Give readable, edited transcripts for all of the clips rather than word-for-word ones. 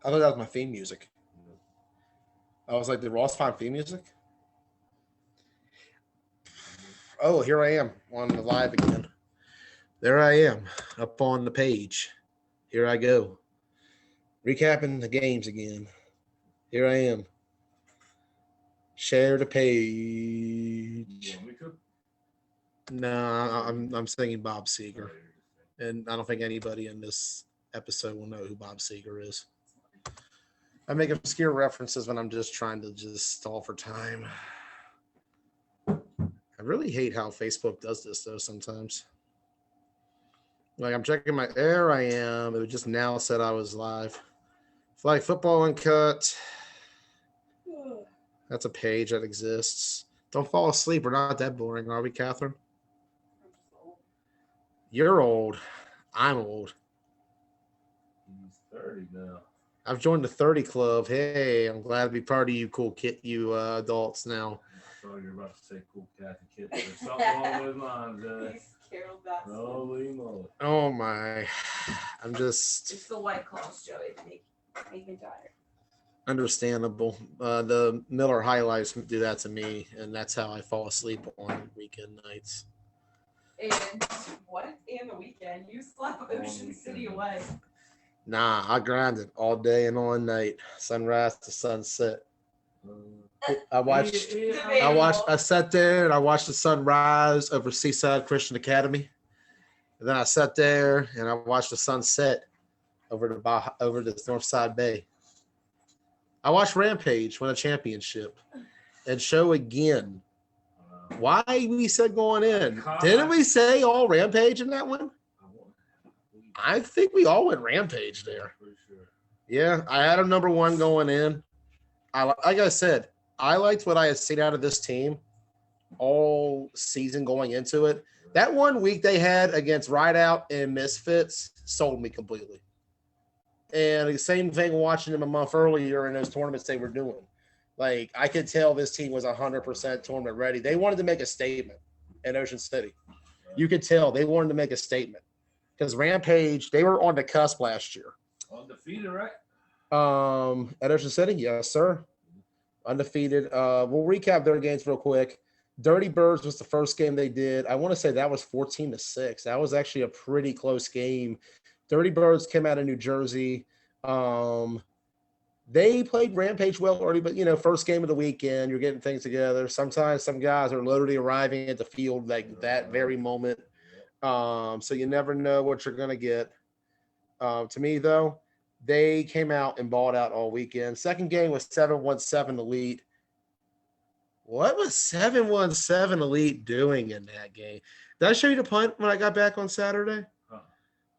I thought that was my theme music. I was like, did Ross find theme music? Oh, here I am on the live again. There I am up on the page. Here I go. Recapping the games again. Here I am. Share the page. No, I'm singing Bob Seger, and I don't think anybody in this episode will know who Bob Seger is. I make obscure references when I'm just trying to just stall for time. I really hate how Facebook does this though sometimes. Like I'm checking my there I am. It just now said I was live. Flag football uncut. That's a page that exists. Don't fall asleep. We're not that boring, are we, Catherine? You're old. I'm old. He's 30 now. I've joined the 30 club. Hey, I'm glad to be part of you cool kid, you adults now. I thought you were about to say cool cat and kid. There's something along those lines. Holy moly. Oh my. I'm just. It's the White Claws, Joey. Make me tired. Understandable. The Miller highlights do that to me, and that's how I fall asleep on weekend nights. And what? And the weekend? You slept Ocean City away. Nah, I grinded all day and all night, sunrise to sunset. I sat there and I watched the sunrise over Seaside Christian Academy. And then I sat there and I watched the sunset over the Northside Bay. I watched Rampage win a championship and show again why we said going in. Didn't we say all Rampage in that one? I think we all went Rampage there. Yeah, I had a number one going in. Like I said, I liked what I had seen out of this team all season going into it. That 1 week they had against Rideout and Misfits sold me completely. And the same thing watching them a month earlier in those tournaments they were doing. Like, I could tell this team was 100% tournament ready. They wanted to make a statement in Ocean City. You could tell they wanted to make a statement. Because Rampage, they were on the cusp last year. Undefeated, right? At Ocean City, yes, sir. Undefeated. We'll recap their games real quick. Dirty Birds was the first game they did. I want to say that was 14-6. That was actually a pretty close game. Dirty Birds came out of New Jersey. They played Rampage well already, but, first game of the weekend, you're getting things together. Sometimes some guys are literally arriving at the field like that very moment. So you never know what you're going to get. To me, though, they came out and balled out all weekend. Second game was 7-1-7 Elite. What was 7-1-7 Elite doing in that game? Did I show you the punt when I got back on Saturday?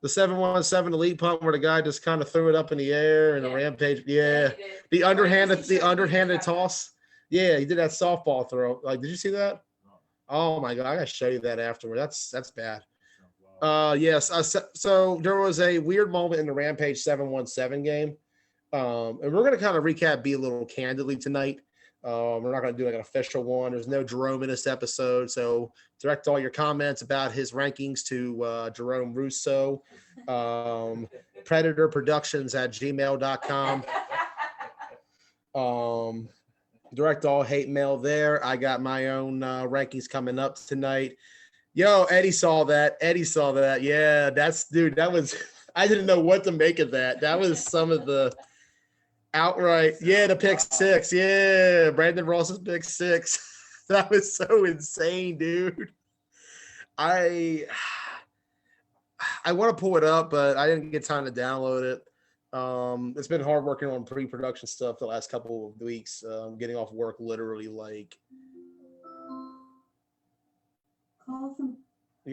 The 7-1-7 Elite punt where the guy just kind of threw it up in the air and the Rampage. Yeah. The underhanded toss. Yeah, he did that softball throw. Like, did you see that? Oh my God, I gotta show you that afterward. That's bad. Yes. So there was a weird moment in the Rampage 7-1-7 game. And we're gonna kind of recap be a little candidly tonight. We're not gonna do like an official one. There's no Jerome in this episode, so direct all your comments about his rankings to Jerome Rousseau, predatorproductions@gmail.com. Direct all hate mail there. I got my own rankings coming up tonight. Yo, Eddie saw that. Yeah, that was, I didn't know what to make of that. That was some of the outright, the pick six. Yeah, Brandon Ross's pick six. That was so insane, dude. I want to pull it up, but I didn't get time to download it. It's been hard working on pre-production stuff the last couple of weeks. Getting off work literally like you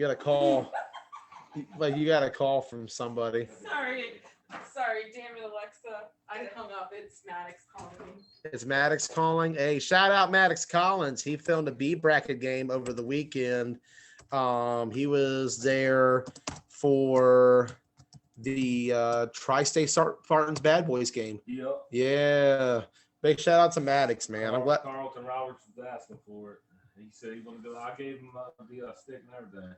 got a call. Like you got a call from somebody. Sorry, damn it, Alexa. I hung up. It's Maddox calling me. It's Maddox calling. Hey, shout out Maddox Collins. He filmed a B bracket game over the weekend. He was there for the Tri-State Spartans Bad Boys game. Yep. Yeah. Big shout out to Maddox, man. I'm glad Carlton Roberts was asking for it. He said he's going to go. I gave him the stick and everything.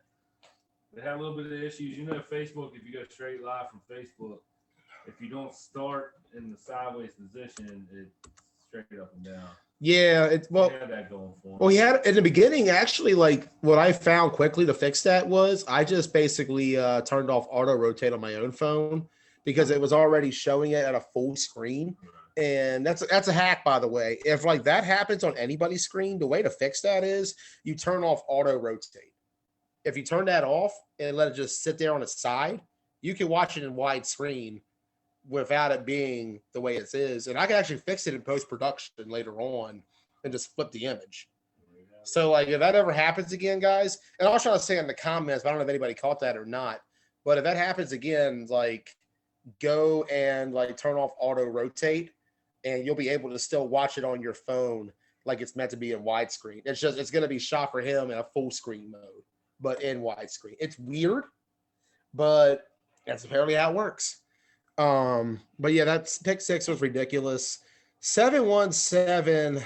They had a little bit of issues. Facebook, if you go straight live from Facebook, if you don't start in the sideways position, it's straight up and down. Yeah, it's well. He had that going for him. Well, he had in the beginning. Actually, like what I found quickly to fix that was I just basically turned off auto rotate on my own phone because it was already showing it at a full screen. And that's a hack, by the way. If like that happens on anybody's screen, the way to fix that is you turn off auto rotate. If you turn that off and let it just sit there on its side, you can watch it in widescreen without it being the way it is. And I can actually fix it in post-production later on and just flip the image. So like if that ever happens again, guys, and I was trying to say in the comments, but I don't know if anybody caught that or not. But if that happens again, like go and like turn off auto rotate and you'll be able to still watch it on your phone like it's meant to be in widescreen. It's gonna be shot for him in a full screen mode, but in widescreen. It's weird, but that's apparently how it works. But yeah, that's pick 6 was ridiculous. 717.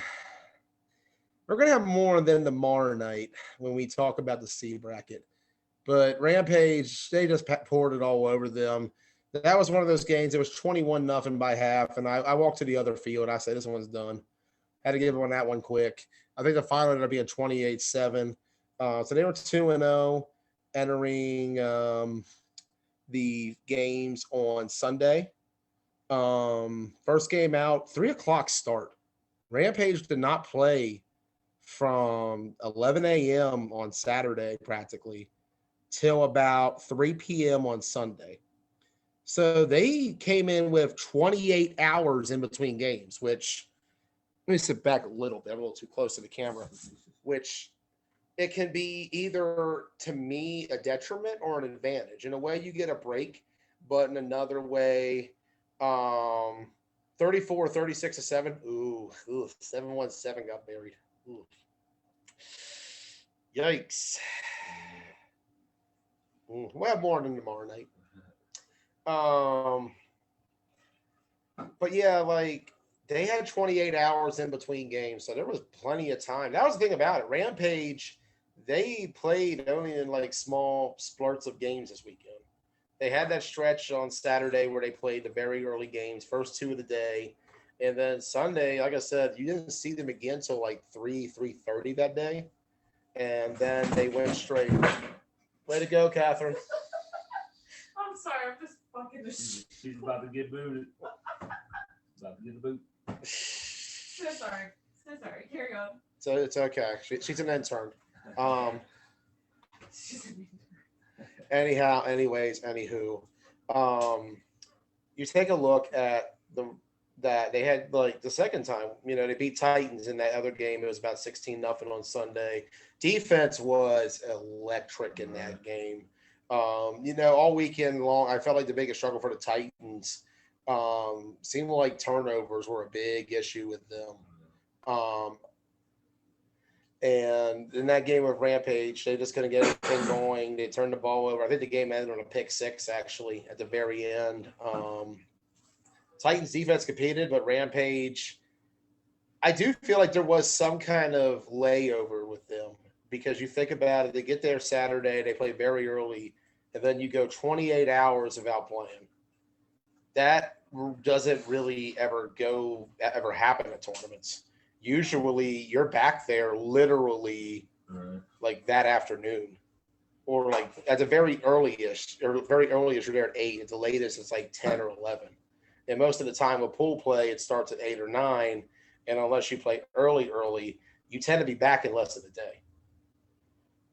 We're gonna have more than tomorrow night when we talk about the C bracket. But Rampage, they just poured it all over them. That was one of those games. It was 21-0 by half, and I walked to the other field. I said, "This one's done." Had to give everyone that one quick. I think the final ended up being 28-7. So they were 2-0 entering the games on Sunday. First game out, 3:00 start. Rampage did not play from 11 a.m. on Saturday practically till about 3 p.m. on Sunday. So they came in with 28 hours in between games, which let me sit back a little bit. I'm a little too close to the camera, which it can be either to me a detriment or an advantage. In a way, you get a break, but in another way, 34, 36-7. Ooh, 717 got buried. Ooh. Yikes. We'll have more than tomorrow night. But yeah, like they had 28 hours in between games, so there was plenty of time. That was the thing about it. Rampage, they played only in like small splurts of games this weekend. They had that stretch on Saturday where they played the very early games, first 2 of the day. And then Sunday, like I said, you didn't see them again till like 3:30 that day. And then they went straight. Way to go, Catherine. I'm sorry, I'm just fucking this. She's about to get booted. About to get the boot. So sorry. Carry on. So it's okay. She's an intern. Anywho, you take a look at that they had like the second time, they beat Titans in that other game. It was about 16-0 on Sunday. Defense was electric in that game. All weekend long, I felt like the biggest struggle for the Titans seemed like turnovers were a big issue with them. And in that game with Rampage, they just couldn't get anything going. They turned the ball over. I think the game ended on a pick 6, actually, at the very end. Titans defense competed, but Rampage, I do feel like there was some kind of layover with them because you think about it, they get there Saturday, they play very early, and then you go 28 hours without playing. That doesn't really ever happen at tournaments. Usually you're back there literally like that afternoon or like at the very earliest you're there at 8. At the latest it's like 10 or 11. And most of the time with pool play, it starts at 8 or 9. And unless you play early, you tend to be back in less than a day.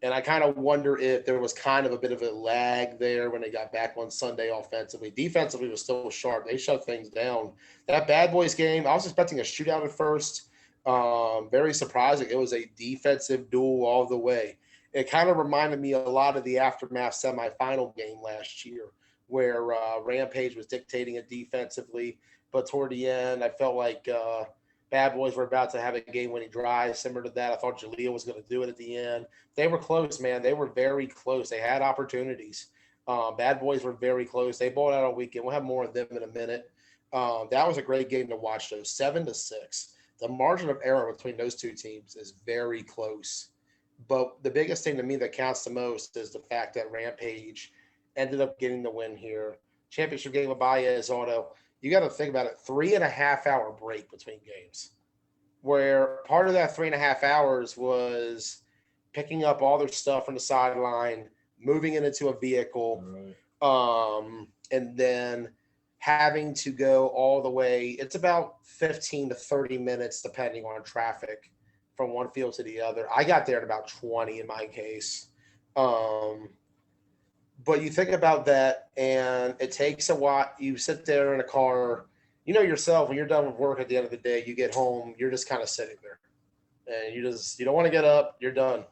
And I kind of wonder if there was kind of a bit of a lag there when they got back on Sunday offensively. Defensively was still sharp. They shut things down. That Bad Boys game, I was expecting a shootout at first. Very surprising. It was a defensive duel all the way. It kind of reminded me a lot of the Aftermath semifinal game last year where Rampage was dictating it defensively. But toward the end, I felt like Bad Boys were about to have a game-winning drive similar to that. I thought Jaleel was going to do it at the end. They were close, man. They were very close. They had opportunities. Bad Boys were very close. They balled out all weekend. We'll have more of them in a minute. That was a great game to watch, though. 7-6. The margin of error between those two teams is very close. But the biggest thing to me that counts the most is the fact that Rampage ended up getting the win here. championship game with Baez Auto. You got to think about it. 3.5 hour break between games, where part of that 3.5 hours was picking up all their stuff from the sideline, moving it into a vehicle, and then having to go all the way. It's about 15 to 30 minutes, depending on traffic, from one field to the other. I got there in about 20 in my case. But you think about that, and it takes a while. You sit there in a car, you know yourself, when you're done with work at the end of the day, you get home, you're just kind of sitting there. And you don't want to get up, you're done.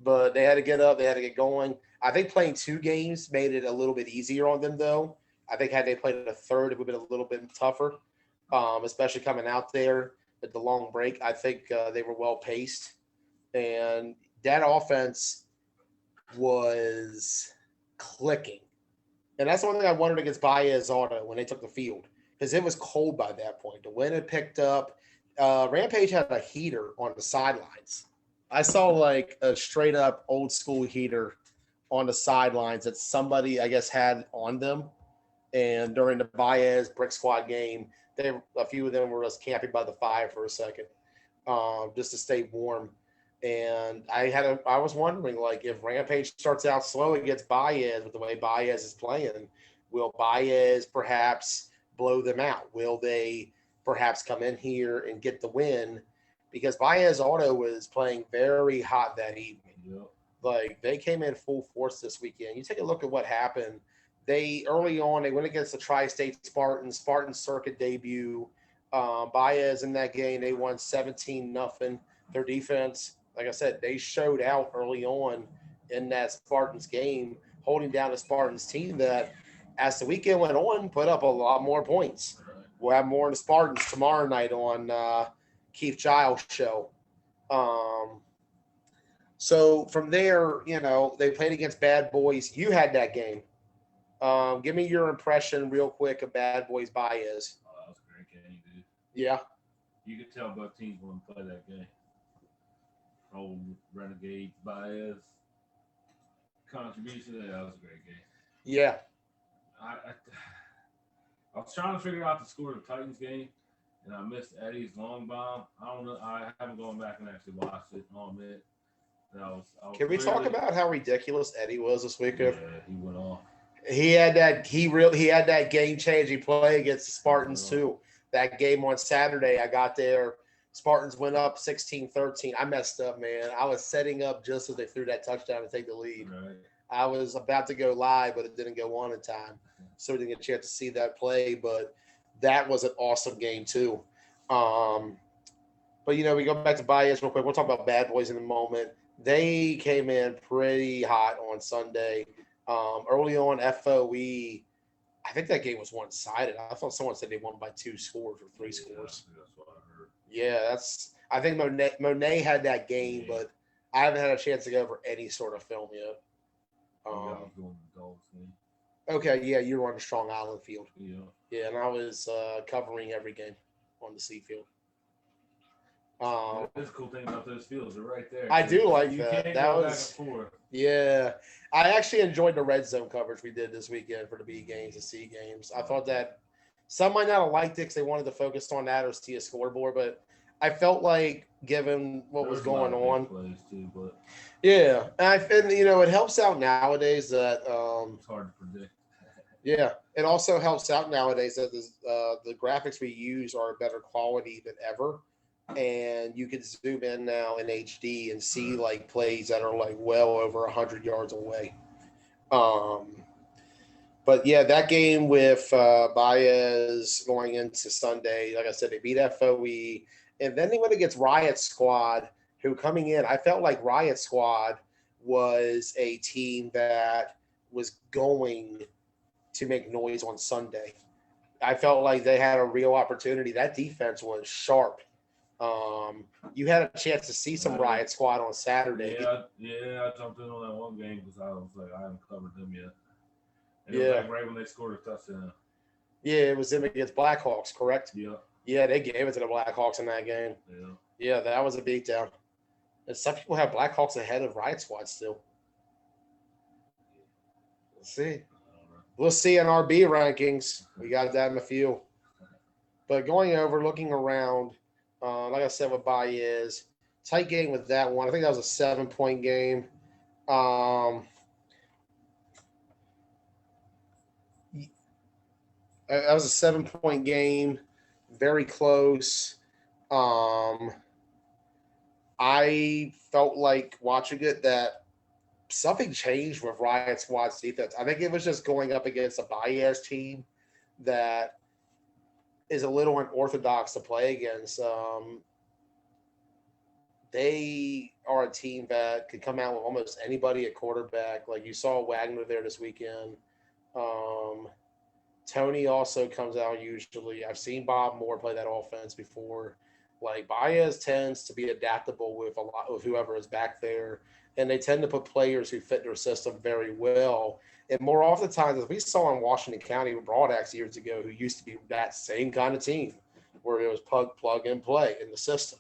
But they had to get up, they had to get going. I think playing 2 games made it a little bit easier on them, though. I think had they played a third, it would have been a little bit tougher, especially coming out there at the long break. I think they were well paced. And that offense was clicking. And that's the one thing I wondered against Baez Auto when they took the field, because it was cold by that point. The wind had picked up. Rampage had a heater on the sidelines. I saw like a straight up old school heater on the sidelines that somebody, I guess, had on them. And during the Baez Brick Squad game, a few of them were just camping by the fire for a second, just to stay warm. And I was wondering, like, if Rampage starts out slow against Baez with the way Baez is playing, will Baez perhaps blow them out? Will they perhaps come in here and get the win? Because Baez Auto was playing very hot that evening. Yep. Like, they came in full force this weekend. You take a look at what happened. Early on, they went against the Tri-State Spartans circuit debut. Baez in that game, they won 17-0. Their defense, like I said, they showed out early on in that Spartans game, holding down the Spartans team that, as the weekend went on, put up a lot more points. We'll have more on the Spartans tomorrow night on Keith Giles' show. So from there, they played against Bad Boys. You had that game. Give me your impression real quick of Bad Boys Baez. Oh, that was a great game, dude. Yeah. You could tell both teams wanted to play that game. Old Renegade Baez contribution. That was a great game. Yeah. I was trying to figure out the score of the Titans game, and I missed Eddie's long bomb. I don't know. I haven't gone back and actually watched it. I'll admit. Can we talk about how ridiculous Eddie was this weekend? Yeah, he went off. He had that game-changing play against the Spartans too. That game on Saturday, I got there. Spartans went up 16-13. I messed up, man. I was setting up just as they threw that touchdown to take the lead. Right. I was about to go live, but it didn't go on in time, so we didn't get a chance to see that play. But that was an awesome game too. But we go back to Baez real quick. We'll talk about Bad Boys in a moment. They came in pretty hot on Sunday. Early on, FOE, I think that game was one-sided. I thought someone said they won by 2 scores or 3 scores. That's what I heard. Yeah, I think Monet had that game, but I haven't had a chance to go over any sort of film yet. Okay, yeah, you were on the Strong Island field. Yeah, and I was covering every game on the C field. That's the cool thing about those fields. They're right there. I do like you that. Can't that go was back and forth. Yeah. I actually enjoyed the red zone coverage we did this weekend for the B games and C games. I thought that some might not have liked it because they wanted to focus on that or see a scoreboard, but I felt like, given what was going on, plays too, but yeah, and it helps out nowadays that it's hard to predict. Yeah, it also helps out nowadays that the graphics we use are better quality than ever, and you can zoom in now in HD and see like plays that are like well over 100 yards away. But yeah, that game with Baez going into Sunday, like I said, they beat FOE, and then they went against Riot Squad, who coming in, I felt like Riot Squad was a team that was going to make noise on Sunday. I felt like they had a real opportunity. That defense was sharp. You had a chance to see some Riot Squad on Saturday. Yeah, I jumped in on that one game because I was like, I haven't covered them yet. And yeah, it was like right when they scored a touchdown. Yeah, it was them against Blackhawks, correct? Yeah. Yeah, they gave it to the Blackhawks in that game. Yeah, that was a beatdown. And some people have Blackhawks ahead of Riot Squad still. Let's see. We'll see in RB rankings. We got that in a few. But going over, looking around, like I said with Baez, tight game with that one. I think that was a 7-point game. That was a 7-point game, very close. I felt like watching it that something changed with Riot Squad's defense. I think it was just going up against a Baez team that is a little unorthodox to play against. They are a team that could come out with almost anybody at quarterback. Like you saw Wagner there this weekend. Tony also comes out usually. I've seen Bob Moore play that offense before. Like Baez tends to be adaptable with a lot of whoever is back there, and they tend to put players who fit their system very well. And more often times, as we saw in Washington County with Broadax years ago, who used to be that same kind of team, where it was plug and play in the system.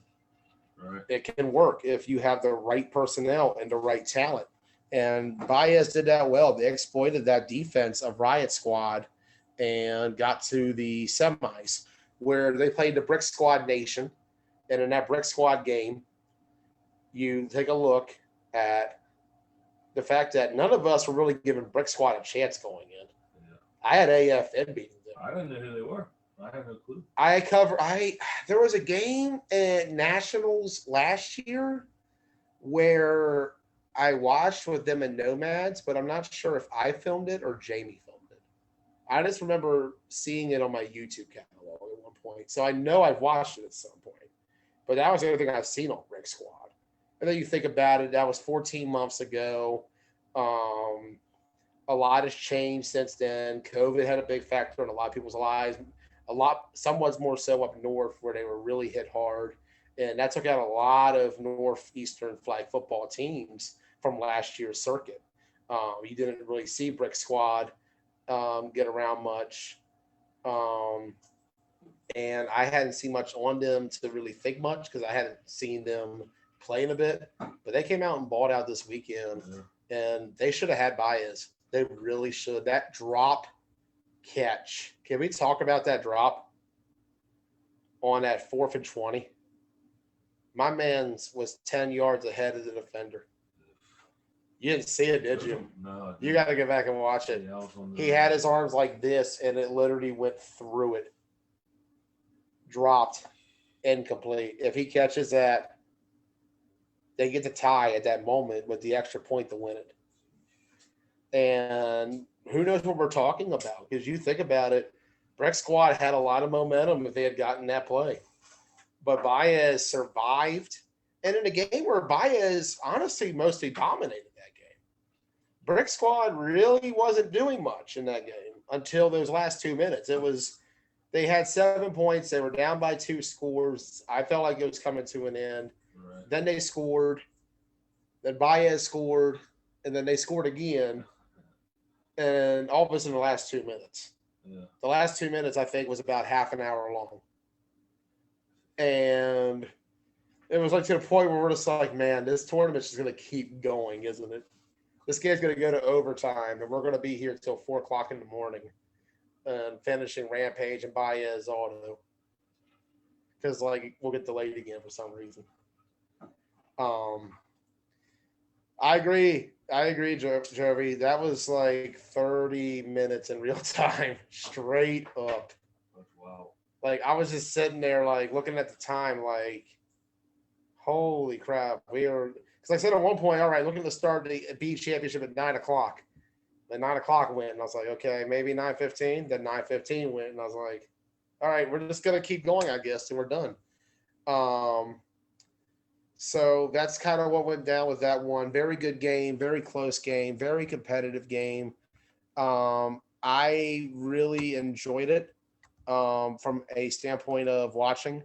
Right. It can work if you have the right personnel and the right talent. And Baez did that well. They exploited that defense of Riot Squad and got to the semis where they played the Brick Squad Nation. And in that Brick Squad game, you take a look at the fact that none of us were really giving Brick Squad a chance going in. Yeah. I had AFN beating them. I didn't know who they were. I had no clue. There was a game at Nationals last year where I watched with them in Nomads, but I'm not sure if I filmed it or Jamie filmed it. I just remember seeing it on my YouTube catalog at one point. So I know I've watched it at some point. But that was the only thing I've seen on Brick Squad. And then you think about it, that was 14 months ago. A lot has changed since then. COVID had a big factor in a lot of people's lives. Somewhat more so up north where they were really hit hard. And that took out a lot of Northeastern flag football teams from last year's circuit. You didn't really see Brick Squad get around much. And I hadn't seen much on them to really think much because I hadn't seen them play in a bit. But they came out and balled out this weekend, and they should have had Baez. They really should. That drop catch. Can we talk about that drop on that 4th and 20? My man's was 10 yards ahead of the defender. You didn't see it, did you? No. You got to go back and watch it. Yeah, he had his arms like this, and it literally went through it. Dropped, incomplete. If he catches that, they get the tie at that moment with the extra point to win it. And who knows what we're talking about? Because you think about it, Brick Squad had a lot of momentum if they had gotten that play. But Baez survived. And in a game where Baez honestly mostly dominated that game, Brick Squad really wasn't doing much in that game until those last 2 minutes. They had 7 points. They were down by 2 scores. I felt like it was coming to an end. Right. Then they scored. Then Baez scored. And then they scored again. And all of us in the last 2 minutes. Yeah. The last 2 minutes, I think, was about half an hour long. And it was like to the point where we're just like, man, this tournament's just going to keep going, isn't it? This game's going to go to overtime, and we're going to be here till 4 o'clock in the morning. And finishing Rampage and Baez auto. Because, like, we'll get delayed again for some reason. I agree, Jovi. That was like 30 minutes in real time, straight up. Wow. Like, I was just sitting there, like, looking at the time, like, holy crap. Because I said at one point, all right, looking to start the B championship at 9 o'clock. The 9 o'clock went, and I was like, okay, maybe 9:15. Then 9:15 went, and I was like, all right, we're just gonna keep going, I guess, and we're done. So that's kind of what went down with that one. Very good game, very close game, very competitive game. I really enjoyed it from a standpoint of watching.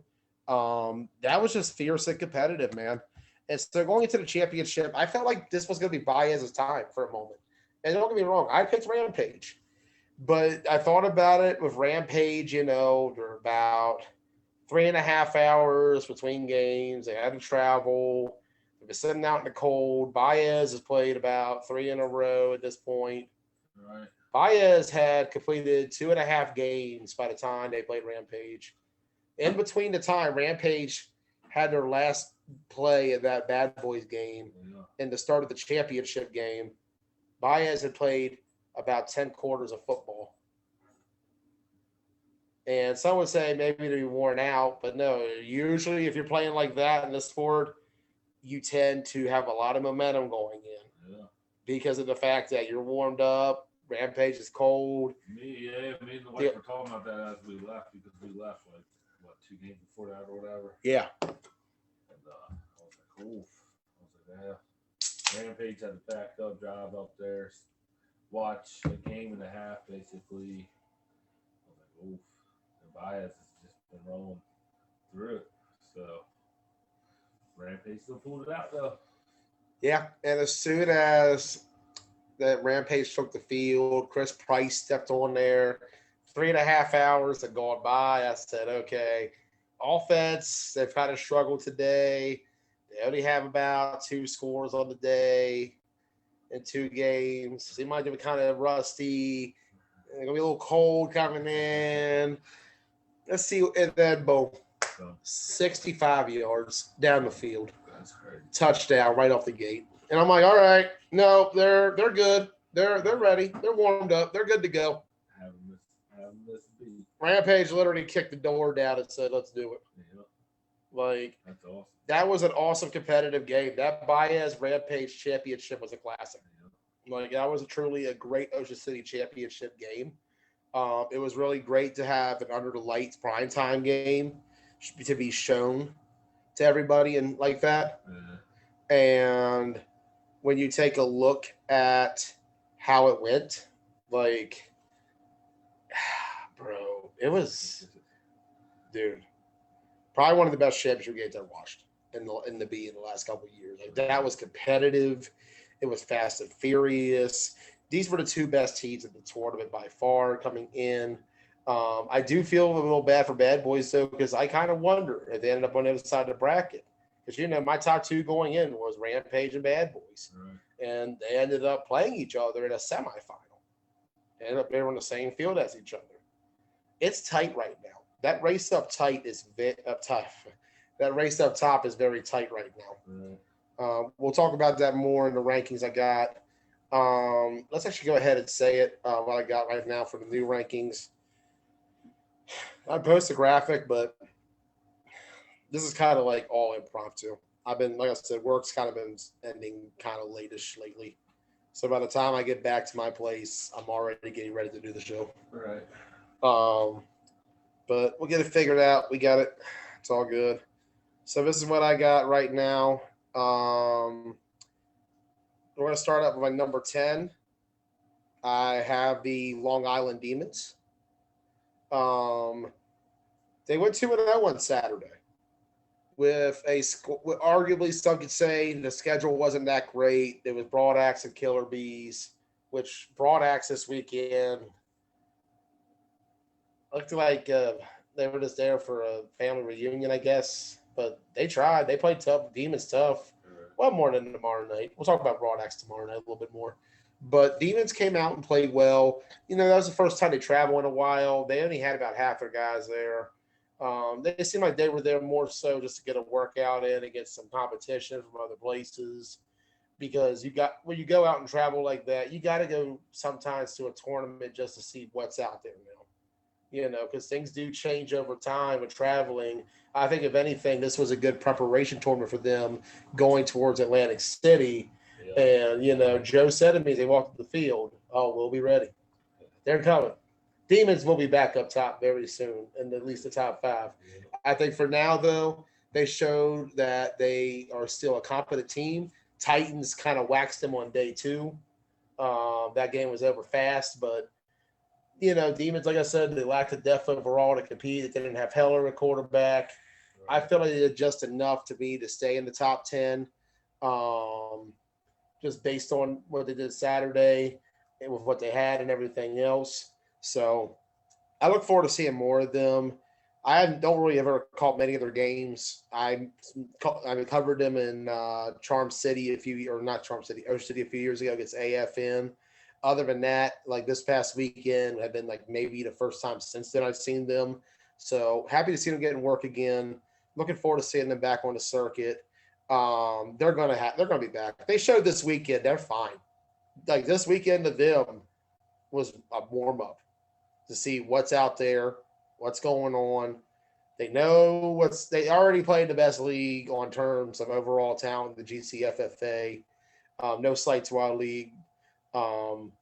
That was just fierce and competitive, man. And so going into the championship, I felt like this was going to be Baez's time for a moment. And don't get me wrong, I picked Rampage. But I thought about it with Rampage, there were about 3.5 hours between games. They had to travel. They were sitting out in the cold. Baez has played about 3 in a row at this point. Right. Baez had completed 2.5 games by the time they played Rampage. In between the time, Rampage had their last play of that Bad Boys game and the start of the championship game. Baez had played about 10 quarters of football. And some would say maybe they're worn out, but no, usually if you're playing like that in the sport, you tend to have a lot of momentum going in because of the fact that you're warmed up. Rampage is cold. Me and the wife were talking about that as we left because we left like 2 games before that or whatever. Yeah. And I was like, oof. I was like, yeah. Rampage had a backed up job up there. Watch a game and a half basically. I was like, oof. And Baez has just been rolling through it. So Rampage still pulled it out though. Yeah, and as soon as that Rampage took the field, Chris Price stepped on there. 3.5 hours had gone by. I said, okay, offense, they've kind of struggled today. They only have about 2 scores on the day in 2 games. So they might be kind of rusty. They're going to be a little cold coming in. Let's see. And then, boom, 65 yards down the field. That's crazy. Touchdown right off the gate. And I'm like, all right, no, they're good. They're ready. They're warmed up. They're good to go. Haven't missed a beat. Rampage literally kicked the door down and said, let's do it. Yeah. Like, That's awesome. that was an awesome competitive game. That Baez Rampage championship was a classic. Like, that was truly a great Ocean City championship game. It was really great to have an under the lights primetime game to be shown to everybody and like that. Yeah. And when you take a look at how it went, like, bro, it was, dude, probably one of the best championship games I've watched in the B in the last couple of years. Like, that was competitive. It was fast and furious. These were the 2 best teams in the tournament by far coming in. I do feel a little bad for Bad Boys, though, because I kind of wonder if they ended up on the other side of the bracket. Because, my top 2 going in was Rampage and Bad Boys. Right. And they ended up playing each other in a semifinal. They ended up being on the same field as each other. It's tight right now. That race up tight is tough. That race up top is very tight right now. Right. We'll talk about that more in the rankings I got. Let's actually go ahead and say it, what I got right now for the new rankings. I post a graphic, but this is kind of like all impromptu. I've been, like I said, work's kind of been ending kind of late-ish lately. So by the time I get back to my place, I'm already getting ready to do the show. Right. But we'll get it figured out. We got it. It's all good. So this is what I got right now. We're going to start up with my number 10. I have the Long Island Demons. They went 2-0 on Saturday. With arguably some could say the schedule wasn't that great. There was Broad Axe and Killer Bees, which Broad Axe this weekend looked like they were just there for a family reunion, I guess. But they tried. They played tough. Demons tough. Well, more than tomorrow night. We'll talk about Broad Axe tomorrow night a little bit more. But Demons came out and played well. That was the first time they traveled in a while. They only had about half their guys there. They seemed like they were there more so just to get a workout in and get some competition from other places. Because when you go out and travel like that, you got to go sometimes to a tournament just to see what's out there now. Because things do change over time with traveling. I think, if anything, this was a good preparation tournament for them going towards Atlantic City. Yeah. And, Joe said to me as they walked to the field, oh, we'll be ready. They're coming. Demons will be back up top very soon, in at least the top 5. I think for now, though, they showed that they are still a competent team. Titans kind of waxed them on day 2. That game was over fast, but, Demons, like I said, they lacked the depth overall to compete. They didn't have Heller at quarterback. I feel like they did just enough to stay in the top 10, just based on what they did Saturday and with what they had and everything else. So I look forward to seeing more of them. I don't really ever caught many of their games. I covered them in Ocean City a few years ago against AFN. other than that, like this past weekend have been like maybe the first time since then I've seen them. So happy to see them getting work again. Looking forward to seeing them back on the circuit. They're gonna be back. They showed this weekend they're fine. Like this weekend to them was a warm up to see what's out there, what's going on. They already played the best league on terms of overall talent, the GCFFA. No slight to our league. Um,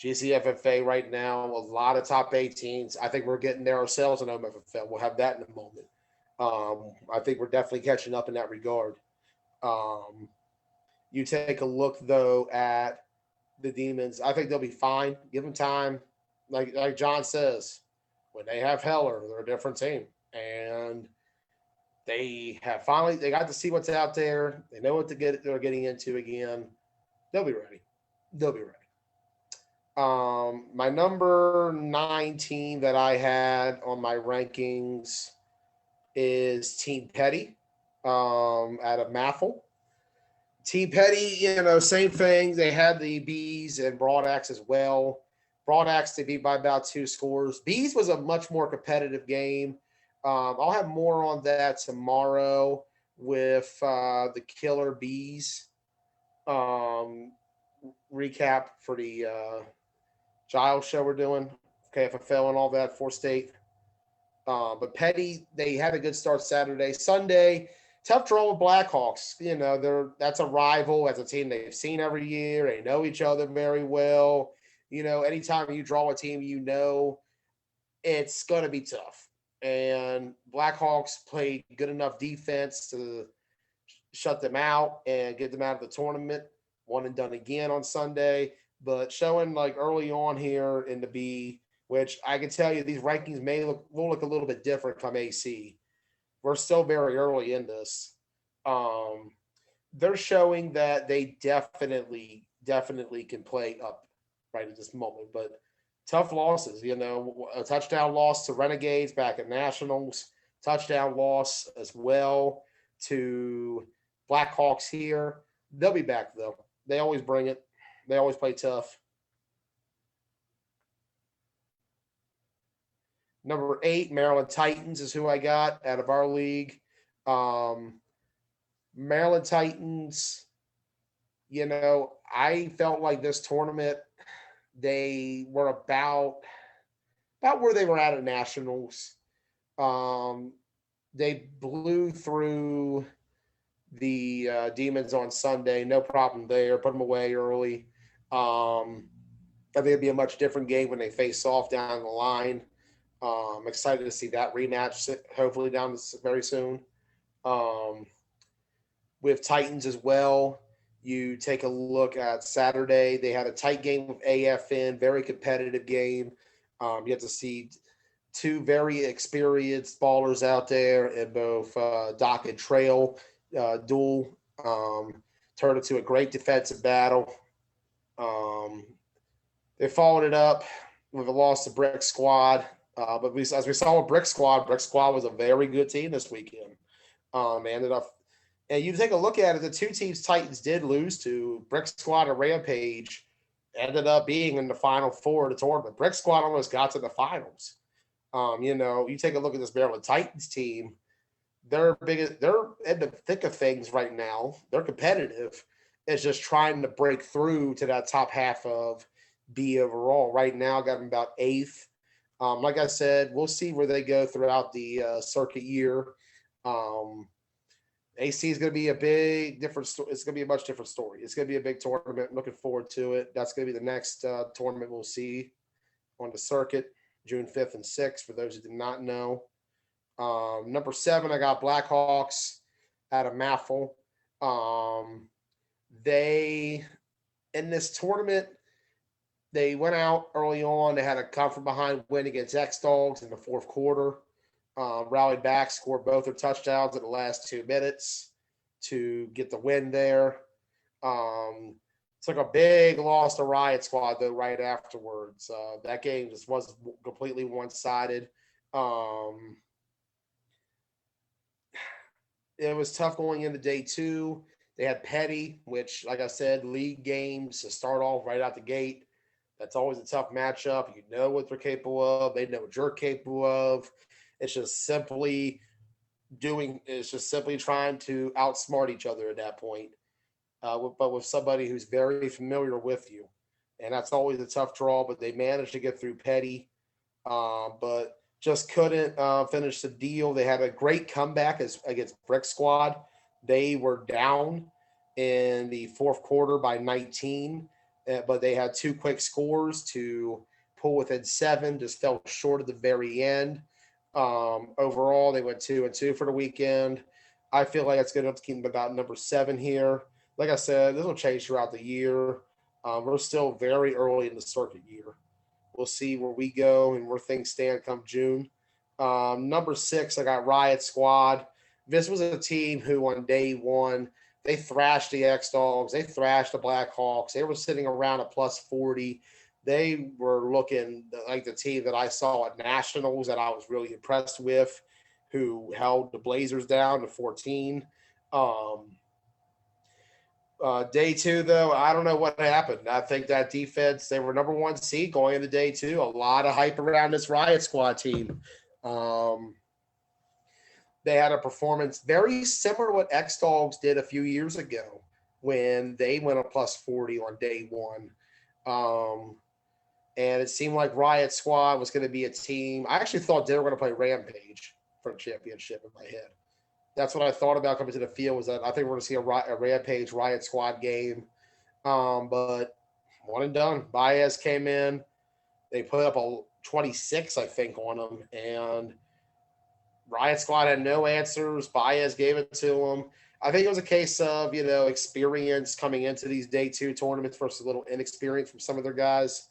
GCFFA right now, a lot of top 18s. I think we're getting there ourselves in OMFFL. We'll have that in a moment. I think we're definitely catching up in that regard. Um, you take a look though at the Demons. I think they'll be fine. Give them time. Like John says, when they have Heller, they're a different team, and they got to see what's out there. They know what they're getting into again. They'll be ready. They'll be ready. My number 19 that I had on my rankings is Team Petty out of Maffle. Team Petty, same thing. They had the Bees and Broadaxe as well. Broadaxe, they beat by about 2 scores. Bees was a much more competitive game. I'll have more on that tomorrow with the Killer Bees recap for the Giles show we're doing, KFFL and all that for state. But Petty, they had a good start Saturday. Sunday, tough draw with Blackhawks. That's a rival. That's a team they've seen every year. They know each other very well. Anytime you draw a team, it's going to be tough. And Blackhawks played good enough defense to shut them out and get them out of the tournament. One and done again on Sunday. But showing like early on here in the B, which I can tell you these rankings will look a little bit different from AC. We're still very early in this. They're showing that they definitely can play up right at this moment. But tough losses, a touchdown loss to Renegades back at Nationals, touchdown loss as well to Blackhawks here. They'll be back though. They always bring it. They always play tough. Number 8, Maryland Titans is who I got out of our league. Maryland Titans, I felt like this tournament, they were about where they were at Nationals. They blew through the Demons on Sunday. No problem there. Put them away early. I think it'd be a much different game when they face off down the line. I'm excited to see that rematch, hopefully down very soon. With Titans as well, you take a look at Saturday. They had a tight game with AFN, very competitive game. You have to see 2 very experienced ballers out there in both Doc and Trail duel. Turned into a great defensive battle. They followed it up with a loss to Brick Squad. But as we saw with Brick Squad was a very good team this weekend. They ended up, and you take a look at it, the 2 teams Titans did lose to, Brick Squad and Rampage, ended up being in the Final Four of the tournament. Brick Squad almost got to the finals. You take a look at this Maryland Titans team. They're in the thick of things right now. They're competitive. It's just trying to break through to that top half of B overall. Right now, got them about 8th. Like I said, we'll see where they go throughout the circuit year. AC is going to be a big different story. It's going to be a much different story. It's going to be a big tournament. I'm looking forward to it. That's going to be the next tournament we'll see on the circuit, June 5th and 6th, for those who did not know. Number 7, I got Blackhawks out of Maffle. They, in this tournament, they went out early on. They had a come from behind win against X-Dogs in the 4th quarter. Rallied back, scored both their touchdowns in the last 2 minutes to get the win there. Took a big loss to Riot Squad, though, right afterwards. That game just was completely one-sided. It was tough going into day 2. They had Petty, which, like I said, league games to start off right out the gate. That's always a tough matchup. You know what they're capable of. They know what you're capable of. It's just simply trying to outsmart each other at that point. But with somebody who's very familiar with you, and that's always a tough draw. But they managed to get through Petty, but just couldn't finish the deal. They had a great comeback against Brick Squad. They were down in the fourth quarter by 19, but they had two quick scores to pull within 7. Just fell short at the very end. Overall, they went 2-2 for the weekend. I feel like it's good enough to keep them about number 7 here. Like I said, this will change throughout the year. We're still very early in the circuit year. We'll see where we go and where things stand come June. Number 6, I got Riot Squad. This was a team who on day one, they thrashed the X-Dogs. They thrashed the Blackhawks. They were sitting around a plus 40. They were looking like the team that I saw at Nationals that I was really impressed with, who held the Blazers down to 14. Day 2, though, I don't know what happened. I think that defense, they were number 1 seed going into day 2. A lot of hype around this Riot Squad team. They had a performance very similar to what X-Dogs did a few years ago when they went a plus 40 on day 1. And it seemed like Riot Squad was going to be a team. I actually thought they were going to play Rampage for the championship in my head. That's what I thought about coming to the field, was that I think we're going to see a Rampage Riot Squad game. But one and done. Baez came in. They put up a 26, I think, on them. And Riot Squad had no answers. Baez gave it to them. I think it was a case of, experience coming into these day 2 tournaments versus a little inexperience from some of their guys.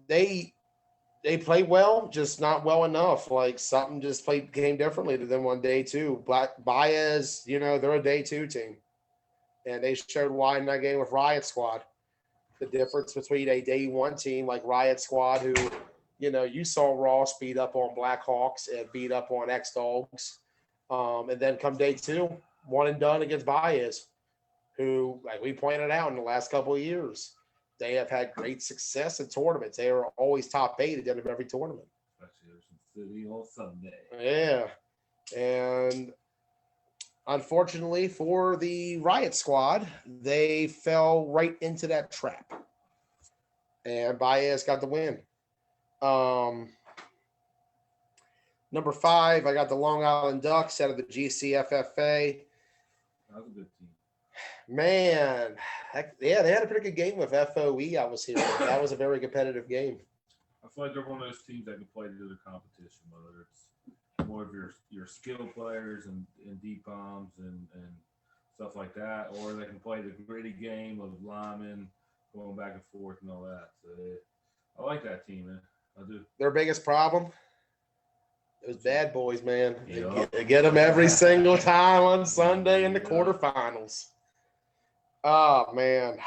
They played well, just not well enough. Like something just came differently to them on day 2. Baez, they're a day 2 team. And they showed why in that game with Riot Squad. The difference between a day 1 team like Riot Squad, who, you saw Ross beat up on Blackhawks and beat up on X-Dogs. And then come day 2, one and done against Baez, who, like we pointed out in the last couple of years, they have had great success in tournaments. They are always top 8 at the end of every tournament. Especially City on Sunday. Yeah. And unfortunately for the Riot Squad, they fell right into that trap. And Baez got the win. Number 5, I got the Long Island Ducks out of the GCFFA. That was a good team. Man, they had a pretty good game with FOE. I was hearing that was a very competitive game. I feel like they're one of those teams that can play to the competition, whether it's more of your skill players and deep bombs and stuff like that, or they can play the gritty game of linemen going back and forth and all that. So I like that team, man. I do. Their biggest problem? Those bad boys, man. Yep. They get them every single time on Sunday in the quarterfinals. Oh, man.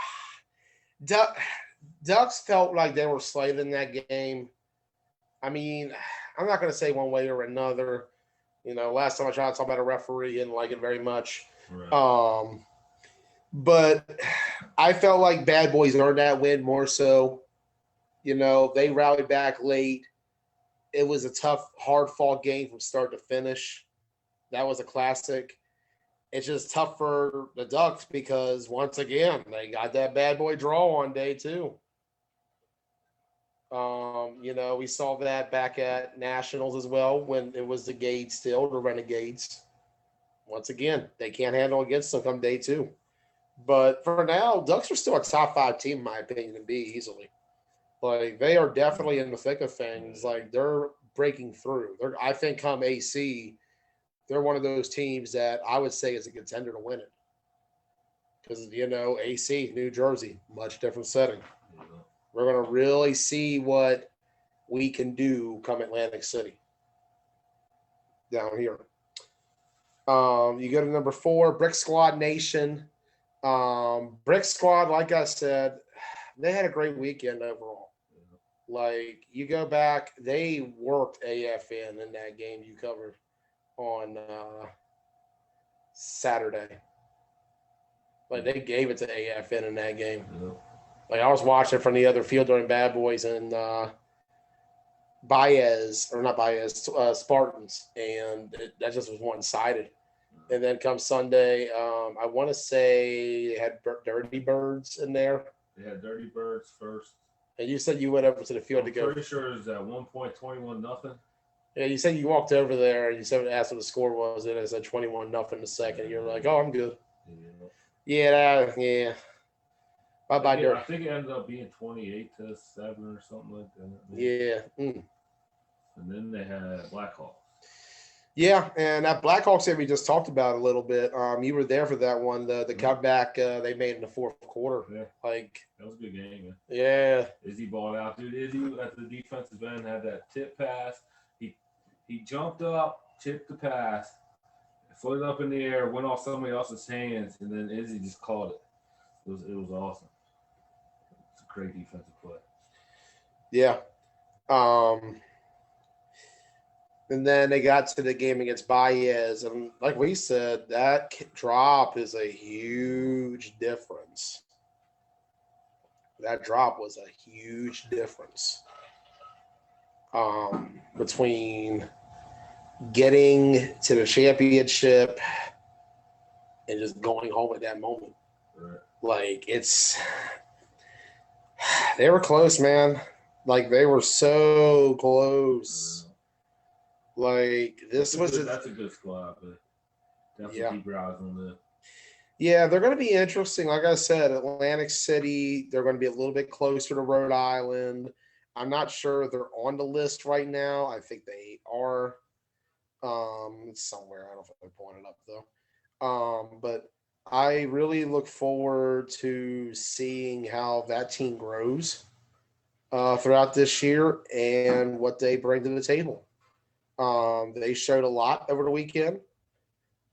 Ducks felt like they were slighted in that game. I mean, I'm not going to say one way or another. Last time I tried to talk about a referee, didn't like it very much. Right. But I felt like Bad Boys earned that win more so. They rallied back late. It was a tough, hard-fought game from start to finish. That was a classic. It's just tough for the Ducks because, once again, they got that bad boy draw on day 2. We saw that back at Nationals as well when it was the Renegades. Once again, they can't handle against them come day 2. But for now, Ducks are still a top 5 team, in my opinion, to be easily. Like, they are definitely in the thick of things. Like, they're breaking through. I think come AC, they're one of those teams that I would say is a contender to win it. Because, AC, New Jersey, much different setting. Yeah. We're going to really see what we can do come Atlantic City down here. You go to number 4, Brick Squad Nation. Brick Squad, like I said, they had a great weekend overall. Like, you go back, they worked AFN in that game you covered on Saturday. Like, they gave it to AFN in that game. Like I was watching from the other field during Bad Boys and Spartans, and that just was one sided. And then come Sunday, I want to say they had Dirty Birds in there. They had Dirty Birds first. And you said you went over to the field I'm to go. pretty sure it was at 1.21-0. Yeah, you said you walked over there and you said asked what the score was, and it said 21-0 the second. You're like, oh, I'm good. Yeah. Bye, Dirty. I think it ended up being 28-7 or something like that. Yeah. And then they had Blackhawks. Yeah, and that Blackhawks game we just talked about a little bit. You were there for that one. The comeback they made in the fourth quarter. Yeah. Like that was a good game, man. Yeah. Izzy balled out. Dude, Izzy at the defensive end had that tip pass. He jumped up, tipped the pass, floated up in the air, went off somebody else's hands, and then Izzy just caught it. It was awesome. It's a great defensive play. Yeah. And then they got to the game against Baez, and like we said, that drop is a huge difference. That drop was a huge difference between getting to the championship and just going home at that moment. Right. Like they were close, man. Like they were so close. Like that's a good squad, but definitely keep your eyes on them. Yeah, they're going to be interesting. Like I said, Atlantic City, they're going to be a little bit closer to Rhode Island. I'm not sure they're on the list right now. I think they are somewhere. I don't know if I pointed up though. But I really look forward to seeing how that team grows throughout this year and what they bring to the table. They showed a lot over the weekend.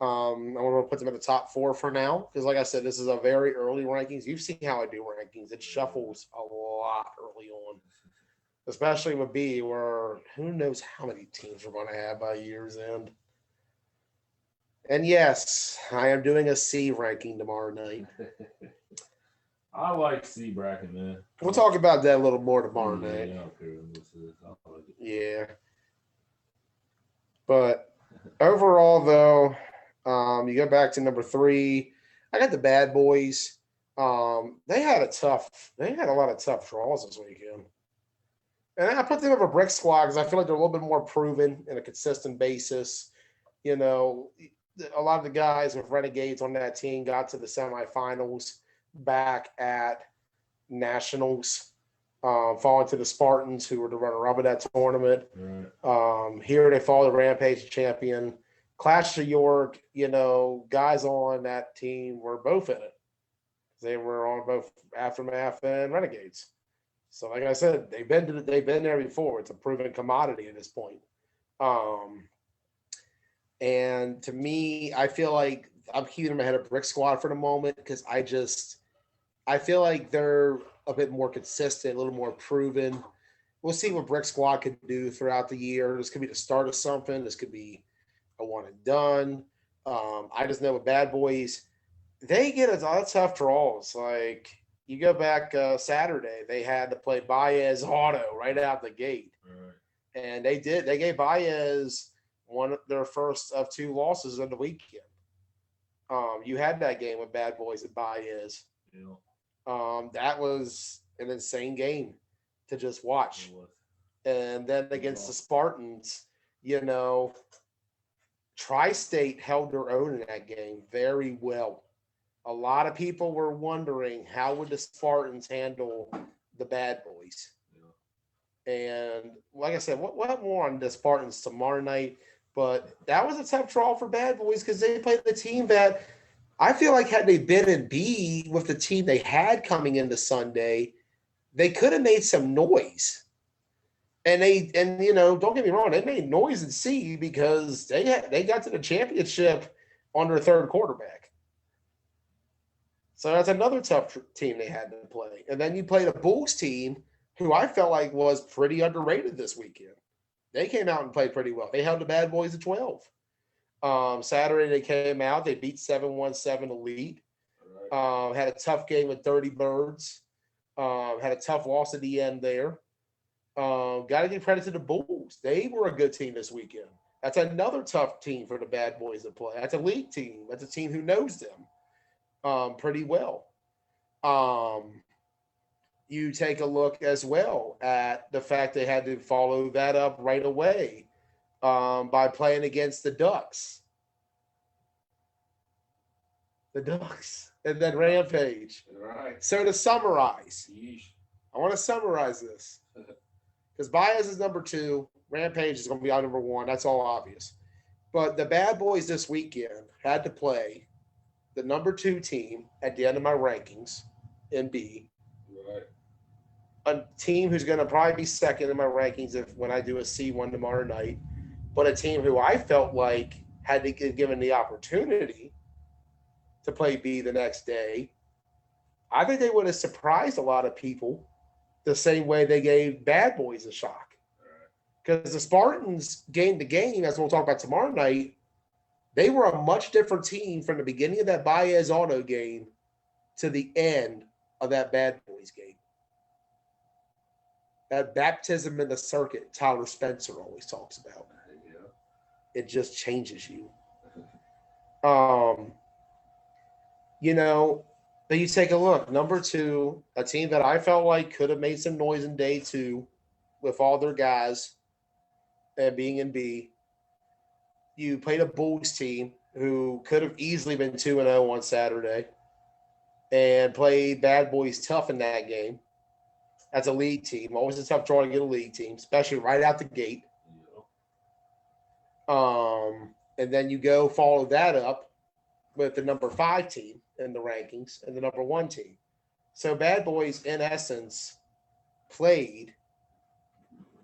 I'm going to put them in the top 4 for now because, like I said, this is a very early rankings. You've seen how I do rankings. It shuffles a lot early on, especially with B, where who knows how many teams we're going to have by year's end. And yes, I am doing a C ranking tomorrow night. I like C bracket, man. We'll talk about that a little more tomorrow night. Yeah, I don't care what this is. I like it. Yeah. But overall, though, you go back to number 3. I got the Bad Boys. They had a lot of tough draws this weekend. And I put them over Brick Squad because I feel like they're a little bit more proven in a consistent basis. You know, a lot of the guys with Renegades on that team got to the semifinals back at Nationals, falling to the Spartans, who were the runner-up of that tournament. Right. Here they fall the Rampage champion. Clash of York, you know, guys on that team were both in it. They were on both Aftermath and Renegades. So, like I said, they've been there before. It's a proven commodity at this point. And to me, I feel like I'm keeping them ahead of Brick Squad for the moment because I feel like they're a bit more consistent, a little more proven. We'll see what Brick Squad can do throughout the year. This could be the start of something. This could be a one and done. I just know with Bad Boys, they get a lot of tough draws. Like you go back Saturday, they had to play Baez Auto right out the gate. Right. And they did. They gave Baez one of their first of 2 losses of the weekend. You had that game with Bad Boys and Baez. Yeah. That was an insane game to just watch. And then against the Spartans, you know, Tri-State held their own in that game very well. A lot of people were wondering how would the Spartans handle the Bad Boys. Yeah. And like I said, we'll have more on the Spartans tomorrow night. But that was a tough draw for Bad Boys because they played the team that I feel like had they been in B with the team they had coming into Sunday, they could have made some noise. And you know, don't get me wrong, they made noise in C because they got to the championship on their 3rd quarterback. So that's another tough team they had to play. And then you played a Bulls team who I felt like was pretty underrated this weekend. They came out and played pretty well. They held the Bad Boys to 12. Saturday they came out. They beat 7-1-7 Elite. Right. Had a tough game with Dirty Birds. Had a tough loss at the end there. Got to give credit to the Bulls. They were a good team this weekend. That's another tough team for the Bad Boys to play. That's a league team. That's a team who knows them pretty well. Um, you take a look as well at the fact they had to follow that up right away by playing against the Ducks. The Ducks. And then Rampage. Right. So to summarize, Yeesh. I want to summarize this. Because Baez is number 2. Rampage is going to be our number 1. That's all obvious. But the Bad Boys this weekend had to play the number 2 team at the end of my rankings in B. Right. A team who's going to probably be second in my rankings when I do a C1 tomorrow night. But a team who I felt like had to get given the opportunity to play B the next day. I think they would have surprised a lot of people the same way they gave Bad Boys a shock. Because the Spartans gained the game, as we'll talk about tomorrow night, they were a much different team from the beginning of that Baez auto game to the end of that Bad Boys game. That baptism in the circuit Tyler Spencer always talks about. Yeah. It just changes you. But you take a look. Number 2, a team that I felt like could have made some noise in day 2 with all their guys and being in B. You played a Bulls team who could have easily been 2-0 on Saturday and played Bad Boys tough in that game. That's a league team. Always a tough draw to get a league team, especially right out the gate. And then you go follow that up with the number 5 team in the rankings and the number 1 team. So Bad Boys, in essence, played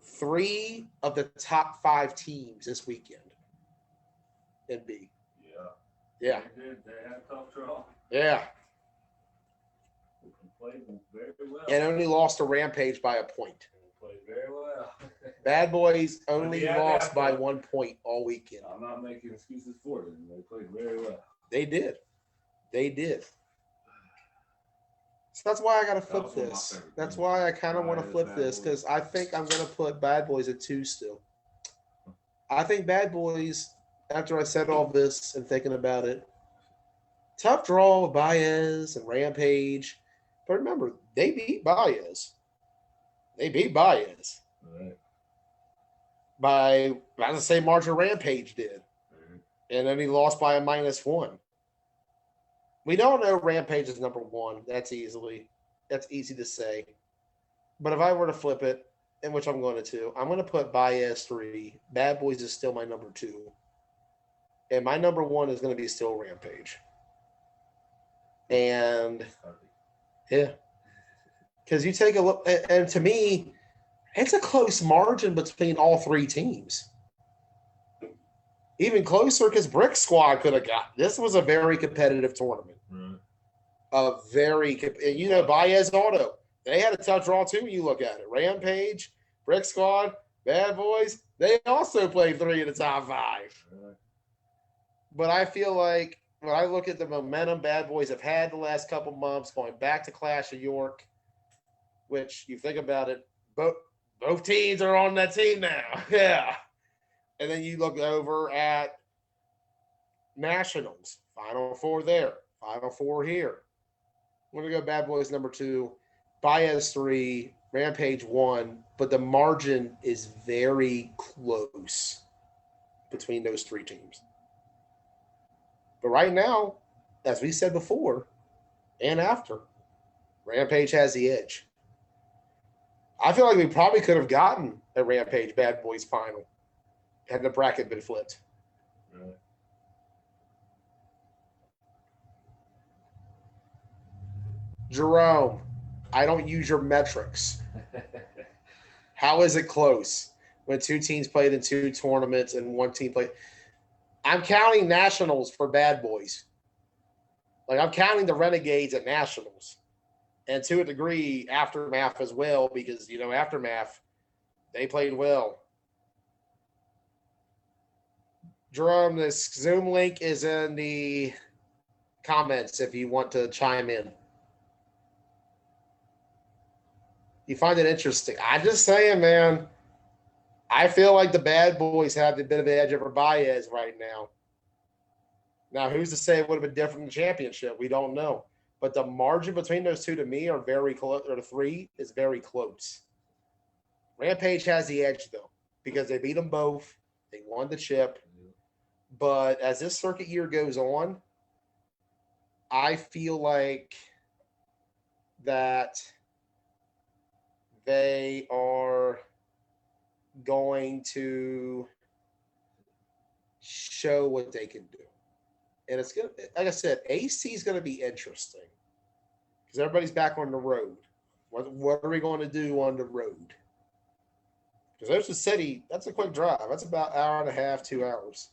3 of the top 5 teams this weekend in B. Yeah. They did. They had a tough draw. Yeah. They played very well. And only lost to Rampage by a point. They played very well. Bad Boys only Yeah, lost by yeah. 1 point all weekend. I'm not making excuses for them. They played very well. They did. So that's why I got to flip was one of my this. favorite That's games. why I kind of want to Bad flip this Boys. because I think I'm going to put Bad Boys at 2 still. I think Bad Boys, after I said all this and thinking about it, tough draw with Baez and Rampage. But remember, they beat Baez. Right. By the same margin Rampage did. Mhm. And then he lost by a -1. We don't know Rampage is number 1. That's easy to say. But if I were to flip it, in which I'm going to, I'm going to put Baez 3. Bad Boys is still my number 2. And my number 1 is going to be still Rampage. And yeah. Because you take a look, and to me, it's a close margin between all 3 teams. Even closer because Brick Squad could have got. This was a very competitive tournament. Right. Baez Auto. They had a tough draw too when you look at it. Rampage, Brick Squad, Bad Boys, they also played 3 of the top 5. Right. But I feel like when I look at the momentum Bad Boys have had the last couple months, going back to Clash of York, which you think about it, both teams are on that team now. Yeah. And then you look over at Nationals, Final 4 there, Final 4 here. I'm going to go Bad Boys number 2, Baez 3, Rampage 1, but the margin is very close between those 3 teams. But right now, as we said before and after, Rampage has the edge. I feel like we probably could have gotten a Rampage Bad Boys final had the bracket been flipped. Right. Jerome, I don't use your metrics. How is it close when 2 teams played in 2 tournaments and 1 team played? I'm counting Nationals for Bad Boys. Like, I'm counting the Renegades at Nationals. And to a degree, Aftermath as well, because, Aftermath, they played well. Jerome, this Zoom link is in the comments if you want to chime in. You find it interesting. I'm just saying, man. I feel like the bad boys have a bit of an edge over Baez right now. Now, who's to say it would have been different in the championship? We don't know. But the margin between those two to me are very close, or the three is very close. Rampage has the edge, though, because they beat them both. They won the chip. But as this circuit year goes on, I feel like that they are going to show what they can do. And it's going to, like I said, AC is going to be interesting because everybody's back on the road. What are we going to do on the road? Because there's the city. That's a quick drive. That's about an hour and a half, 2 hours.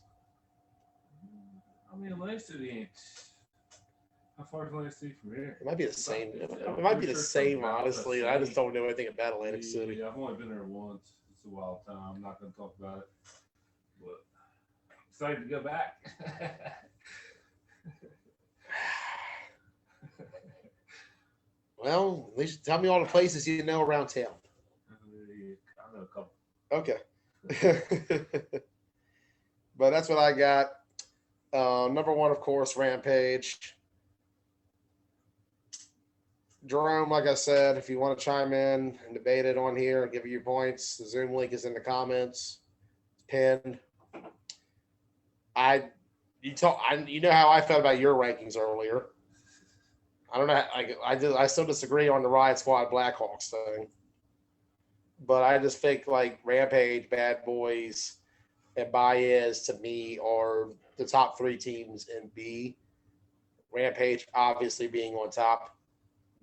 I mean, Atlantic City ain't. How far is Atlantic City from here? It might be the same. It might be the same, honestly. I just don't know anything about Atlantic City. Yeah, I've only been there once. It's a wild time. I'm not going to talk about it. But excited to go back. Well, at least tell me all the places you know around town. I know a couple. Okay. But that's what I got. Number one, of course, Rampage. Jerome, like I said, if you want to chime in and debate it on here and give you your points, the Zoom link is in the comments. It's pinned. You know how I felt about your rankings earlier. I don't know. I still disagree on the Riot Squad Blackhawks thing, but I just think like Rampage, Bad Boys, and Baez to me are the top three teams in B. Rampage obviously being on top,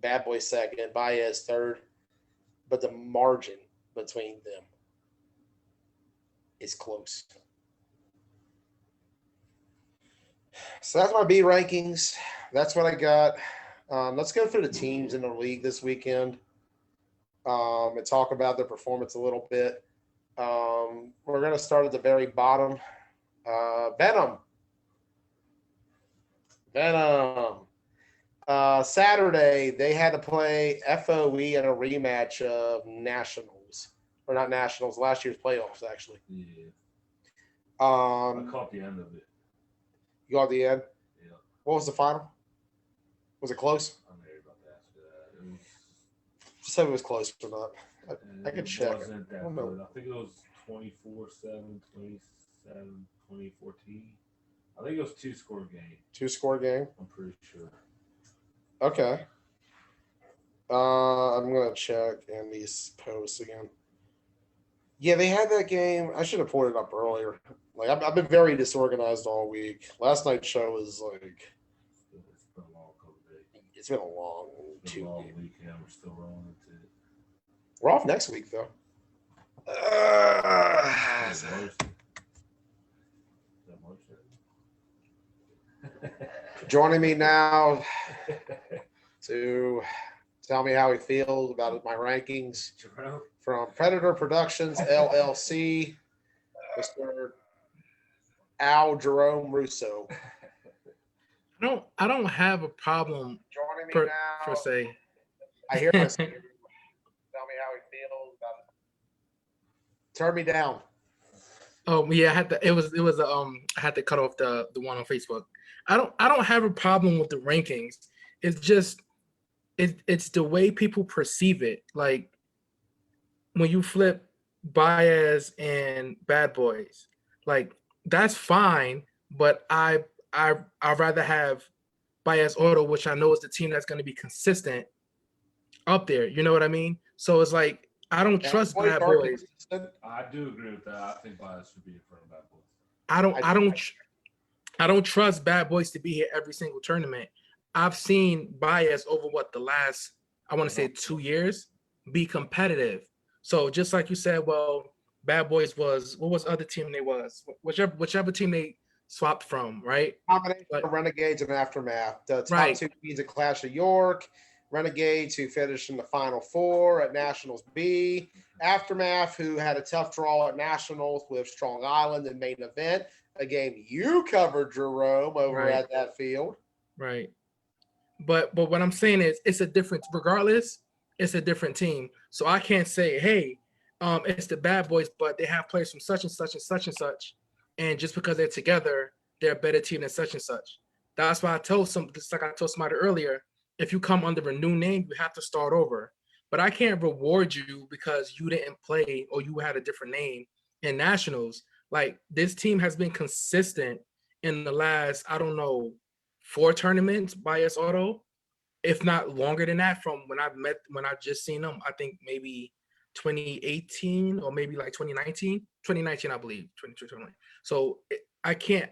Bad Boys second, Baez third, but the margin between them is close. So that's my B rankings. That's what I got. Let's go through the teams in the league this weekend and talk about their performance a little bit. We're going to start at the very bottom. Venom. Saturday, they had to play FOE in a rematch of Nationals. Or not Nationals, last year's playoffs, actually. Yeah. I caught the end of it. You got the end? Yeah. What was the final? Was it close? I'm very about to ask that. Just say it was close or not. I could check. Wasn't that good. I think it was 24-7, 27, 2014. I think it was 2-score game. 2-score game? I'm pretty sure. Okay. I'm going to check in these posts again. Yeah, they had that game. I should have pulled it up earlier. Like I've been very disorganized all week. Last night's show was like. It's been a long couple days. It's been a long It's been a long weekend. We're still rolling into it. We're off next week though. Joining me now to tell me how he feels about my rankings from Predator Productions LLC, Mr. Jerome Rousseau. I don't have a problem per se. I hear myself. Tell me how he feels about it. Turn me down. Oh yeah, I had to cut off the one on Facebook. I don't have a problem with the rankings. It's just it's the way people perceive it. Like when you flip Baez and Bad Boys, like that's fine, but I'd rather have Baez Auto, which I know is the team that's going to be consistent up there. You know what I mean? So it's like I don't trust Bad Boys. I do agree with that. I think Baez should be in front of Bad Boys. I don't trust Bad Boys to be here every single tournament. I've seen Baez over the last, I want to say 2 years, be competitive. So just like you said, well, Bad Boys was, what was the other team they was? Whichever team they swapped from, right? Combination of Renegades and Aftermath. The top two teams at Clash of York. Renegades, who finished in the Final Four at Nationals B. Aftermath, who had a tough draw at Nationals with Strong Island in main event, a game you covered, Jerome, over at that field. Right. But what I'm saying is it's a difference. Regardless, it's a different team. So I can't say, hey, it's the Bad Boys, but they have players from such and such and such and such, and just because they're together, they're a better team than such and such. That's why I told just like I told somebody earlier, if you come under a new name, you have to start over. But I can't reward you because you didn't play or you had a different name in nationals. Like this team has been consistent in the last, I don't know, 4 tournaments by S Auto, if not longer than that, from when I've just seen them. I think maybe 2018 or maybe like 2019, I believe, 2020. So I can't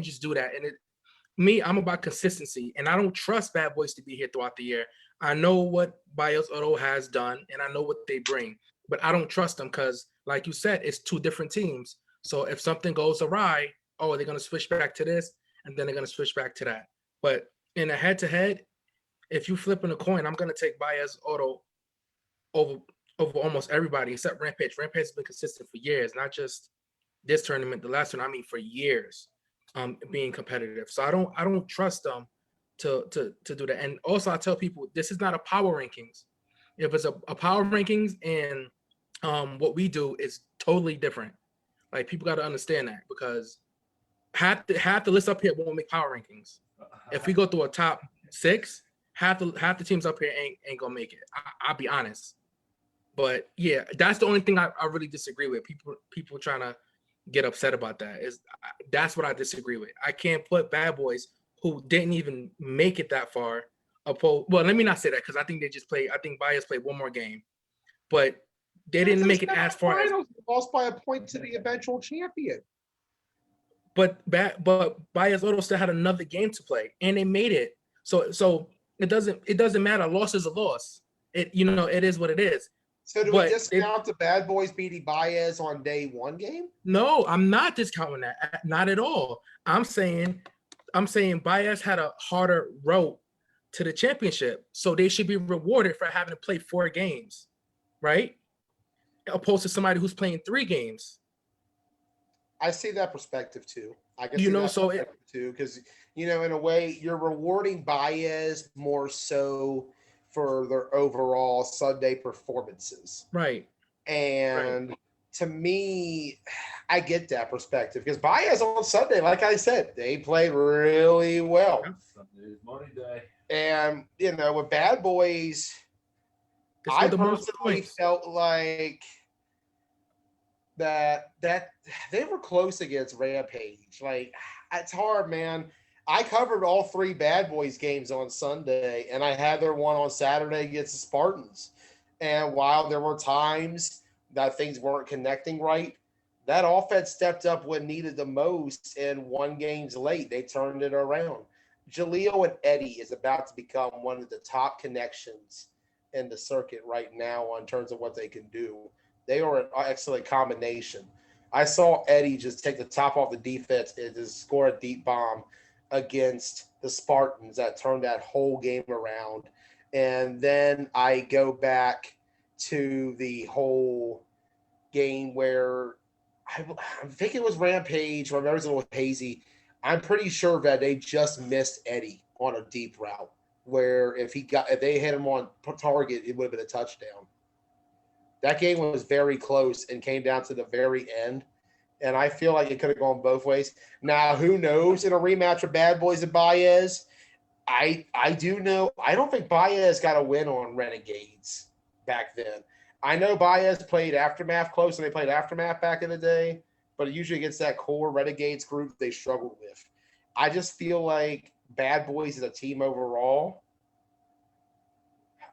just do that. And I'm about consistency, and I don't trust Bad Boys to be here throughout the year. I know what Bios Auto has done, and I know what they bring, but I don't trust them because, like you said, it's 2 different teams. So if something goes awry, oh, they're gonna switch back to this, and then they're gonna switch back to that. But in a head-to-head, if you flipping a coin, I'm gonna take Bias Auto over almost everybody except Rampage. Rampage has been consistent for years, not just this tournament, the last one. I mean, for years, being competitive. So I don't trust them to do that. And also, I tell people this is not a power rankings. If it's a power rankings and what we do is totally different. Like people got to understand that because half the list up here won't make power rankings. If we go through a top 6, half the teams up here ain't gonna make it. I'll be honest. But yeah, that's the only thing I really disagree with. People trying to get upset about that. That's what I disagree with. I can't put Bad Boys who didn't even make it that far. Well, let me not say that because I think they just played. I think Bias played one more game, but they didn't make it as far as lost by a point to the eventual champion. But Bias Auto still had another game to play, and they made it. So it doesn't matter. A loss is a loss. It is what it is. So do we discount the Bad Boys beating Baez on day 1 game? No, I'm not discounting that. Not at all. I'm saying Baez had a harder road to the championship, so they should be rewarded for having to play 4 games, right? Opposed to somebody who's playing 3 games. I see that perspective too. I can too, because in a way you're rewarding Baez more so for their overall Sunday performances. Right. And to me, I get that perspective because Baez on Sunday, like I said, they played really well. Sunday's money day. And, with Bad Boys, I personally felt like that they were close against Rampage. Like, it's hard, man. I covered all 3 Bad Boys games on Sunday, and I had their one on Saturday against the Spartans. And while there were times that things weren't connecting right, that offense stepped up when needed the most and won games late. They turned it around. Jaleel and Eddie is about to become one of the top connections in the circuit right now in terms of what they can do. They are an excellent combination. I saw Eddie just take the top off the defense and just score a deep bomb against the Spartans that turned that whole game around. And then I go back to the whole game where I think it was Rampage, or maybe it was a little hazy. I'm pretty sure that they just missed Eddie on a deep route where if they hit him on target, it would have been a touchdown. That game was very close and came down to the very end. And I feel like it could have gone both ways. Now, who knows in a rematch of Bad Boys and Baez? I do know. I don't think Baez got a win on Renegades back then. I know Baez played Aftermath close, and they played Aftermath back in the day. But usually against that core Renegades group, they struggled with. I just feel like Bad Boys is a team overall.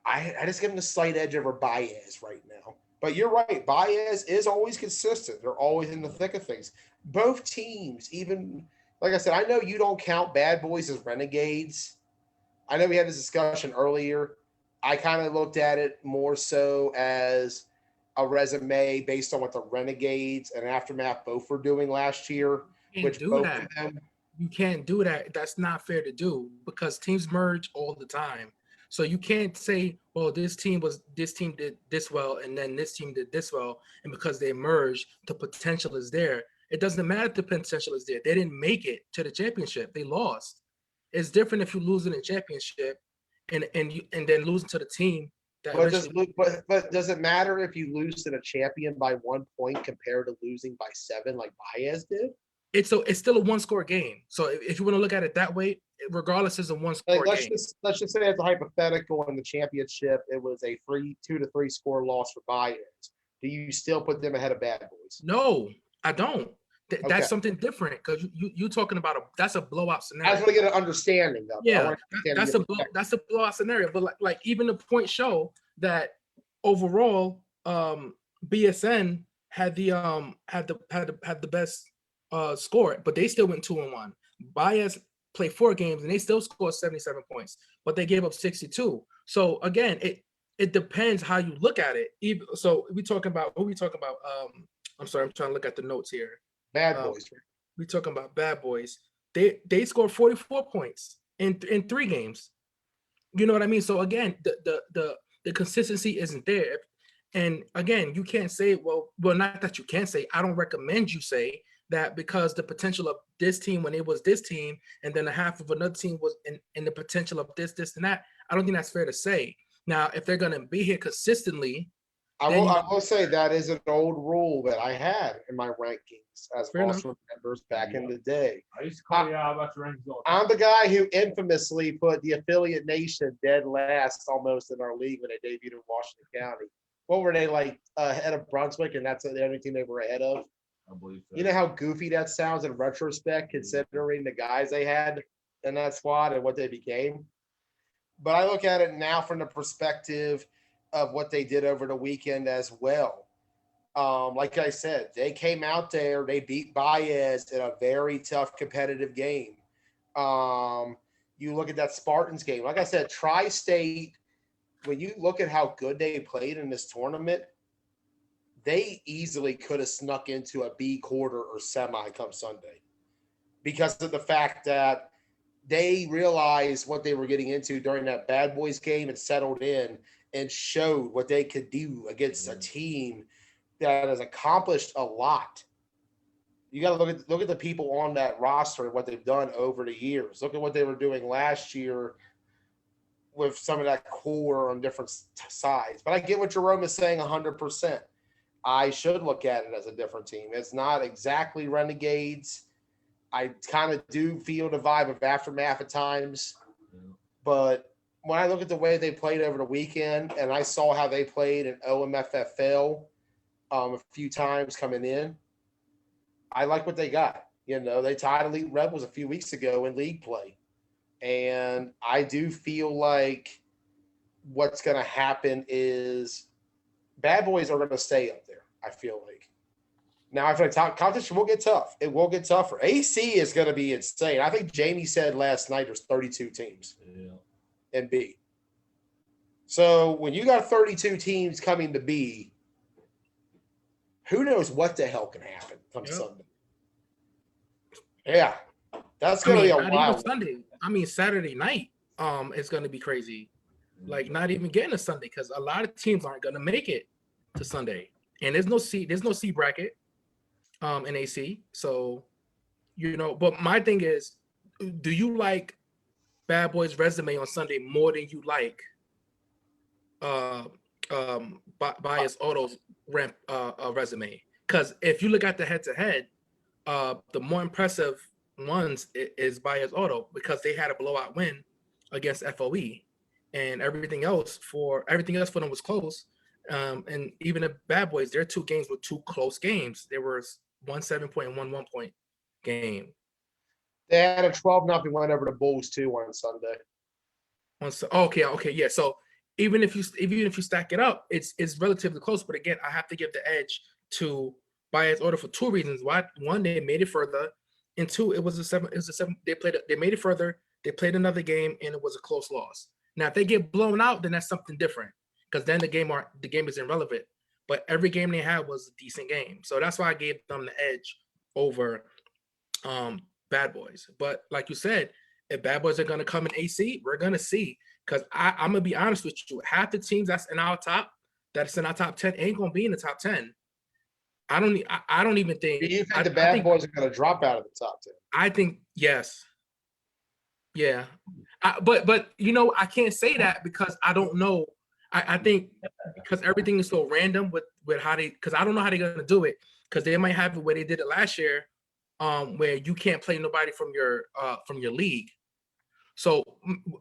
I just give them the slight edge over Baez right now. But you're right. Baez is always consistent. They're always in the thick of things. Both teams, even, like I said, I know you don't count Bad Boys as Renegades. I know we had this discussion earlier. I kind of looked at it more so as a resume based on what the Renegades and Aftermath both were doing last year. You can't do that. That's not fair to do because teams merge all the time. So you can't say, well, this team did this well, and then this team did this well, and because they merged, the potential is there. It doesn't matter if the potential is there. They didn't make it to the championship. They lost. It's different if you lose in a championship and then losing to the team But does it matter if you lose to the champion by 1 point compared to losing by 7 like Baez did? It's still a one-score game. So if you want to look at it that way, regardless, it's a one-score game. Let's just say it's a hypothetical in the championship. It was a 2 to 3 score loss for Baez. Do you still put them ahead of Bad Boys? No, I don't. Okay. That's something different because you talking about that's a blowout scenario. I just want to get an understanding of it. Yeah, that's a blowout scenario. But like even the points show that overall, BSN had the best score, but they still went 2-1. Baez played 4 games and they still scored 77 points, but they gave up 62. So again, it depends how you look at it. So we talking about what we talking about? I'm sorry, I'm trying to look at the notes here. Bad Boys. We talking about Bad Boys. They scored 44 points in 3 games. You know what I mean? So again, the consistency isn't there. And again, you can't say, well, not that you can't say, I don't recommend you say that because the potential of this team when it was this team, and then the half of another team was in the potential of this, and that. I don't think that's fair to say. Now, if they're gonna be here consistently, I will say that is an old rule that I had in my rankings as Arsenal members back in the day. I used to call you out about your rankings all the time. I'm the guy who infamously put the affiliate nation dead last almost in our league when they debuted in Washington County. What were they like ahead of Brunswick, and that's the only team they were ahead of? I believe so. You know how goofy that sounds in retrospect, considering the guys they had in that squad and what they became. But I look at it now from the perspective of what they did over the weekend as well. Like I said, they came out there, they beat Baez in a very tough competitive game. You look at that Spartans game. Like I said, Tri-State, when you look at how good they played in this tournament, they easily could have snuck into a B quarter or semi come Sunday because of the fact that they realized what they were getting into during that Bad Boys game and settled in and showed what they could do against a team that has accomplished a lot. You got to look at the people on that roster and what they've done over the years. Look at what they were doing last year with some of that core on different sides. But I get what Jerome is saying 100%. I should look at it as a different team. It's not exactly Renegades. I kind of do feel the vibe of Aftermath at times. But when I look at the way they played over the weekend and I saw how they played in OMFFL a few times coming in, I like what they got. You know, they tied Elite Rebels a few weeks ago in league play. And I do feel like what's going to happen is Bad Boys are going to stay up there, I feel like. Now, I feel like competition will get tough. It will get tougher. AC is going to be insane. I think Jamie said last night there's 32 teams in B. So when you got 32 teams coming to B, who knows what the hell can happen come Sunday? Yeah, that's going to be a wild Sunday. I mean, Saturday night is going to be crazy. Like not even getting a Sunday because a lot of teams aren't going to make it to Sunday, and there's no C bracket in AC. So, you know, but my thing is, do you like Bad Boys' resume on Sunday more than you like Bias Auto's resume? Because if you look at the head-to-head, the more impressive ones is Bias Auto because they had a blowout win against FOE, and everything else for them was close. And even the Bad Boys, their 2 games were 2 close games. There was 1 7-point and 1 1-point game. They had a 12-0 win over the Bulls too on Sunday. Okay, yeah. So even if you stack it up, it's relatively close. But again, I have to give the edge to Bias Order for 2 reasons. One, they made it further, and 2, it was a 7. They made it further. They played another game, and it was a close loss. Now, if they get blown out, then that's something different because then the game is irrelevant. But every game they had was a decent game, so that's why I gave them the edge over Bad Boys. But like you said, if Bad Boys are going to come in AC, we're going to see. Because I'm going to be honest with you, half the teams that's in our top 10 ain't going to be in the top 10. I don't even think. Do you think the Bad Boys are going to drop out of the top 10? I think yes. Yeah. But you know, I can't say that because I don't know I think because everything is so random with how they, because I don't know how they're gonna do it, because they might have it where they did it last year, where you can't play nobody from your league. So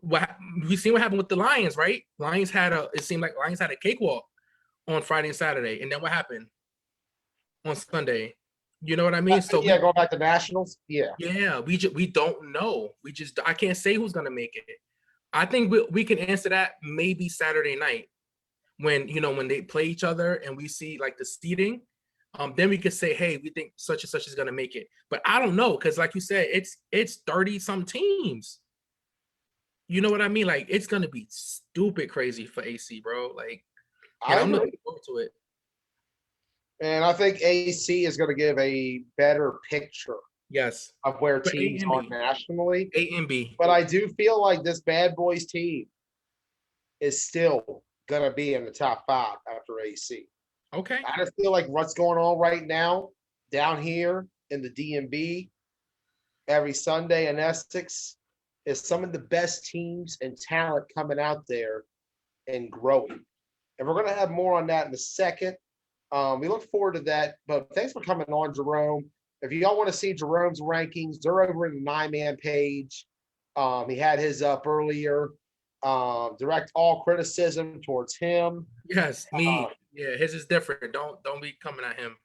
what we seen what happened with the Lions, right? It seemed like Lions had a cakewalk on Friday and Saturday, and then what happened on Sunday? You know what I mean? So yeah, going back to nationals. Yeah. yeah, we don't know. I can't say who's gonna make it. I think we can answer that maybe Saturday night when they play each other and we see like the seeding. Then we could say, hey, we think such and such is gonna make it. But I don't know, because like you said, it's 30 some teams. You know what I mean? Like it's gonna be stupid crazy for AC, bro. Like, and I'm looking forward to it. And I think AC is going to give a better picture Yes. of where For A teams and are B. nationally. A and B. But I do feel like this Bad Boys team is still going to be in the top 5 after AC. Okay. I just feel like what's going on right now down here in the DMV every Sunday in Essex is some of the best teams and talent coming out there and growing. And we're going to have more on that in a second. We look forward to that. But thanks for coming on, Jerome. If y'all want to see Jerome's rankings, they're over in the 9-man page. He had his up earlier. Direct all criticism towards him. Yes, me. Yeah, his is different. Don't be coming at him.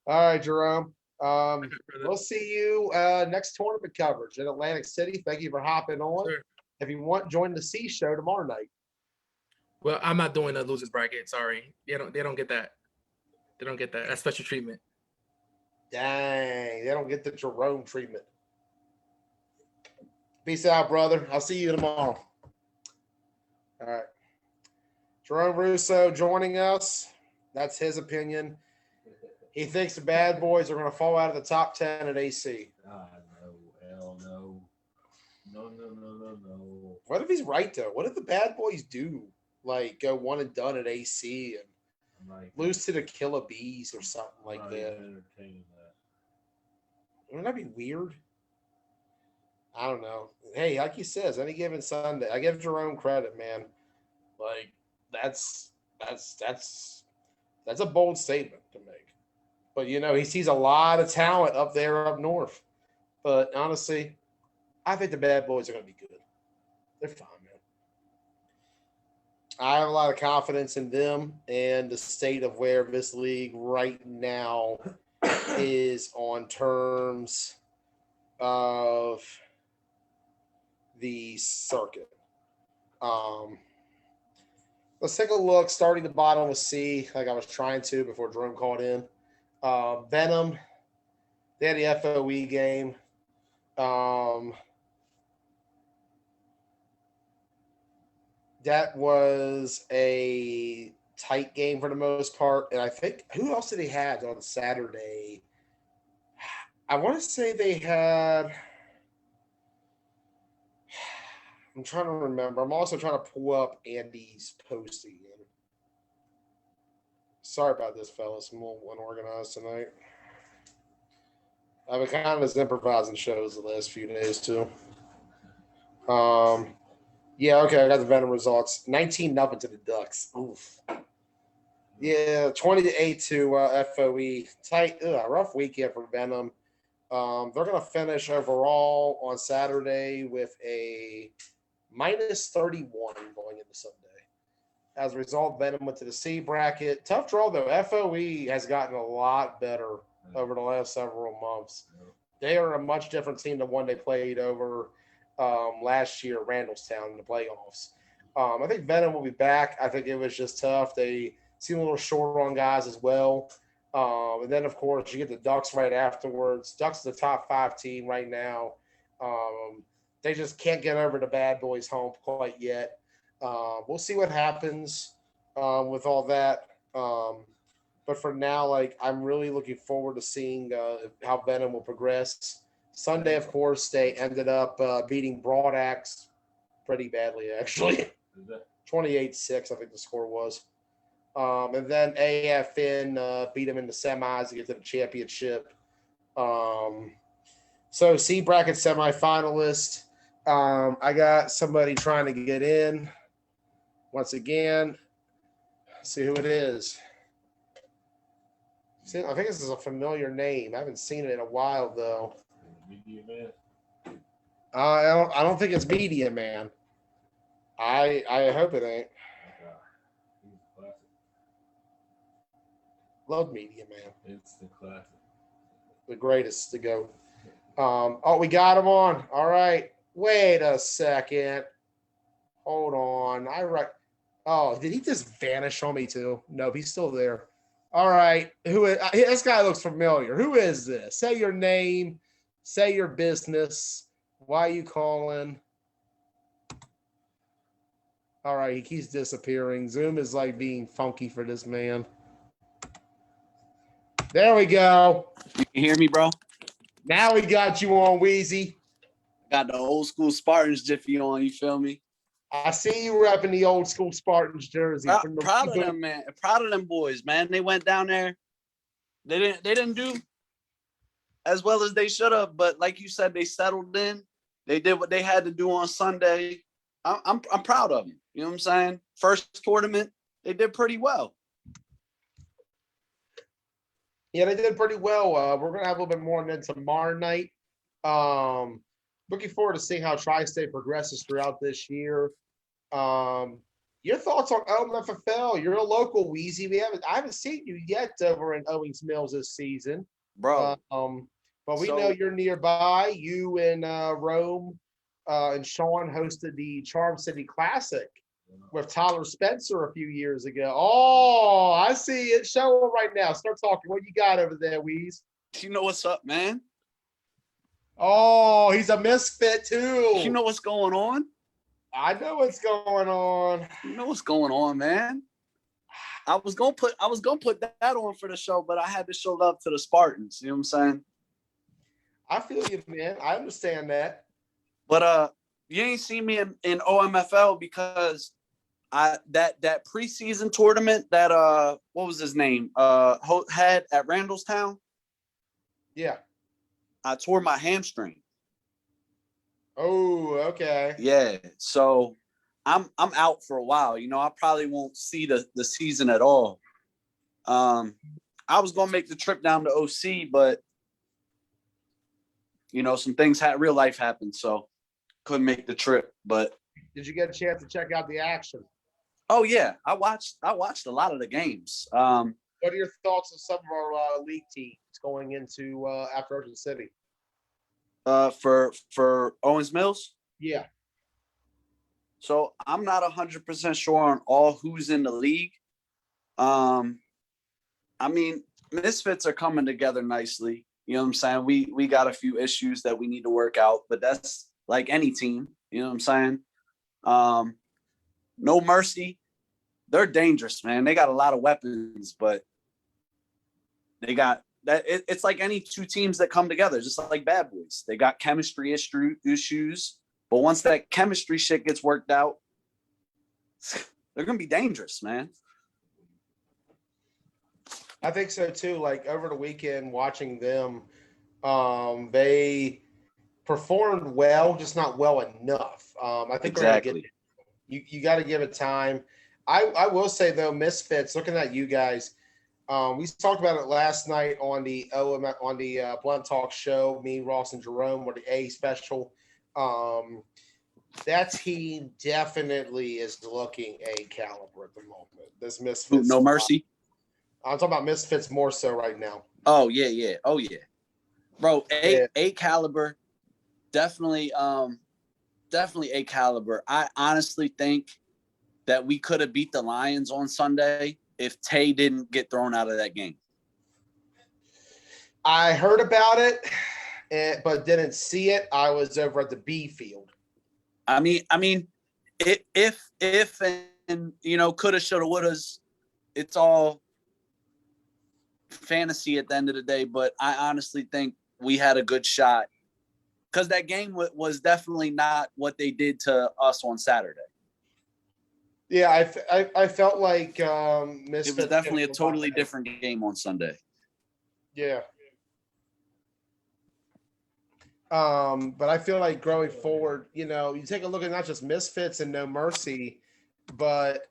All right, Jerome. We'll see you next tournament coverage in Atlantic City. Thank you for hopping on. Sure. If you want, join the C show tomorrow night. Well, I'm not doing a losers bracket. Sorry, they don't get that. They don't get that. That's special treatment. Dang, they don't get the Jerome treatment. Peace out, brother. I'll see you tomorrow. All right. Jerome Rousseau joining us. That's his opinion. He thinks the Bad Boys are going to fall out of the top 10 at AC. No, hell no. No. What if he's right, though? What if the Bad Boys do, like, go one and done at AC and lose to the Killer Bees or something like that? Wouldn't that be weird? I don't know. Hey, like he says, any given Sunday, I give Jerome credit, man. Like, that's a bold statement to make. But, he sees a lot of talent up there up north. But honestly, I think the Bad Boys are going to be good. They're fine, man. I have a lot of confidence in them and the state of where this league right now is on terms of the circuit. Let's take a look, starting the bottom with C, like I was trying to before Jerome called in. Venom, they had the FOE game. That was a tight game for the most part. And I think, who else did they have on Saturday? I want to say they had, I'm trying to remember. I'm also trying to pull up Andy's post again. Sorry about this, fellas. I'm a little unorganized tonight. I've been kind of just improvising shows the last few days, too. Yeah, okay, I got the Venom results. 19-0 to the Ducks. Oof. Yeah, 20-8 to FOE. Tight, rough weekend for Venom. They're going to finish overall on Saturday with a -31 going into Sunday. As a result, Venom went to the C bracket. Tough draw, though. FOE has gotten a lot better over the last several months. They are a much different team than one they played over last year at Randallstown in the playoffs. I think Venom will be back. I think it was just tough. They seem a little short on guys as well. And then, of course, you get the Ducks right afterwards. Ducks is the top 5 team right now. They just can't get over the Bad Boys hump quite yet. We'll see what happens with all that. But for now, I'm really looking forward to seeing how Venom will progress. Sunday, of course, they ended up beating Broad Axe pretty badly, actually. 28-6, I think the score was. And then AFN beat them in the semis to get to the championship. So C bracket semifinalist. I got somebody trying to get in. Once again, see who it is. See, I think this is a familiar name. I haven't seen it in a while though. Media man. I don't think it's Media Man. I hope it ain't. He's classic. Love Media Man. It's the classic. The greatest to go. Oh, we got him on. All right. Wait a second. Hold on. Oh, did he just vanish on me too? No, he's still there. All right. Who is this guy? Looks familiar. Who is this? Say your name. Say your business. Why are you calling? All right, he keeps disappearing. Zoom is like being funky for this man. There we go. You can hear me, bro? Now we got you on, Wheezy. Got the old school Spartans jiffy on, you feel me? I see you repping the old school Spartans jersey. Proud of them, man. Proud of them boys, man. They went down there. They didn't do as well as they should have, but like you said, they settled in. They did what they had to do on Sunday. I'm proud of them. You know what I'm saying? First tournament, they did pretty well. Yeah, they did pretty well. We're gonna have a little bit more on that tomorrow night. Looking forward to seeing how Tri-State progresses throughout this year. Your thoughts on OMFFL? You're a local, Wheezy. I haven't seen you yet over in Owings Mills this season, Bro. But we know you're nearby. You and Rome and Sean hosted the Charm City Classic with Tyler Spencer a few years ago. Oh, I see it. Show him right now. Start talking. What you got over there, Wheeze? You know what's up, man? Oh, he's a misfit too. You know what's going on? I know what's going on. You know what's going on, man. I was gonna put that on for the show, but I had to show love to the Spartans. You know what I'm saying? I feel you, man. I understand that. But you ain't seen me in OMFL because that preseason tournament that what was his name? Had at Randallstown. Yeah. I tore my hamstring. Oh, okay. Yeah. So I'm out for a while. You know, I probably won't see the season at all. I was gonna make the trip down to OC, but you know, some things real life happened, so couldn't make the trip. But did you get a chance to check out the action? Oh yeah, I watched a lot of the games. What are your thoughts on some of our league teams going into after Ocean City? For Owens Mills? Yeah. So I'm not 100% sure on all who's in the league. I mean, Misfits are coming together nicely. You know what I'm saying? We got a few issues that we need to work out, but that's like any team. You know what I'm saying? No Mercy. They're dangerous, man. They got a lot of weapons, but they got that. It's like any two teams that come together, just like Bad Boys. They got chemistry issues, but once that chemistry shit gets worked out, they're gonna be dangerous, man. I think so too. Like over the weekend, watching them, they performed well, just not well enough. I think exactly. You got to give it time. I will say though, Misfits. Looking at you guys, we talked about it last night on the Blunt Talk show. Me, Ross, and Jerome were the A special. That team definitely is looking A caliber at the moment. This Misfits. No Mercy. I'm talking about Misfits more so right now. Oh yeah. Bro, A caliber, definitely A caliber. I honestly think that we could have beat the Lions on Sunday if Tay didn't get thrown out of that game. I heard about it, but didn't see it. I was over at the B field. I mean, if and you know, coulda, shoulda, wouldas, it's all fantasy at the end of the day. But I honestly think we had a good shot because that game was definitely not what they did to us on Saturday. Yeah, I felt like Misfits. It was definitely a totally different game on Sunday. Yeah. But I feel like growing forward, you take a look at not just Misfits and No Mercy, but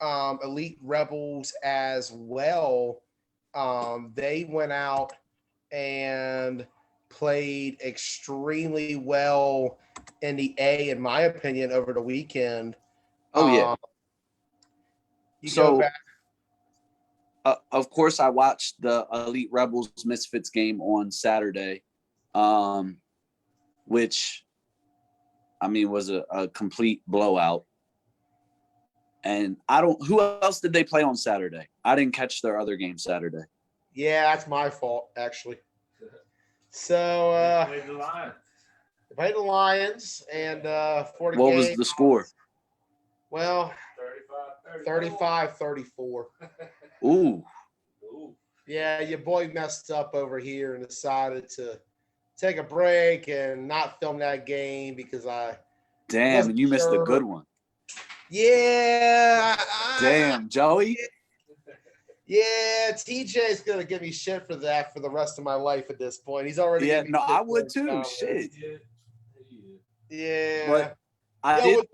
Elite Rebels as well. They went out and played extremely well in the A, in my opinion, over the weekend. Oh yeah. You go back. Of course, I watched the Elite Rebels Misfits game on Saturday, which, I mean, was a complete blowout. And who else did they play on Saturday? I didn't catch their other game Saturday. Yeah, that's my fault, actually. So, They played the Lions. They played the Lions, and for the What game, was the score? Well, 35-34. 35-34. Ooh. Yeah, your boy messed up over here and decided to take a break and not film that game because Damn, and you missed a good one. Yeah. Damn, Joey. Yeah, TJ's gonna give me shit for that for the rest of my life at this point. He's already. Yeah, no, I would it. too. Shit. Yeah. But I did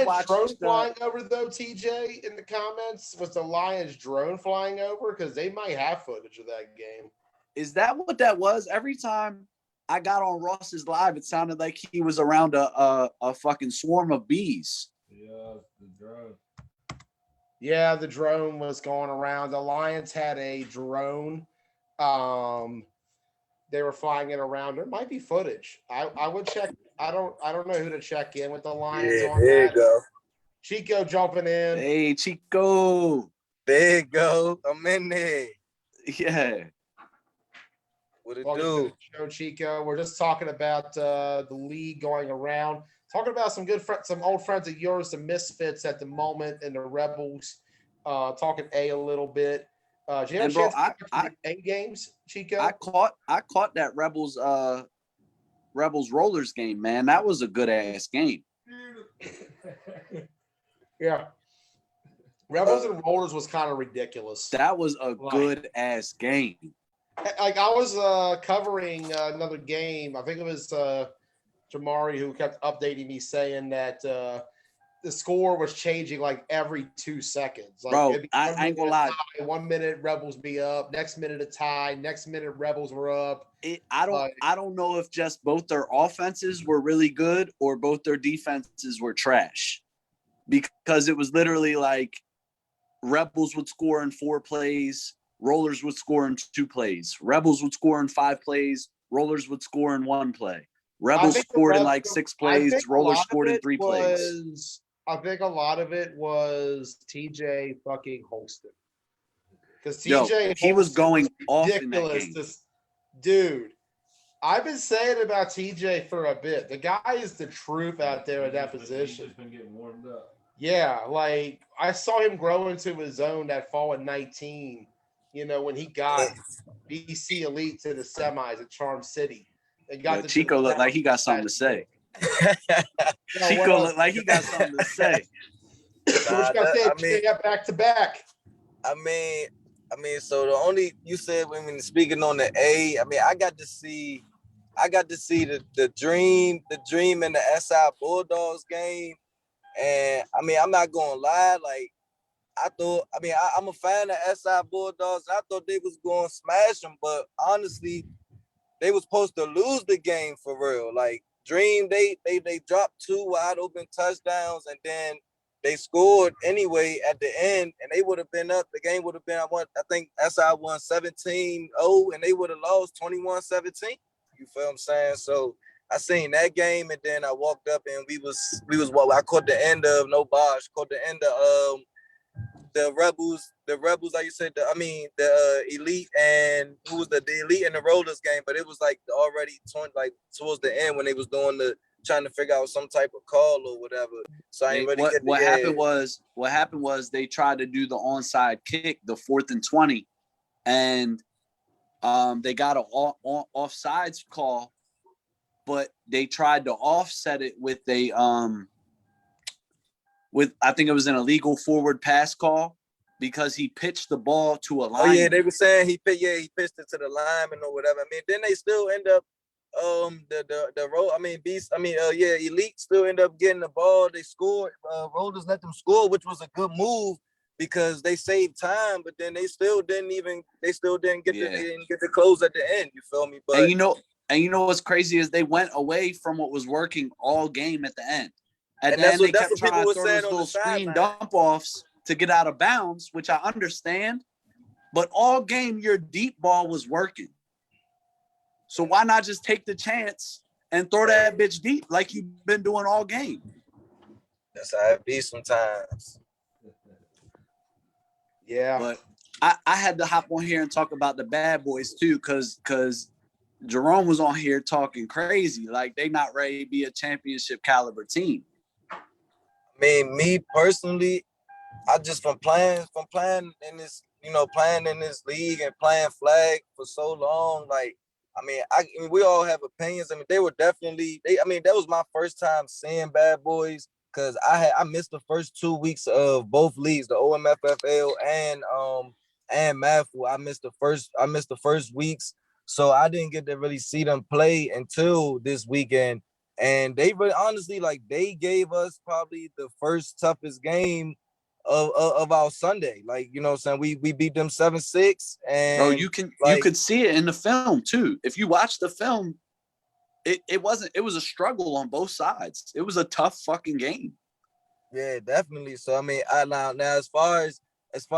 watch drone flying over though, TJ, in the comments. Was the Lions drone flying over? Because they might have footage of that game. Is that what that was? Every time I got on Ross's live, it sounded like he was around a fucking swarm of bees. Yeah, the drone. Yeah, the drone was going around. The Lions had a drone. They were flying it around. There might be footage. I would check. I don't know who to check in with the Lions on there that. you go. Chico jumping in. Hey, Chico. There you go. I'm in there. Yeah. What it Welcome to do? the show, Chico. We're just talking about the league going around. Talking about some old friends of yours, the Misfits at the moment, and the Rebels. Talking A little bit. Did you have a chance to watch the A games, Chico? I caught that Rebels Rollers game, man. That was a good ass game. Yeah. Rebels and Rollers was kind of ridiculous. That was a good ass game. Like I was covering another game. I think it was Jamari who kept updating me saying that the score was changing like every 2 seconds. Like, bro, I ain't gonna lie. 1 minute Rebels be up, next minute a tie, next minute Rebels were up. I don't know if just both their offenses were really good or both their defenses were trash, because it was literally like Rebels would score in 4 plays, Rollers would score in 2 plays, Rebels would score in 5 plays, Rollers would score in 1 play. Rebels scored in like 6 plays, Rollers scored in 3 plays. I think a lot of it was TJ fucking Holston. Because TJ he was going off in that game. Dude, I've been saying about TJ for a bit. The guy is the truth out there at that position. He's been getting warmed up. Yeah, like I saw him grow into his own that fall in 19, when he got BC Elite to the semis at Charm City. Chico looked like he got something to say. Chico looked like he got something to say. Back to back. I mean, so you said when speaking on the A, I mean, I got to see the Dream and the SI Bulldogs game. And I mean, I'm not gonna lie, like I'm a fan of SI Bulldogs. I thought they was gonna smash them, but honestly, they was supposed to lose the game for real. Like Dream, they dropped 2 wide open touchdowns, and then they scored anyway at the end, and they would have been up. The game would have been, I think SI won 17-0, and they would have lost 21-17. You feel what I'm saying? So I seen that game, and then I walked up, and we was I caught the end of caught the end of the Rebels, like you said, the Elite, and who was the Elite and the Rollers game, but it was like already towards the end when they was doing trying to figure out some type of call or whatever. So I ain't really what happened was they tried to do the onside kick, the 4th and 20, and they got an offsides call, but they tried to offset it with I think it was an illegal forward pass call because he pitched the ball to a lineman. Oh yeah, they were saying he pitched it to the lineman or whatever. I mean, then they still end up the road. I mean, Beast. I mean, Elite still end up getting the ball. They scored. Rollers let them score, which was a good move because they saved time. But then they still didn't get they didn't get the close at the end. You feel me? But and you know what's crazy is they went away from what was working all game at the end. At and the end, they that's kept what people trying were to throw saying those on the little screen sideline. dump offs to get out of bounds, which I understand. But all game, your deep ball was working. So why not just take the chance and throw that bitch deep like you've been doing all game? That's how it be sometimes. Yeah. But I had to hop on here and talk about the bad boys too, because Jerome was on here talking crazy, like they not ready to be a championship caliber team. I mean, me personally, I just from playing in this, playing in this league and playing flag for so long, like, I mean, we all have opinions. I mean, they were definitely that was my first time seeing bad boys because I missed the first 2 weeks of both leagues, the OMFFL and MAFU. I missed the first weeks, so I didn't get to really see them play until this weekend. And they really honestly, like, they gave us probably the first toughest game of our Sunday. Like, you know what I'm saying? We beat them 7-6. And bro, you could see it in the film too. If you watch the film, it was a struggle on both sides. It was a tough fucking game. Yeah, definitely. So I mean, now as far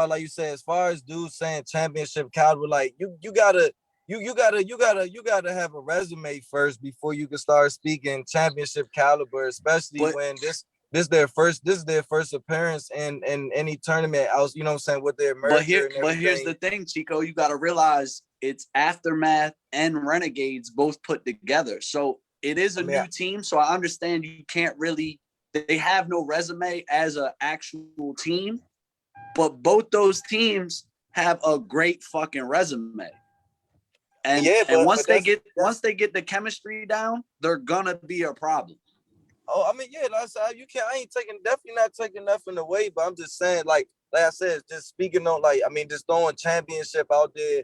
like you said, as far as dudes saying championship caliber, like you gotta have a resume first before you can start speaking championship caliber, especially when this is their first appearance in any tournament. You know what I'm saying, with their merger. But here's the thing, Chico, you got to realize it's Aftermath and Renegades both put together. So it is a new team. So I understand you can't really. They have no resume as an actual team, but both those teams have a great fucking resume. And once they get the chemistry down, they're gonna be a problem. Oh, I mean, yeah, that's how you can. Definitely not taking nothing away, but I'm just saying, like I said, just speaking on, like, I mean, just throwing championship out there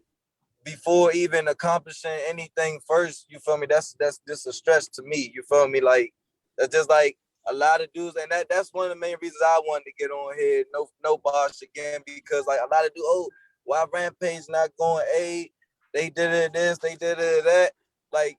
before even accomplishing anything first. You feel me? That's just a stretch to me. You feel me? Like, that's just like a lot of dudes, and that's one of the main reasons I wanted to get on here. No boss again, because like a lot of dudes, why Rampage not going A? They did it this, they did it that. Like,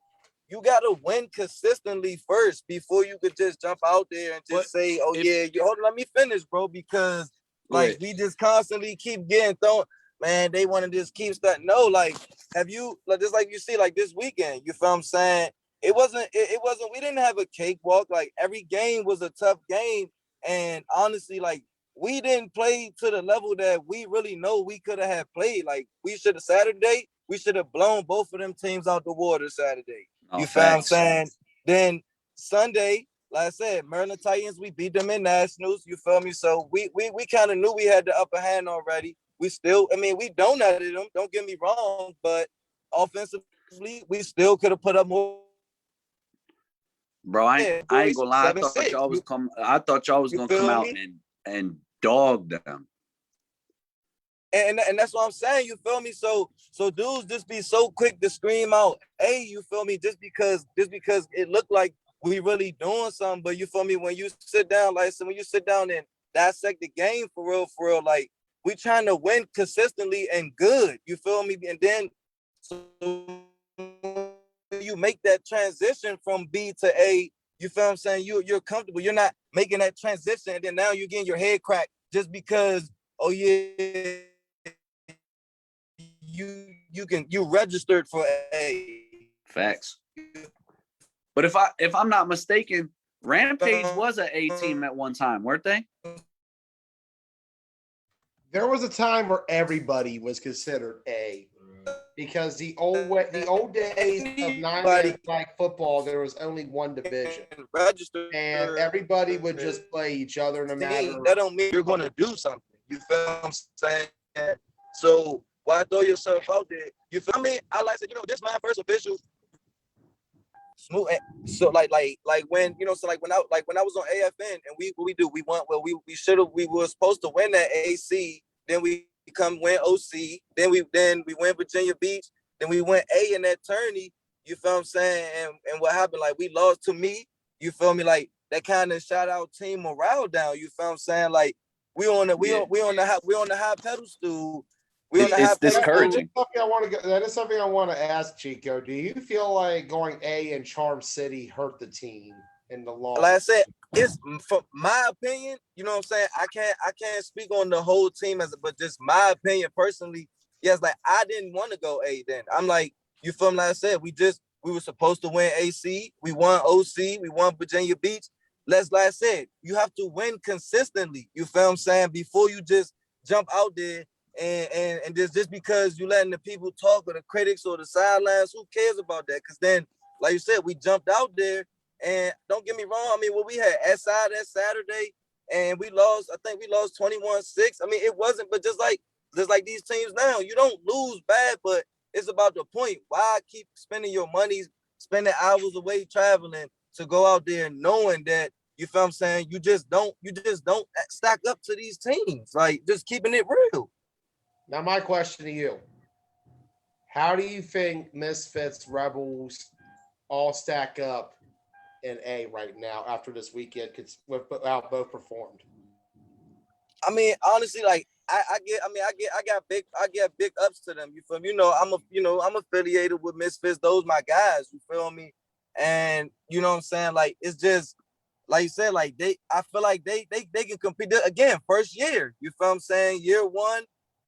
you gotta win consistently first before you could just jump out there and just say, "Oh yeah, hold on, let me finish, bro," because like we just constantly keep getting thrown. Man, they want to just keep starting. No, like, have you, like, just like you see, like this weekend, you feel what I'm saying? It wasn't, we didn't have a cakewalk. Like, every game was a tough game. And honestly, like, we didn't play to the level that we really know we could have played. Like, we should have blown both of them teams out the water Saturday. You feel what I'm saying? Then Sunday, like I said, Maryland Titans, we beat them in Nationals. You feel me? So we kind of knew we had the upper hand already. We still, I mean, we donated them. Don't get me wrong, but offensively, we still could have put up more. Bro, I ain't gonna lie. I thought y'all was gonna come out and dog them. And that's what I'm saying. You feel me? So dudes just be so quick to scream out, "Hey," you feel me? Just because it looked like we really doing something, but you feel me? When you sit down, like, so when you sit down and dissect the game for real, like, we trying to win consistently and good. You feel me? And then so you make that transition from B to A. You feel what I'm saying? You're comfortable. You're not making that transition, and then now you're getting your head cracked just because. Oh yeah. You registered for A. Facts. But if I'm not mistaken, Rampage was an A team at one time, weren't they? There was a time where everybody was considered A, because the old days of 9 flag football, there was only one division, and everybody would just play each other no matter. That don't mean you're gonna do something. You feel what I'm saying? So why throw yourself out there? You feel me? I like to, this is my first official. Smooth. So like when, so like when I was on AFN, and we won. Well, we were supposed to win that AC. Then we come win OC. Then we win Virginia Beach. Then we went A in that tourney. You feel what I'm saying? And what happened? Like we lost to me. You feel me? Like that kind of shot our team morale down. You feel what I'm saying? Like we on the high pedestal. We on the high It's pedestal. discouraging. That is something I want to ask Chico. Do you feel like going A in Charm City hurt the team in the long? Like I said, it's from my opinion. You know what I'm saying? I can't speak on the whole team but just my opinion personally. Yes, like I didn't want to go A then. I'm like, you feel me? Like I said, we were supposed to win AC. We won OC. We won Virginia Beach. Like I said, you have to win consistently. You feel what I'm saying? Before you just jump out there and just because you letting the people talk or the critics or the sidelines, who cares about that? Because then, like you said, we jumped out there. And don't get me wrong. I mean, when we had SI that Saturday and we lost, I think we lost 21-6. I mean, it wasn't, but just like these teams now, you don't lose bad, but it's about the point. Why keep spending your money, spending hours away traveling to go out there knowing that, you feel what I'm saying, you just don't stack up to these teams. Like, just keeping it real. Now, my question to you: how do you think Misfits, Rebels all stack up in A right now after this weekend? Without both performed. I mean, honestly, like I get big ups to them. You feel me? I'm affiliated with Misfits. Those my guys. You feel me? And you know what I'm saying? Like it's just like you said. Like I feel like they can compete again. First year. You feel what I'm saying? Year one,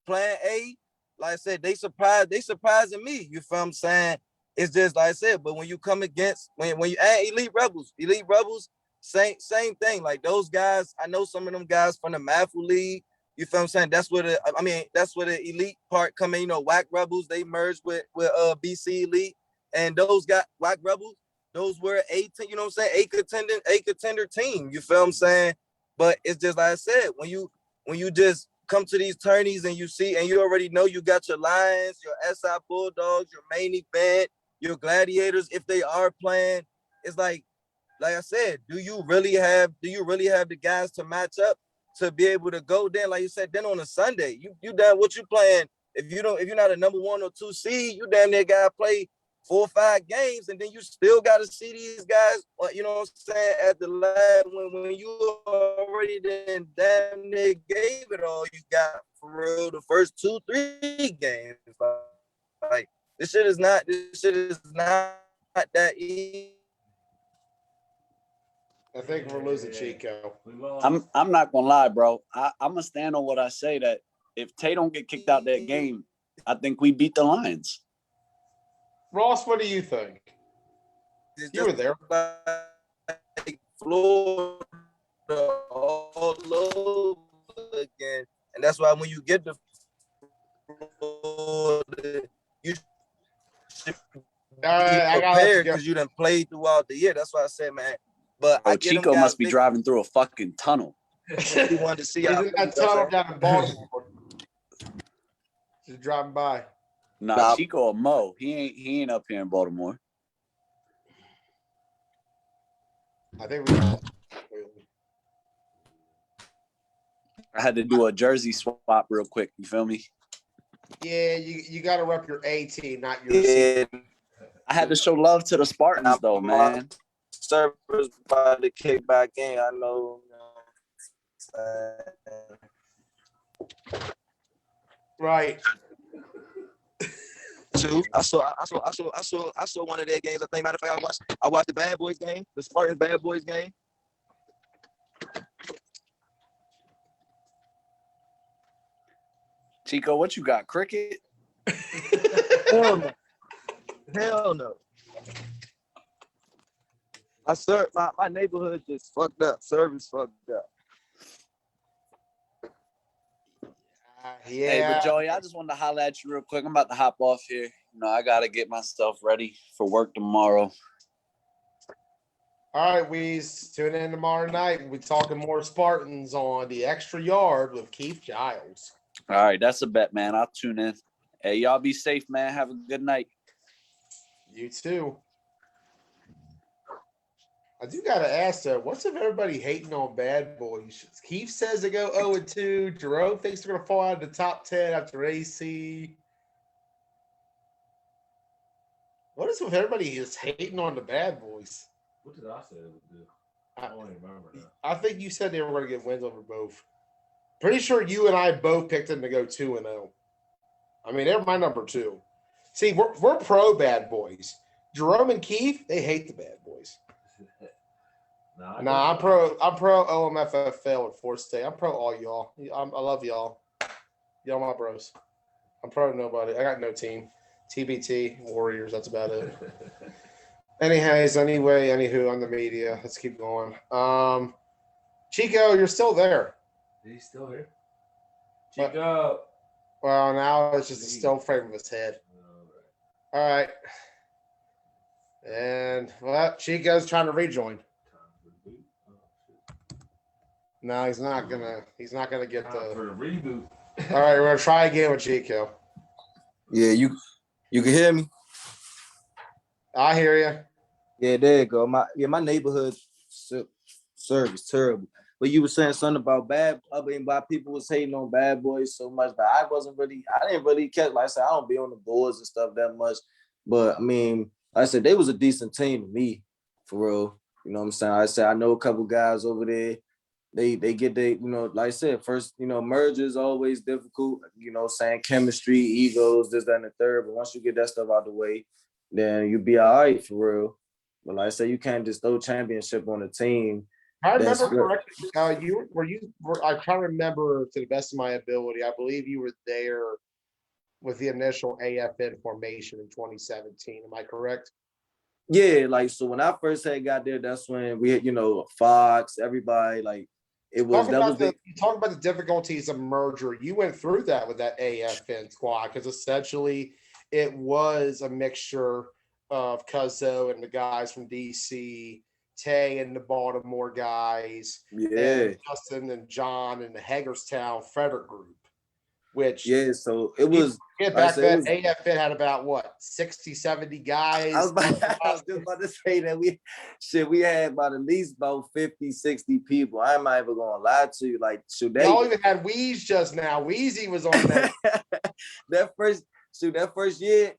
playing A. Like I said, they surprising me. You feel what I'm saying? It's just like I said. But when you come against when you add elite rebels. Same thing. Like those guys, I know some of them guys from the Mafu League. You feel what I'm saying? That's where the elite part come in. You know, Whack Rebels, they merged with BC Elite. And those got Whack Rebels, those were you know what I'm saying, a contender team. You feel what I'm saying? But it's just like I said, when you just come to these tourneys and you see and you already know you got your Lions, your SI Bulldogs, your main event, your Gladiators, if they are playing, it's like I said, do you really have the guys to match up to be able to go then? Like you said, then on a Sunday, you done what you playing. If you're not a number 1 or 2 seed, you damn near gotta play 4 or 5 games, and then you still gotta see these guys, you know what I'm saying, at the lab when you already then damn near gave it all you got for real the first 2-3 games. Like this shit is not that easy. I think we're losing Chico. I'm not gonna lie, bro. I'm gonna stand on what I say that if Tay don't get kicked out that game, I think we beat the Lions. Ross, what do you think? You were there. Like Florida all over again, and that's why when you get to Florida, you should be prepared because you done played throughout the year. That's why I said, man. But Chico must be driving through a fucking tunnel. He wanted to see He's in that tunnel down in Baltimore. Just driving by. Nah, Chico or Mo. He ain't up here in Baltimore. I think we all. I had to do a jersey swap real quick. You feel me? Yeah, you got to rep your A team, not your C. I had to show love to the Spartans, though, man. Servers by the kickback in. I know. Right. Too. I saw one of their games. I think, matter of fact, I watched the Bad Boys game, the Spartans Bad Boys game. Chico, what you got? Cricket? Hell no. Hell no. My neighborhood just fucked up. Service fucked up. Yeah. Hey, but Joey, I just wanted to holler at you real quick. I'm about to hop off here. You know, I gotta get myself ready for work tomorrow. All right, Weez, tune in tomorrow night. We'll be talking more Spartans on the Extra Yard with Keith Giles. All right, that's a bet, man. I'll tune in. Hey, y'all be safe, man. Have a good night. You too. I do gotta ask though, what's up everybody hating on Bad Boys? Keith says they go 0-2. Jerome thinks they're gonna fall out of the top 10 after AC. What is with everybody just hating on the bad boys? What did I say it would do? I don't even remember now. I think you said they were going to get wins over both. Pretty sure you and I both picked them to go 2-0. I mean, they're my number 2. See, we're pro bad boys. Jerome and Keith, they hate the bad boys. Nah, I'm pro OMFFL at 4th State. I'm pro all y'all. I love y'all. Y'all my bros. I'm pro nobody. I got no team. TBT, Warriors, that's about it. Anywho, on the media. Let's keep going. Chico, you're still there. He's still here. Chico. Well, now it's just a still frame of his head. All right. And Chico's trying to rejoin. No, he's not gonna get the for the reboot. All right, we're gonna try again with Chico. Yeah, you can hear me. I hear you. Yeah, there you go. My neighborhood service terrible. But you were saying something about why people was hating on bad boys so much, but I didn't really catch. Like I said, I don't be on the boards and stuff that much. But I mean, like I said, they was a decent team to me, for real. You know what I'm saying? I said I know a couple guys over there. They get like I said, first, merger is always difficult, saying chemistry, egos, this, that, and the third. But once you get that stuff out the way, then you be all right, for real. But like I said, you can't just throw championship on a team. I remember correctly. I try to remember to the best of my ability. I believe you were there with the initial AFN formation in 2017. Am I correct? Yeah, like so when I first had got there, that's when we had, Fox, everybody, like it was you talk about the difficulties of merger. You went through that with that AFN squad because essentially it was a mixture of Cuzzo and the guys from DC, Tay and the Baltimore guys, and Justin and John and the Hagerstown Frederick group. Which so it was back then. AFN had about 60, 70 guys. I was just about to say that we had about 50, 60 people. I'm not even gonna lie to you. Like y'all even had Weeze just now. Weezy was on that. that first year.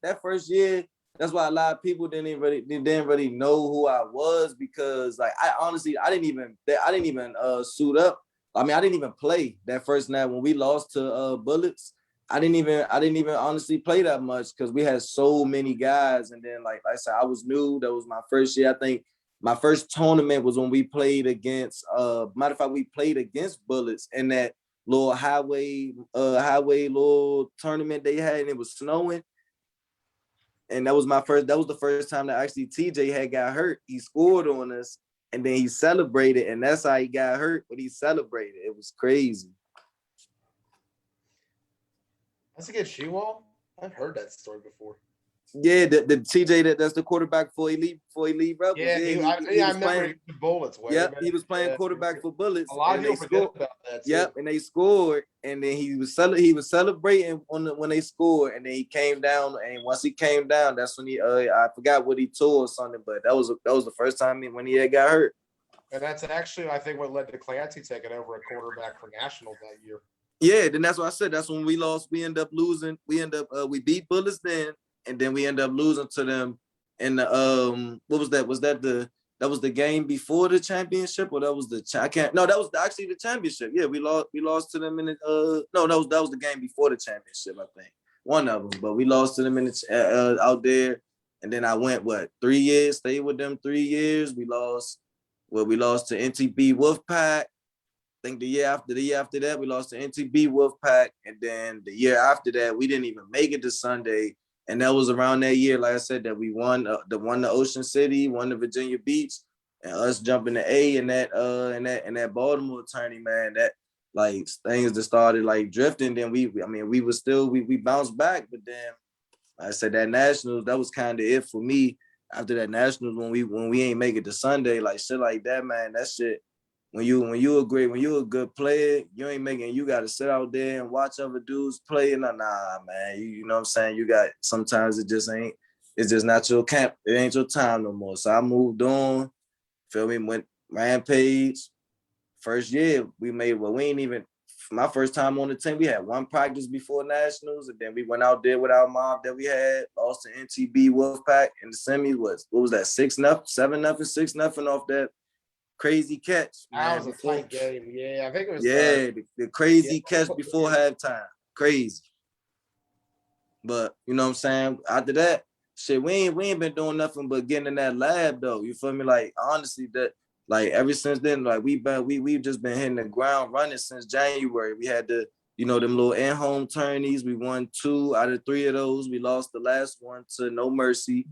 That's why a lot of people didn't really know who I was, because like I didn't even suit up. I mean, I didn't even play that first night when we lost to Bullets. I didn't even honestly play that much because we had so many guys. And then, like I said, I was new. That was my first year. I think my first tournament was when we played against. Matter of fact, we played against Bullets in that little highway little tournament they had, and it was snowing. And that was the first time that actually TJ had got hurt. He scored on us. And then he celebrated, and that's how he got hurt, but he celebrated. It was crazy. That's against Shewall? I've heard that story before. Yeah, the TJ that's the quarterback for Elite Rebels. Yeah, I remember the Bullets. He was playing quarterback for Bullets. A lot of people forget about that too. Yep, and they scored, and then he was celebrating when they scored, and then he came down, and once he came down, that's when he I forgot what he tore or something, but that was the first time when he had got hurt. And that's actually, I think, what led to Clancy taking over a quarterback for Nationals that year. Yeah, then that's what I said. That's when we lost. We end up losing. We beat Bullets then. And then we end up losing to them in the what was that? Was that the game before the championship, or that was that was actually the championship. Yeah, we lost to them in the no, that was the game before the championship, I think. One of them, but we lost to them in the out there. And then I went 3 years, stayed with them 3 years. We lost to NTB Wolfpack. I think the year after that, we lost to NTB Wolfpack. And then the year after that, we didn't even make it to Sunday. And that was around that year, like I said, that we won the Ocean City, won the Virginia Beach, and us jumping to A in that Baltimore tourney, man. That like things that started like drifting. Then we bounced back, but then like I said, that Nationals, that was kind of it for me. After that Nationals, when we ain't make it to Sunday, like shit like that, man. That shit. When you a good player, you got to sit out there and watch other dudes play. Nah, man. You know what I'm saying? Sometimes it's just not your camp. It ain't your time no more. So I moved on, feel me? Went Rampage. First year, we ain't even my first time on the team. We had one practice before nationals, and then we went out there with our mom that we had, lost to NTB Wolfpack in the semis. What was that, 6-0, 7-0, 6-0 off that crazy catch, That man. was a tight game. Yeah, I think it was. Yeah, the crazy yeah. catch before halftime. Crazy. But you know what I'm saying? After that, shit, we ain't been doing nothing but getting in that lab though. You feel me? Like honestly, that like ever since then, like we've just been hitting the ground running since January. We had the, them little in-home tourneys. We won 2 out of 3 of those. We lost the last one to No Mercy.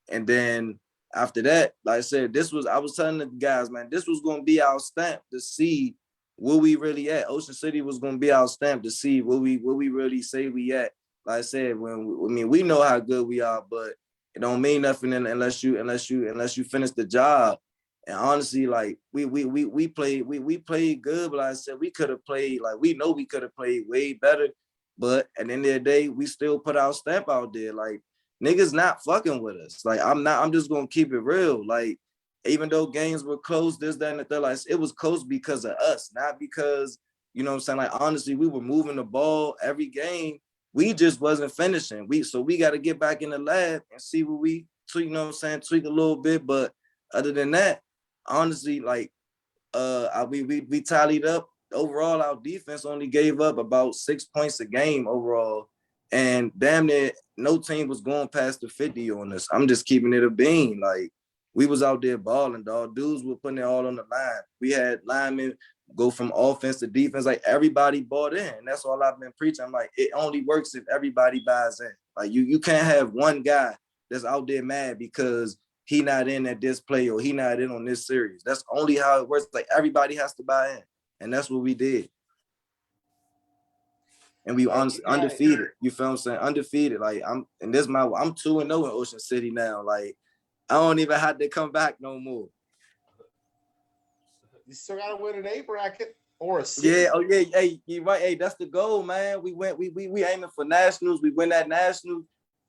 And then after that, like I said, I was telling the guys, man, this was gonna be our stamp to see where we really at. Ocean City was gonna be our stamp to see where we really say we at. Like I said, we know how good we are, but it don't mean nothing unless you finish the job. And honestly, like we played good, but like I said, we could have played, like we know we could have played way better. But at the end of the day, we still put our stamp out there. Like niggas not fucking with us. Like I'm just gonna keep it real. Like even though games were close, this, that, and the third, like it was close because of us, not because, you know what I'm saying? Like honestly, we were moving the ball every game. We just wasn't finishing. So we got to get back in the lab and see what we tweak, you know what I'm saying, tweak a little bit. But other than that, honestly, like we tallied up. Overall, our defense only gave up about 6 points a game overall. And damn near no team was going past the 50 on us. I'm just keeping it a bean. Like we was out there balling, dog. Dudes were putting it all on the line. We had linemen go from offense to defense, like everybody bought in. And that's all I've been preaching. I'm like, it only works if everybody buys in. Like you can't have one guy that's out there mad because he not in at this play or he not in on this series. That's only how it works. Like everybody has to buy in. And that's what we did. And we undefeated. You feel what I'm saying? Undefeated. Like I'm 2-0 in Ocean City now. Like I don't even have to come back no more. You still gotta win an A bracket or a C. Yeah, oh yeah, hey, you right. Hey, that's the goal, man. We aiming for nationals. We win that national,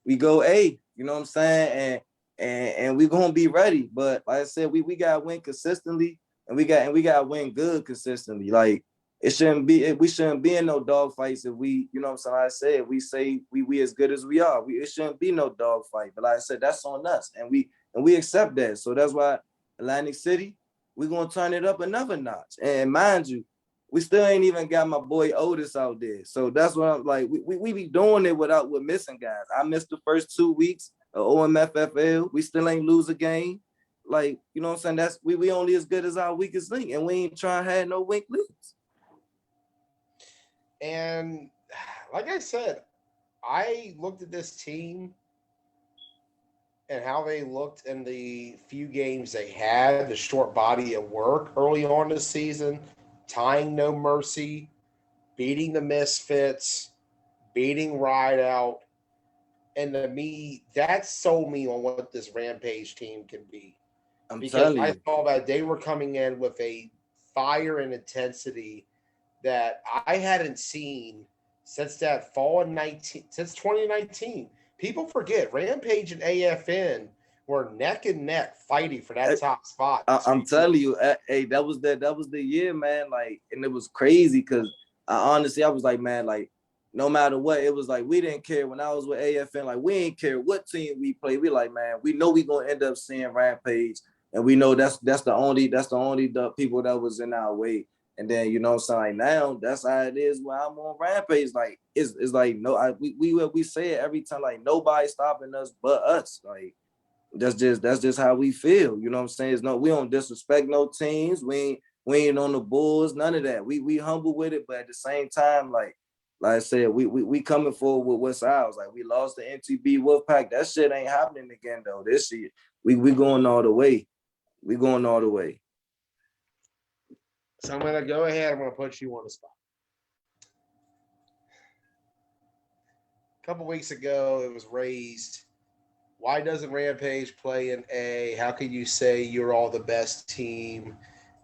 we go A. You know what I'm saying? And we gonna be ready. But like I said, we gotta win consistently, and we gotta win good consistently. Like we shouldn't be in no dog fights if we, you know what I'm saying. Like I said, we say we as good as we are. It shouldn't be no dog fight. But like I said, that's on us, and we accept that. So that's why Atlantic City, we're gonna turn it up another notch. And mind you, we still ain't even got my boy Otis out there. So that's what I'm like. We be doing it with missing guys. I missed the first 2 weeks of OMFFL. We still ain't lose a game. Like, you know what I'm saying? That's we only as good as our weakest link, and we ain't trying to have no weak links. And like I said, I looked at this team and how they looked in the few games they had, the short body of work early on this season, tying No Mercy, beating the Misfits, beating Rideout. And to me, that sold me on what this Rampage team can be. Because I saw that they were coming in with a fire and intensity that I hadn't seen since that fall in 2019. People forget Rampage and AFN were neck and neck fighting for that top spot. I'm telling you, hey, that was the year, man. Like, and it was crazy because I was like, man, like no matter what, it was like we didn't care when I was with AFN. Like we ain't care what team we play. We like, man, we know we gonna end up seeing Rampage, and we know that's the only the people that was in our way. And then, you know what I'm saying, like now that's how it is when I'm on Rampage. Like it's like we say it every time, like nobody stopping us but us. Like that's just how we feel. You know what I'm saying? We don't disrespect no teams. We ain't on the Bulls, none of that. We humble with it, but at the same time, like I said, we coming forward with what's ours. Like we lost the NTB Wolfpack. That shit ain't happening again though. This shit, we going all the way. We going all the way. So I'm going to go ahead. I'm going to put you on the spot. A couple weeks ago, it was raised. Why doesn't Rampage play in A? How can you say you're all the best team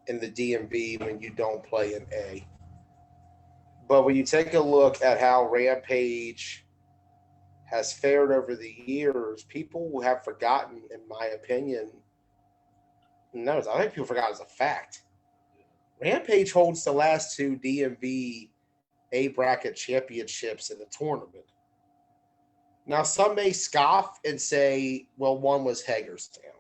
in the DMV when you don't play in A? But when you take a look at how Rampage has fared over the years, people have forgotten, in my opinion. No, I think people forgot as a fact. Rampage holds the last 2 DMV A bracket championships in the tournament. Now, some may scoff and say, well, one was Hagerstown,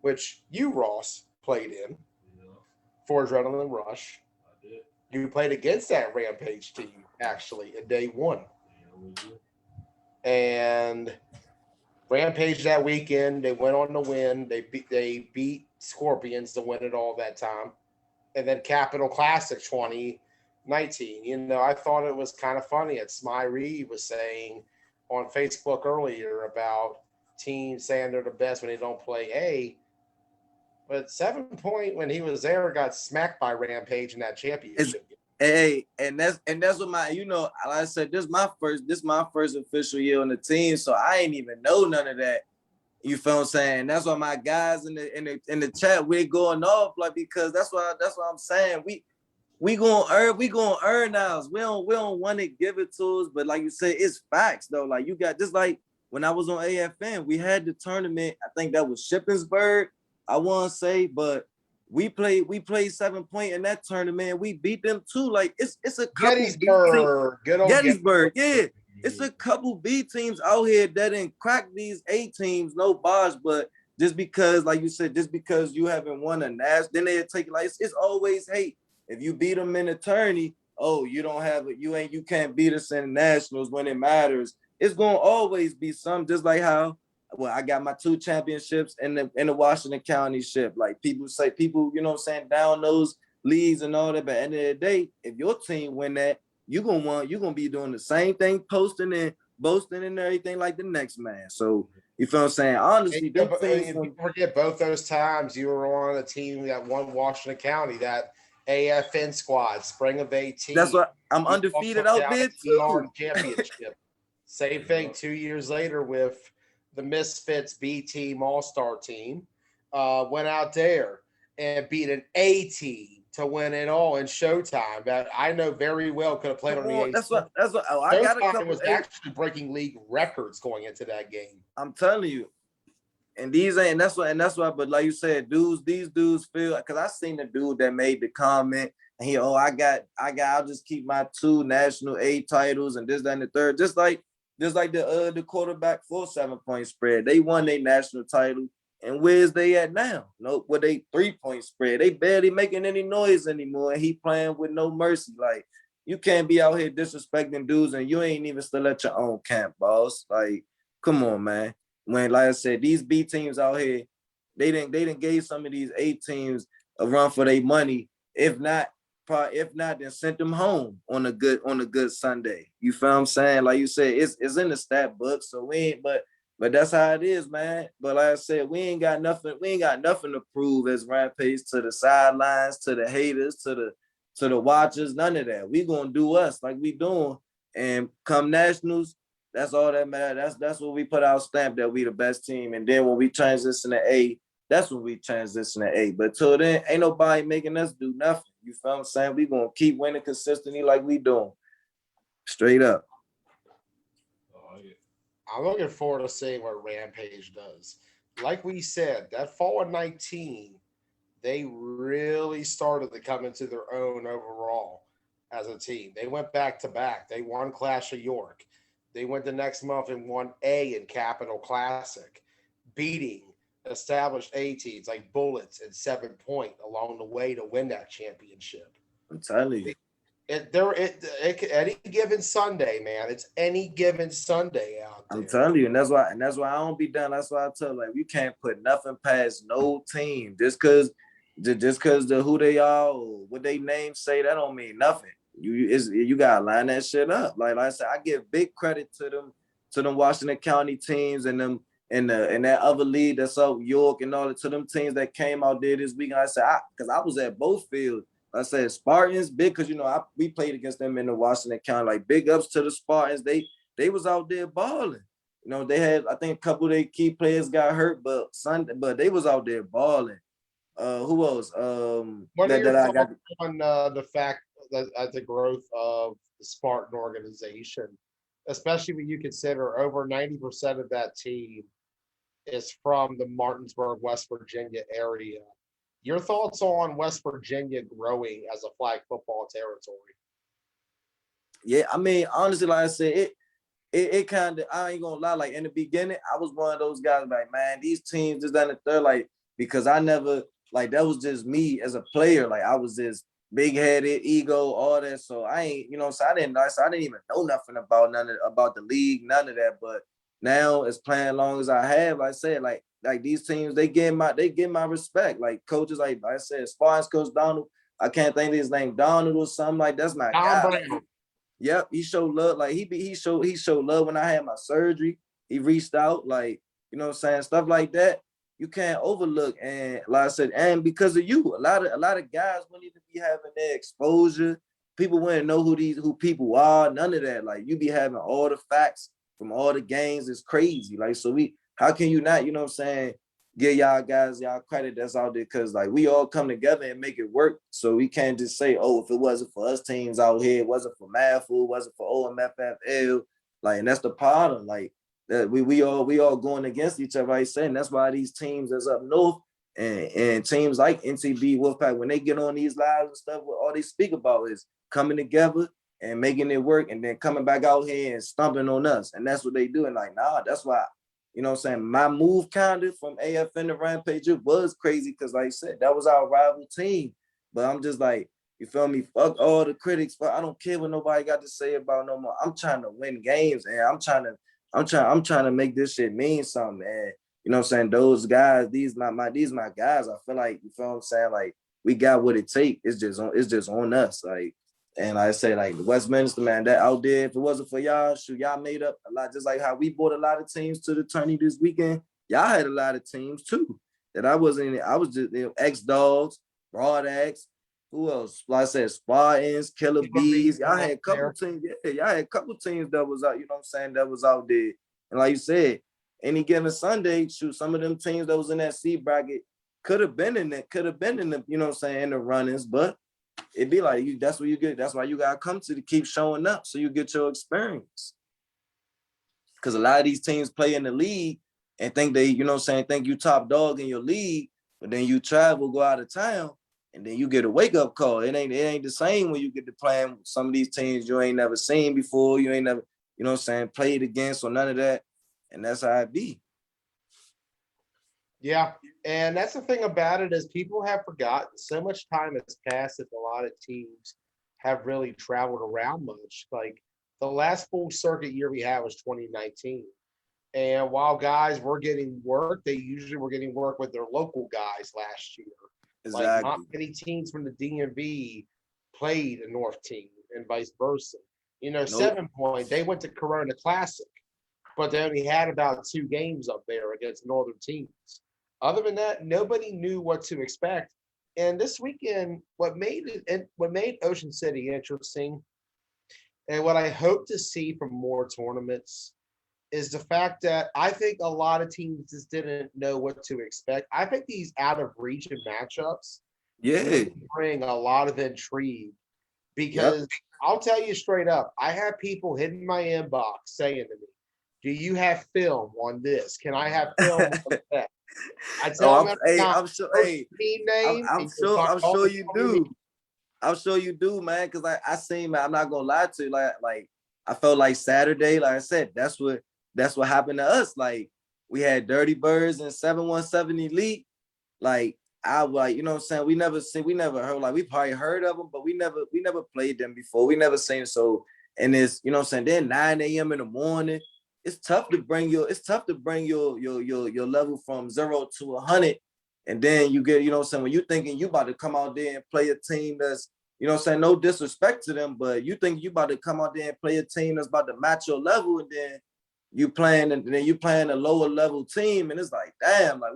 which you, Ross, played in You know, for Adrenaline Rush. I did. You played against that Rampage team, actually, in day one. We did. And Rampage that weekend, they went on to win. They beat Scorpions to win it all that time. And then Capital Classic 2019. You know, I thought it was kind of funny. It's Smy Reed was saying on Facebook earlier about teams saying they're the best when they don't play A. But 7 Point, when he was there, got smacked by Rampage in that championship. Hey, and that's what my, you know, like I said, this my first official year on the team, so I ain't even know none of that. You feel what I'm saying? That's why my guys in the chat, we're going off, like, because that's what I'm saying. We gonna earn ours. We don't want to give it to us, but like you said, it's facts though. Like you got, just like when I was on AFN, we had the tournament. I think that was Shippensburg, I want to say, but we played 7 Point in that tournament. We beat them too. Like it's a couple Gettysburg, good old Gettysburg, yeah. It's a couple B teams out here that didn't crack these A teams, no bosh, but just because, like you said, just because you haven't won a national, then they take, like, it's always hate. If you beat them in a tourney, oh, you don't have it, you can't beat us in nationals when it matters. It's gonna always be some, just like how, well, I got my 2 championships in the Washington County ship. Like people, you know what I'm saying, down those leagues and all that, but at the end of the day, if your team win that, you're gonna be doing the same thing, posting and boasting and everything like the next man. So you feel what I'm saying? Honestly, you forget both those times you were on a team that won Washington County, that AFN squad, Spring of 18. That's what I'm undefeated out there too. Championship. Same thing 2 years later with the Misfits B team All-Star team. Went out there and beat an A team to win it all in Showtime. That I know very well could have played on the A. That's what I got a couple. Was actually breaking league records going into that game. I'm telling you. And that's why, but like you said, these dudes feel, because I seen the dude that made the comment, and I'll just keep my 2 national A titles and this, that, and the third. Just like the quarterback for 7 Point spread. They won their national title. And where's they at now? No, with they 3-point spread. They barely making any noise anymore. And he playing with no mercy. Like, you can't be out here disrespecting dudes and you ain't even still at your own camp, boss. Like, come on, man. When, like I said, these B teams out here, they didn't gave some of these A teams a run for their money. If not, then sent them home on a good Sunday. You feel what I'm saying? Like you said, it's in the stat book, so we ain't, but that's how it is, man. But like I said, we ain't got nothing to prove as Rampage to the sidelines, to the haters, to the watchers, none of that. We gonna do us like we doing, and come nationals, that's all that matters. That's what we put our stamp that we the best team. And then when we transition to A, that's when we transition to A. But till then, ain't nobody making us do nothing. You feel what I'm saying? We gonna keep winning consistently like we doing. Straight up. I'm looking forward to seeing what Rampage does. Like we said, that fall of 19, they really started to come into their own overall as a team. They went back to back. They won Clash of York. They went the next month and won A in Capital Classic, beating established A teams like Bullets and 7 Point along the way to win that championship. I'm telling you. Any given Sunday, man. It's any given Sunday out there. I'm telling you, and that's why I don't be done. That's why I tell, like, we can't put nothing past no team just because the who they are or what they name say, that don't mean nothing. You gotta line that shit up. Like I said, I give big credit to them Washington County teams and them and that other league that's up York and all that, to them teams that came out there this week. I said, because I was at both fields. I said Spartans big, because we played against them in the Washington County. Like, big ups to the Spartans. They was out there balling. They had, I think, a couple of their key players got hurt, but they was out there balling. Who else? What are your thoughts on the fact that at the growth of the Spartan organization, especially when you consider over 90% of that team is from the Martinsburg, West Virginia area? Your thoughts on West Virginia growing as a flag football territory? Yeah, I mean, honestly, like I said, it kind of, I ain't gonna lie, like in the beginning, I was one of those guys like, man, these teams is done the third, like, because I never, like, that was just me as a player. Like, I was just big-headed, ego, all that. So I ain't, so I didn't even know nothing about the league, none of that. But now, as playing long as I have, like I said, like these teams, they get my respect. Like coaches, like I said, as far as Coach Donald, I can't think of his name, Donald or something, like that's my Don guy. Brown. Yep, he showed love. Like he showed love when I had my surgery. He reached out, like, stuff like that. You can't overlook. And like I said, and because of you, a lot of guys wouldn't even be having their exposure. People wouldn't know who people are. None of that. Like, you be having all the facts from all the games. It's crazy. Like, so how can you not, give y'all guys y'all credit that's out there, because like we all come together and make it work. So we can't just say, oh, if it wasn't for us teams out here, it wasn't for MAFU, it wasn't for OMFFL, like, and that's the problem. Like, that we all going against each other. Like saying that's why these teams that's up north and teams like NTB, Wolfpack, when they get on these lives and stuff, what all they speak about is coming together and making it work, and then coming back out here and stomping on us. And that's what they do. And like, nah, that's why. My move kind of from AFN to Rampage, it was crazy because, like I said, that was our rival team. But I'm just like, you feel me? Fuck all the critics. But I don't care what nobody got to say about no more. I'm trying to win games, and I'm trying to make this shit mean something. And those guys, these my guys. I feel like, you feel what I'm saying? Like, we got what it takes. It's just on us. Like. And like I say, like the Westminster, man, that out there, if it wasn't for y'all, shoot, y'all made up a lot. Just like how we brought a lot of teams to the tourney this weekend, y'all had a lot of teams too. That I wasn't. I was just X-Dogs, Broad X, who else? Like I said, Spartans, Killer Bees. Y'all had a couple teams. Yeah, y'all had a couple teams that was out. You know what I'm saying? That was out there. And like you said, any given Sunday, shoot, some of them teams that was in that C bracket could have been in it. Could have been in the, you know what I'm saying, in the runnings, but. It'd be like you. That's what you get. That's why you gotta come to keep showing up, so you get your experience. Because a lot of these teams play in the league and think they, think you top dog in your league, but then you travel, go out of town, and then you get a wake up call. It ain't the same when you get to playing with some of these teams you ain't never seen before. You ain't never, played against or none of that, and that's how it be. Yeah, and that's the thing about it is people have forgotten so much time has passed that a lot of teams have really traveled around much. Like the last full circuit year we had was 2019. And while guys were getting work, they usually were getting work with their local guys last year. Exactly. Like not many teams from the DMV played a North team and vice versa. Nope. 7 Point, they went to Corona Classic, but they only had about 2 games up there against Northern teams. Other than that, nobody knew what to expect. And this weekend, what made Ocean City interesting, and what I hope to see from more tournaments, is the fact that I think a lot of teams just didn't know what to expect. I think these out of region matchups really bring a lot of intrigue because I'll tell you straight up, I have people hitting my inbox saying to me, "Do you have film on this? Can I have film on that?" I tell them, I'm sure. Hey, team name. I'm sure you do. I'm sure you do, man. Because I seen, man. I'm not gonna lie to you. Like I felt like Saturday. Like I said, that's what happened to us. Like we had Dirty Birds and 717 Elite. Like I like, you know what I'm saying. We never heard. Like we probably heard of them, but we never played them before. We never seen so. And it's, you know what I'm saying. Then 9 a.m. in the morning. It's tough to bring your level from 0 to 100, and then you get, you know what I'm saying, when you thinking you about to come out there and play a team that's, you know what I'm saying, no disrespect to them, but you think you about to come out there and play a team that's about to match your level, and then you playing a lower level team, and it's like, damn, like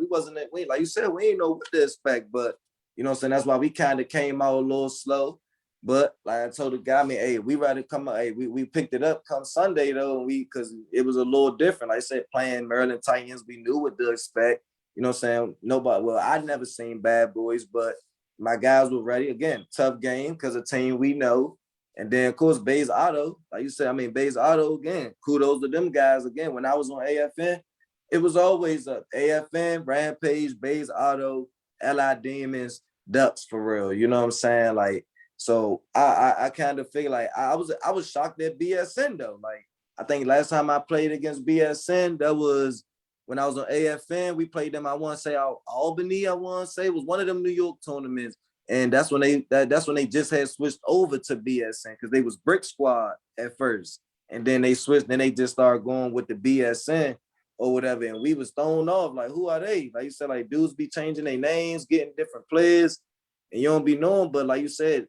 like you said, we ain't know what to expect, but you know what I'm saying, that's why we kind of came out a little slow. But like I told the guy, hey, we rather come. Hey, we picked it up come Sunday though, because it was a little different. Like I said, playing Maryland Titans, we knew what to expect. You know what I'm saying? Nobody. Well, I'd never seen Bad Boys, but my guys were ready. Again, tough game because a team we know. And then of course Bays Auto, like you said, Bays Auto again. Kudos to them guys again. When I was on AFN, it was always a AFN, Rampage, Bays Auto, LI Demons, Ducks for real. You know what I'm saying? Like. So I kind of feel like I was shocked at BSN though. Like I think last time I played against BSN, that was when I was on AFN. We played them. I want to say Albany. I want to say it was one of them New York tournaments, and that's when they just had switched over to BSN because they was Brick Squad at first, and then they switched. Then they just started going with the BSN or whatever, and we was thrown off. Like, who are they? Like you said, like dudes be changing their names, getting different players, and you don't be knowing. But like you said,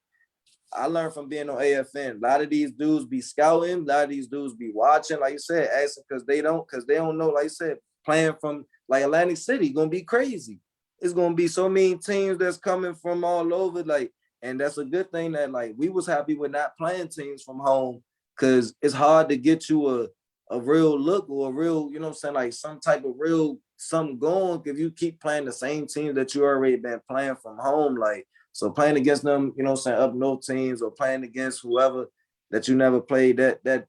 I learned from being on AFN. A lot of these dudes be scouting. A lot of these dudes be watching. Like you said, asking because they don't know. Like you said, playing from like Atlantic City gonna be crazy. It's gonna be so many teams that's coming from all over. Like, and that's a good thing that like we was happy with not playing teams from home because it's hard to get you a real look or a real, you know what I'm saying, like some type of real something going if you keep playing the same team that you already been playing from home. Like, so playing against them, you know what I'm saying, up north teams or playing against whoever that you never played,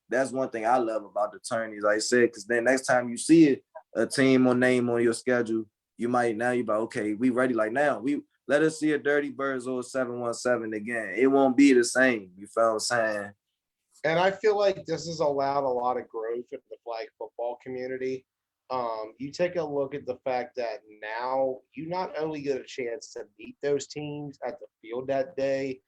that's one thing I love about the tourneys, like I said, because then next time you see a team or name on your schedule, you might now you be like, okay, we ready. Like now, we let us see a Dirty Birds or 717 again. It won't be the same. You feel what I'm saying? And I feel like this has allowed a lot of growth in the flag football community. You take a look at the fact that now you not only get a chance to meet those teams at the field that day,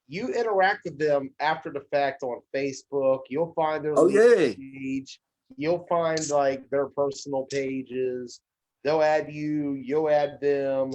you interact with them after the fact on Facebook. You'll find their Oh yeah, page. You'll find like their personal pages. They'll add you. You'll add them.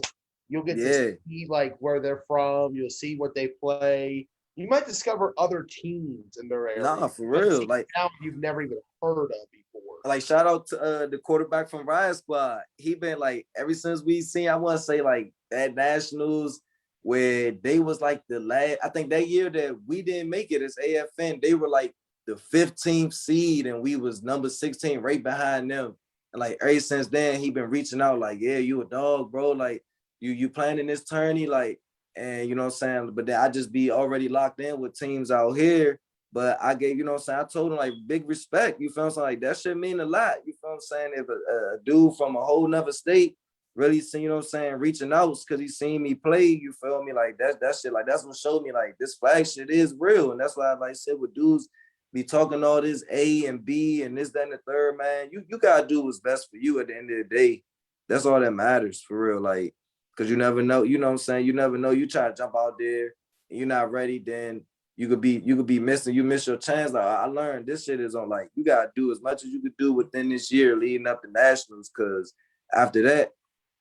You'll get yeah. to see like where they're from. You'll see what they play. You might discover other teams in their area. Nah, for real. Like you've never even heard of before. Like shout out to the quarterback from Riot Squad. He been like ever since we seen, I want to say like that Nationals where they was like the last. I think that year that we didn't make it as AFN, they were like the 15th seed and we was number 16 right behind them. And like ever since then, he been reaching out like, yeah, you a dog, bro. Like you playing in this tourney, like, and you know what I'm saying. But then I just be already locked in with teams out here. But I gave, you know what I'm saying, I told him like big respect. You feel what I'm saying? Like that should mean a lot. You feel what I'm saying? If a dude from a whole nother state really see, you know what I'm saying, reaching out because he seen me play, you feel me? Like that shit, like that's what showed me like this flag shit is real. And that's why I like said with dudes be talking all this A and B and this, that, and the third, man. You gotta do what's best for you at the end of the day. That's all that matters for real. Like, cause you never know, you know what I'm saying? You never know. You try to jump out there and you're not ready, then you could be missing. You miss your chance. Like I learned this shit is on like you gotta do as much as you could do within this year leading up to nationals, because after that,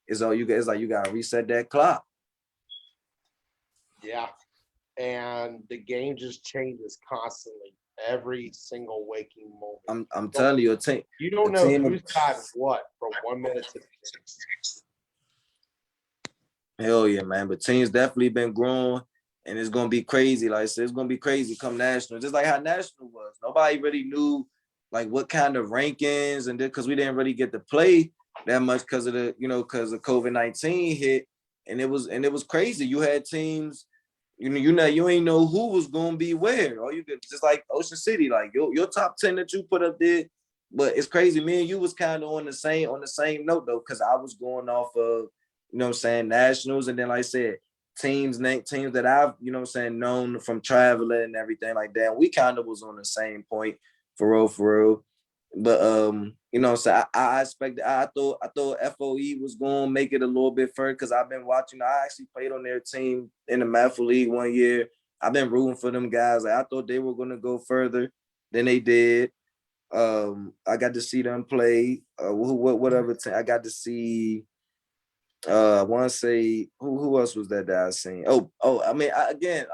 it's all you get. It's like you gotta reset that clock. Yeah, and the game just changes constantly, every single waking moment. I'm telling you, a team. You don't know who's got what from 1 minute to the next. Hell yeah, man! But teams definitely been growing. And it's gonna be crazy. Like I said, it's gonna be crazy come national. Just like how national was. Nobody really knew like what kind of rankings and because we didn't really get to play that much because of the, because of COVID-19 hit. And it was crazy. You had teams, you ain't know who was gonna be where. Or you could just like Ocean City, like your top 10 that you put up there. But it's crazy. Me and you was kind of on the same note though, because I was going off of, you know what I'm saying, nationals, and then like I said, teams that I've, you know what I'm saying, known from traveling and everything like that. We kind of was on the same point for real. But you know, so I expected, I thought FOE was gonna make it a little bit further because I've been watching. I actually played on their team in the Maffel League one year. I've been rooting for them guys. Like, I thought they were gonna go further than they did. I got to see them play. Whatever team I got to see. I want to say who else was that I seen? I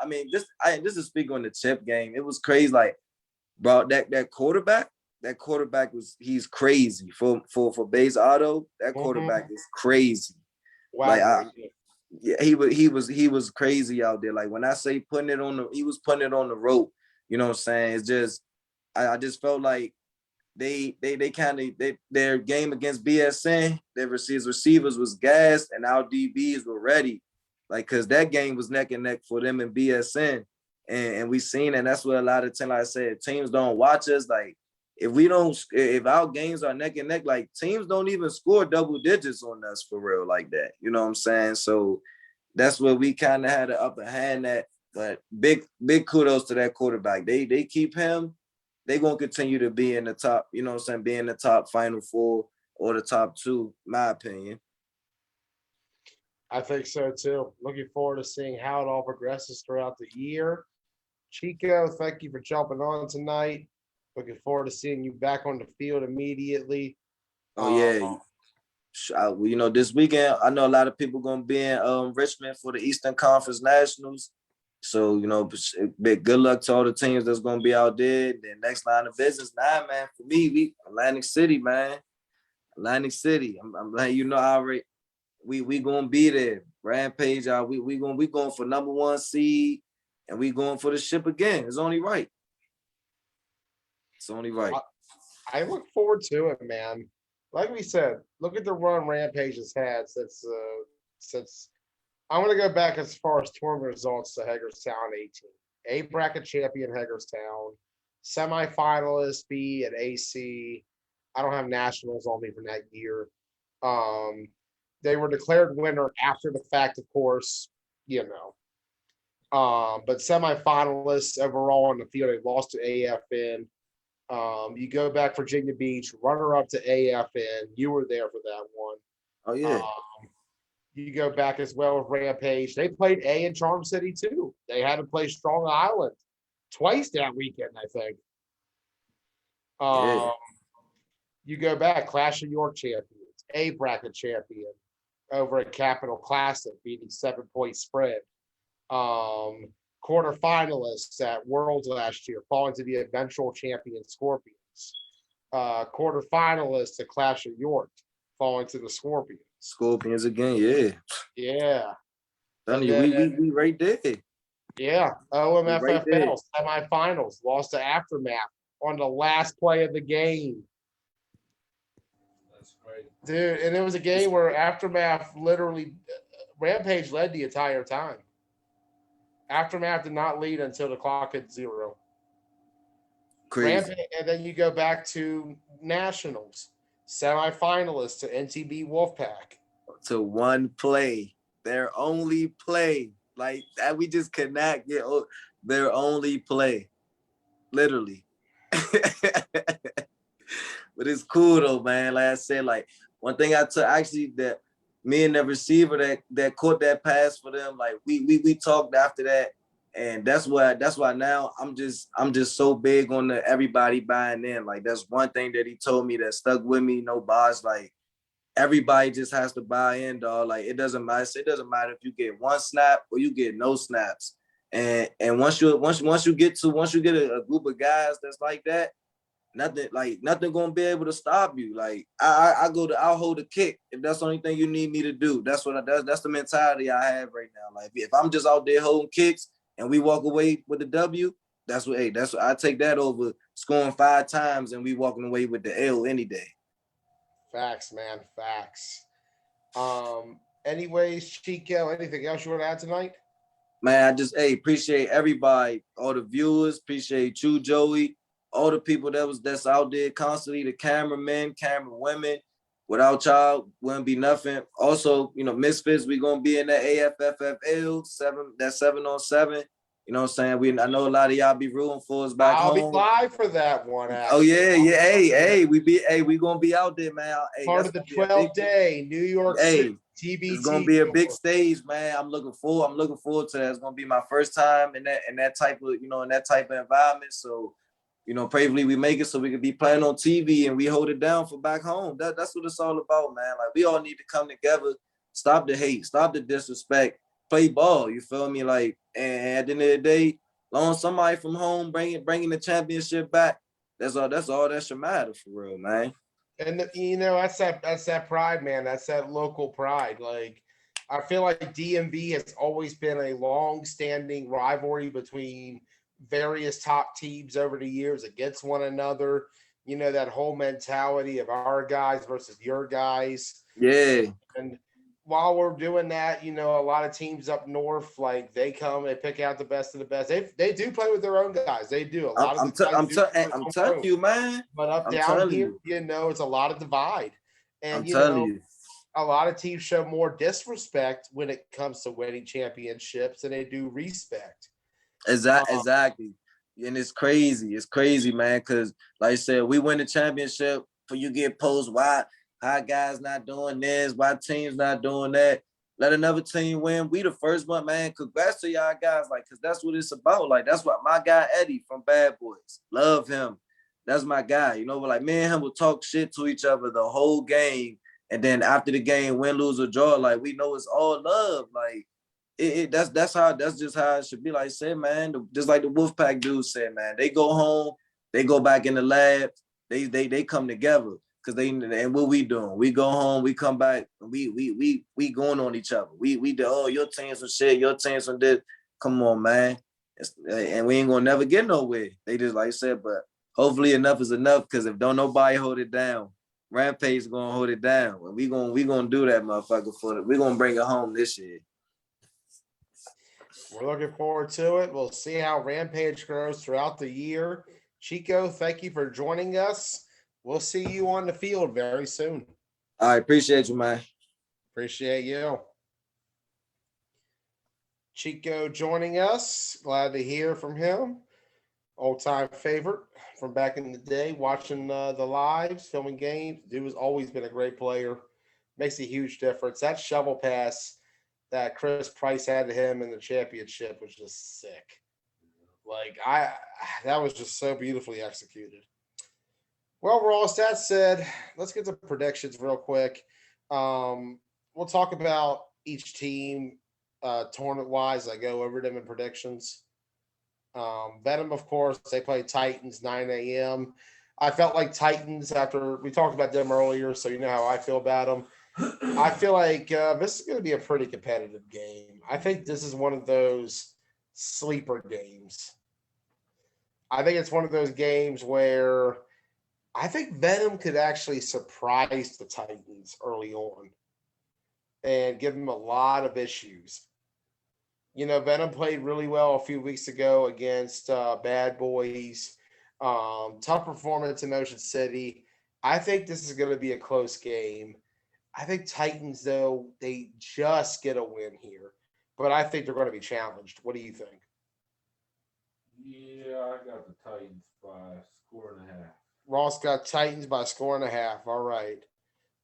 mean, this is speaking on the chip game. It was crazy. Like, bro, that quarterback he's crazy for base auto. That quarterback is crazy. Wow. Like he was crazy out there. Like when I say he was putting it on the rope. You know what I'm saying? It's just I just felt like they their game against BSN, their receivers was gassed and our DBs were ready. Like, cause that game was neck and neck for them and BSN. And we seen, and that's what a lot of times, like I said, teams don't watch us. Like if our games are neck and neck, like teams don't even score double digits on us for real like that. You know what I'm saying? So that's where we kind of had an upper hand at. But big kudos to that quarterback. They keep him. They gonna continue to be in the top. You know what I'm saying? Be in the top Final Four or the top 2, my opinion. I think so too. Looking forward to seeing how it all progresses throughout the year. Chico, thank you for jumping on tonight. Looking forward to seeing you back on the field immediately. Oh yeah. You know, this weekend I know a lot of people gonna be in Richmond for the Eastern Conference Nationals. So, you know, big good luck to all the teams that's gonna be out there. The next line of business, man. For me, we Atlantic City, man. Atlantic City. I'm letting you know already. We gonna be there. Rampage, we going for number 1 seed, and we going for the ship again. It's only right. It's only right. I look forward to it, man. Like we said, look at the run Rampage has had since I'm going to go back as far as tournament results to Hagerstown 18. A bracket champion Hagerstown, semifinalist B at AC. I don't have nationals on me from that year. They were declared winner after the fact, of course, you know. But semifinalists overall on the field, they lost to AFN. You go back Virginia Beach, runner up to AFN. You were there for that one. Oh yeah. You go back as well with Rampage. They played A in Charm City too. They had to play Strong Island twice that weekend, I think. Yeah. You go back, Clash of York champions, A bracket champion over at Capital Classic, beating 7-point spread. Quarterfinalists at Worlds last year, falling to the eventual champion Scorpions. Quarterfinalists at Clash of York, falling to the Scorpions. Scorpions again, yeah. Yeah. Telling you, we right there. Yeah. OMFFL right there. semifinals, lost to Aftermath on the last play of the game. That's great. Dude, and it was a game where Aftermath literally, Rampage led the entire time. Aftermath did not lead until the clock hit 0. Crazy. Rampage, and then you go back to Nationals, semifinalists to NTB Wolfpack. To one play, their only play. Like that, we just cannot get their only play. Literally. But it's cool though, man. Like I said, like one thing I took actually that me and the receiver that caught that pass for them, like we talked after that, and that's why now I'm just so big on the everybody buying in. Like that's one thing that he told me that stuck with me. No boss, like everybody just has to buy in, dog. Like it doesn't matter. It doesn't matter if you get 1 snap or you get no snaps. And once you get a group of guys that's like that, nothing gonna be able to stop you. Like I'll hold a kick if that's the only thing you need me to do. That's the mentality I have right now. Like if I'm just out there holding kicks and we walk away with the W, that's what I take that over scoring 5 times and we walking away with the L any day. Facts, man. Facts. Anyways, Chico, anything else you want to add tonight? Man, I just appreciate everybody, all the viewers, appreciate you, Joey, all the people that's out there constantly, the cameramen, camera women. Without y'all, wouldn't be nothing. Also, you know, Misfits, we gonna be in that AFFFL 7-on-7. You know what I'm saying? I know a lot of y'all be rooting for us back home. I'll be live for that one. Actually. Oh yeah. Hey, we gonna be out there, man. Hey, part of the 12-day New York City TBT. It's gonna be a big stage, man. I'm looking forward to that. It's gonna be my first time in that type of environment. So, you know, probably we make it so we can be playing on TV and we hold it down for back home. That's what it's all about, man. Like we all need to come together, stop the hate, stop the disrespect, play ball. You feel me? Like, and at the end of the day, long as somebody from home bringing the championship back, that's all that should matter for real, man. And you know, that's that pride, man. That's that local pride. Like, I feel like DMV has always been a long-standing rivalry between various top teams over the years against one another. You know, that whole mentality of our guys versus your guys. Yeah. And while we're doing that, you know, a lot of teams up north, like they come and pick out the best of the best. They do play with their own guys. They do. I'm telling you, man. But up down here, you know, it's a lot of divide. And a lot of teams show more disrespect when it comes to winning championships than they do respect. Exactly. And it's crazy. It's crazy, man. Cause like I said, we win the championship for you get posts. Why guys not doing this? Why teams not doing that? Let another team win. We the first one, man. Congrats to y'all guys. Like, cause that's what it's about. Like, that's what my guy Eddie from Bad Boys. Love him. That's my guy. You know, but like me and him will talk shit to each other the whole game. And then after the game, win, lose, or draw, like we know it's all love. Like, that's just how it should be. Like I said, man, just like the Wolfpack dude said, man, they go home, they go back in the lab, they come together because and what we doing? We go home, we come back, we going on each other. We do, oh, your team some shit, your team some this. Come on, man, and we ain't gonna never get nowhere. They just like I said, but hopefully enough is enough because if don't nobody hold it down, Rampage is gonna hold it down, and we gonna do that, motherfucker. We gonna bring it home this year. We're looking forward to it. We'll see how Rampage grows throughout the year. Chico, thank you for joining us. We'll see you on the field very soon. I appreciate you, man. Appreciate you. Chico joining us. Glad to hear from him. Old-time favorite from back in the day, watching the lives, filming games. Dude has always been a great player. Makes a huge difference. That shovel pass that Chris Price had to him in the championship was just sick. Like that was just so beautifully executed. Well, Ross, that said, let's get to predictions real quick. We'll talk about each team tournament-wise. I go over them in predictions. Venom, of course, they play Titans 9 a.m. I felt like Titans after we talked about them earlier, so you know how I feel about them. I feel like this is going to be a pretty competitive game. I think this is one of those sleeper games. I think it's one of those games where I think Venom could actually surprise the Titans early on and give them a lot of issues. You know, Venom played really well a few weeks ago against Bad Boys. Tough performance in Ocean City. I think this is going to be a close game. I think Titans, though, they just get a win here. But I think they're going to be challenged. What do you think? Yeah, I got the Titans by score and a half. Ross got Titans by score and a half. All right.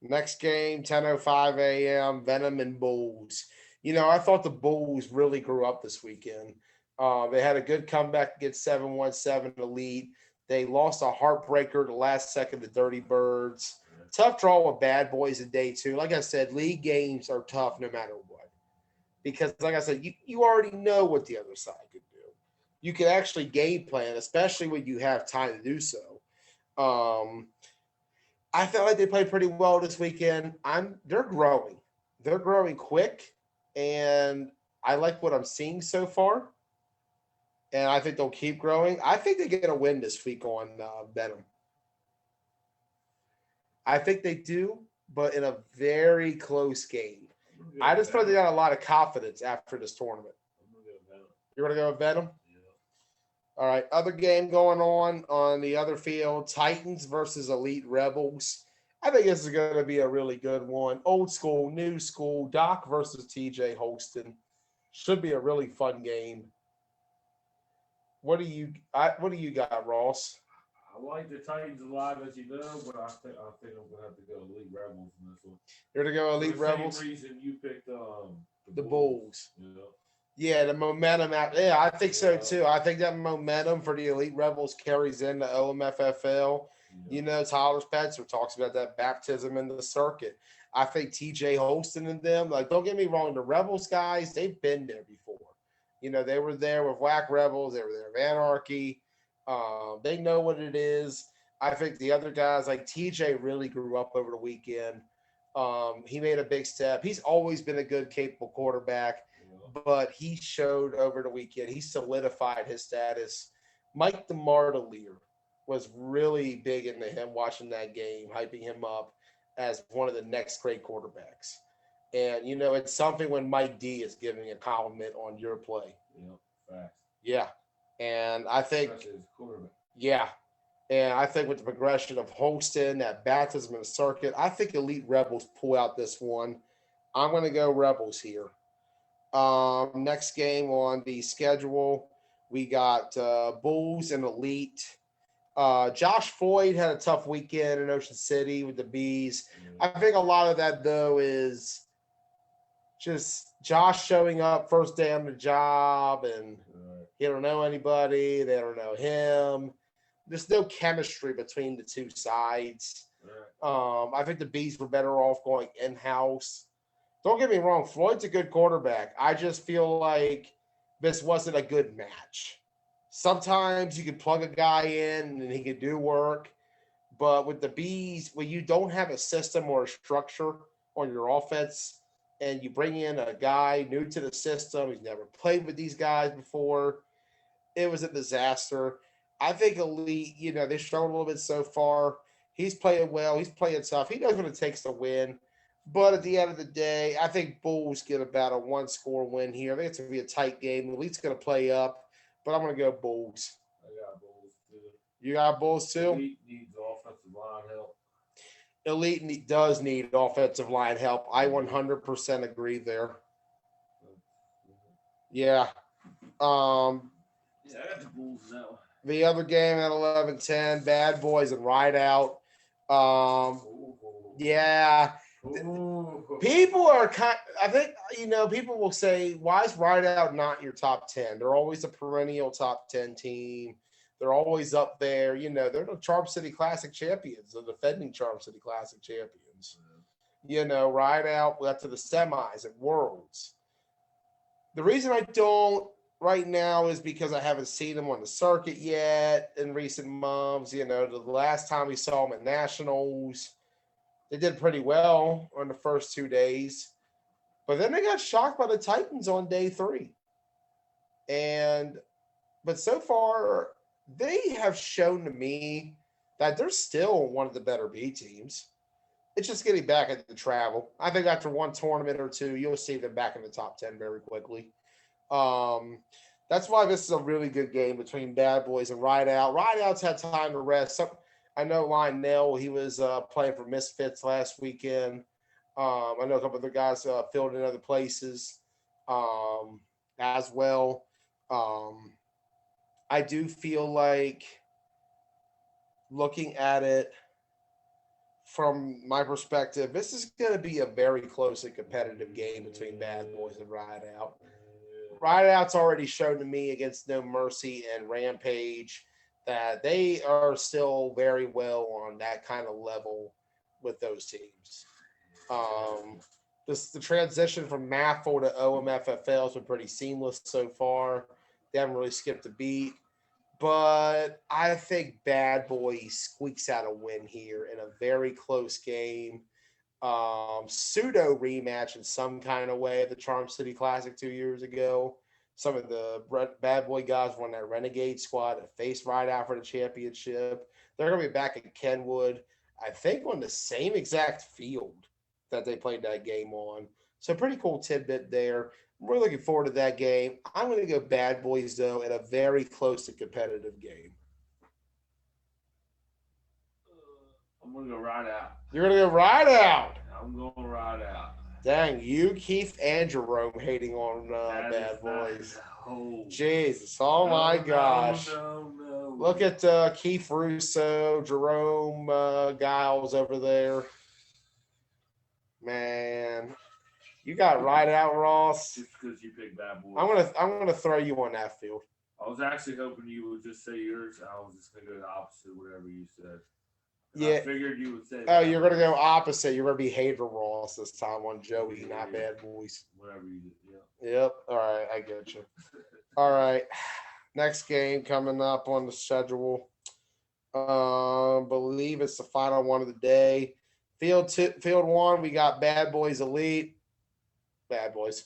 Next game, 10:05 a.m., Venom and Bulls. You know, I thought the Bulls really grew up this weekend. They had a good comeback against 717 Elite. They lost a heartbreaker the last second to Dirty Birds. Tough draw with Bad Boys in day two. Like I said, league games are tough no matter what. Because, like I said, you already know what the other side could do. You can actually game plan, especially when you have time to do so. I felt like they played pretty well this weekend. They're growing. They're growing quick, and I like what I'm seeing so far. And I think they'll keep growing. I think they get a win this week on Venom. I think they do, but in a very close game. I just feel they got a lot of confidence after this tournament. You're going to go with Venom? All right. Other game going on the other field, Titans versus Elite Rebels. I think this is going to be a really good one. Old school, new school, Doc versus TJ Holston. Should be a really fun game. What do you got, Ross? I like the Titans a lot, as you know, but I think I'm gonna have to go Elite Rebels in this one. You're to go Elite Rebels. For the same reason you picked the Bulls. Yeah. Yeah, the momentum out. Yeah, I think so too. I think that momentum for the Elite Rebels carries into OMFFL. Yeah. You know, Tyler Spencer talks about that baptism in the circuit. I think TJ Holston and them, like, don't get me wrong, the Rebels guys, they've been there before. You know, they were there with Whack Rebels. They were there with Anarchy. They know what it is. I think the other guys, like TJ, really grew up over the weekend. He made a big step. He's always been a good, capable quarterback, but he showed over the weekend. He solidified his status. Mike DeMartelier was really big into him watching that game, hyping him up as one of the next great quarterbacks. And, you know, it's something when Mike D is giving a compliment on your play. Facts. Yeah. And I think, yeah. And I think with the progression of Holston, that baptism in the circuit, I think Elite Rebels pull out this one. I'm going to go Rebels here. Next game on the schedule, We got Bulls and Elite. Josh Floyd had a tough weekend in Ocean City with the Bees. I think a lot of that, though, is just Josh showing up first day on the job and he don't know anybody. They don't know him. There's no chemistry between the two sides. I think the Bees were better off going in-house. Don't get me wrong, Floyd's a good quarterback. I just feel like this wasn't a good match. Sometimes you can plug a guy in and he can do work, but with the Bees, when you don't have a system or a structure on your offense and you bring in a guy new to the system, he's never played with these guys before, it was a disaster. I think Elite, they struggled a little bit so far. He's playing well. He's playing tough. He knows what it takes to win. But at the end of the day, I think Bulls get about a one-score win here. I think it's going to be a tight game. Elite's going to play up, but I'm going to go Bulls. I got Bulls too. You got Bulls too? Elite needs offensive line help. Elite does need offensive line help. I 100% agree there. Yeah. Yeah, I got the Bulls now. The other game at 11:10, Bad Boys and Rideout. Yeah. People are I think, people will say, why is Rideout not your top 10? They're always a perennial top 10 team. They're always up there. They're the Charm City Classic champions, the defending Charm City Classic champions. Rideout got to the semis at Worlds. The reason I don't right now is because I haven't seen them on the circuit yet in recent months. The last time we saw them at Nationals, they did pretty well on the first 2 days. But then they got shocked by the Titans on day 3. But so far, they have shown to me that they're still one of the better B teams. It's just getting back at the travel. I think after one tournament or two, you'll see them back in the top 10 very quickly. That's why this is a really good game between Bad Boys and Rideout. Rideout's had time to rest. I know Lionel, he was playing for Misfits last weekend. I know a couple other guys filled in other places as well. I do feel like, looking at it from my perspective, this is going to be a very close and competitive game between Bad Boys and Rideout. Rideout's already shown to me against No Mercy and Rampage that they are still very well on that kind of level with those teams. The transition from MAFL to OMFFL has been pretty seamless so far. They haven't really skipped a beat. But I think Bad Boys squeaks out a win here in a very close game. Pseudo rematch in some kind of way at the Charm City Classic 2 years ago. Some of the Bad Boy guys won that Renegade squad that faced Rideout for the championship. They're going to be back at Kenwood, I think, on the same exact field that they played that game on. So pretty cool tidbit there. We're looking forward to that game. I'm going to go Bad Boys, though, in a very close and competitive game. I'm going to go Rideout. You're going to go Rideout. I'm going Rideout. Dang, you, Keith, and Jerome hating on Bad Boys. Jesus, oh my gosh. No. Look at Keith Russo, Jerome Giles over there. Man, you got Rideout, Ross. Just because you picked Bad Boys. I'm gonna throw you on that field. I was actually hoping you would just say yours. I was just gonna go the opposite of whatever you said. Yeah. I figured you would say. Oh, you're gonna go opposite. You're gonna be Hater Ross this time on Joey, not Bad Boys. Whatever you did. Yeah. Yep. All right, I get you. All right. Next game coming up on the schedule. Believe it's the final one of the day. Field 1, we got Bad Boys Elite. Bad Boys.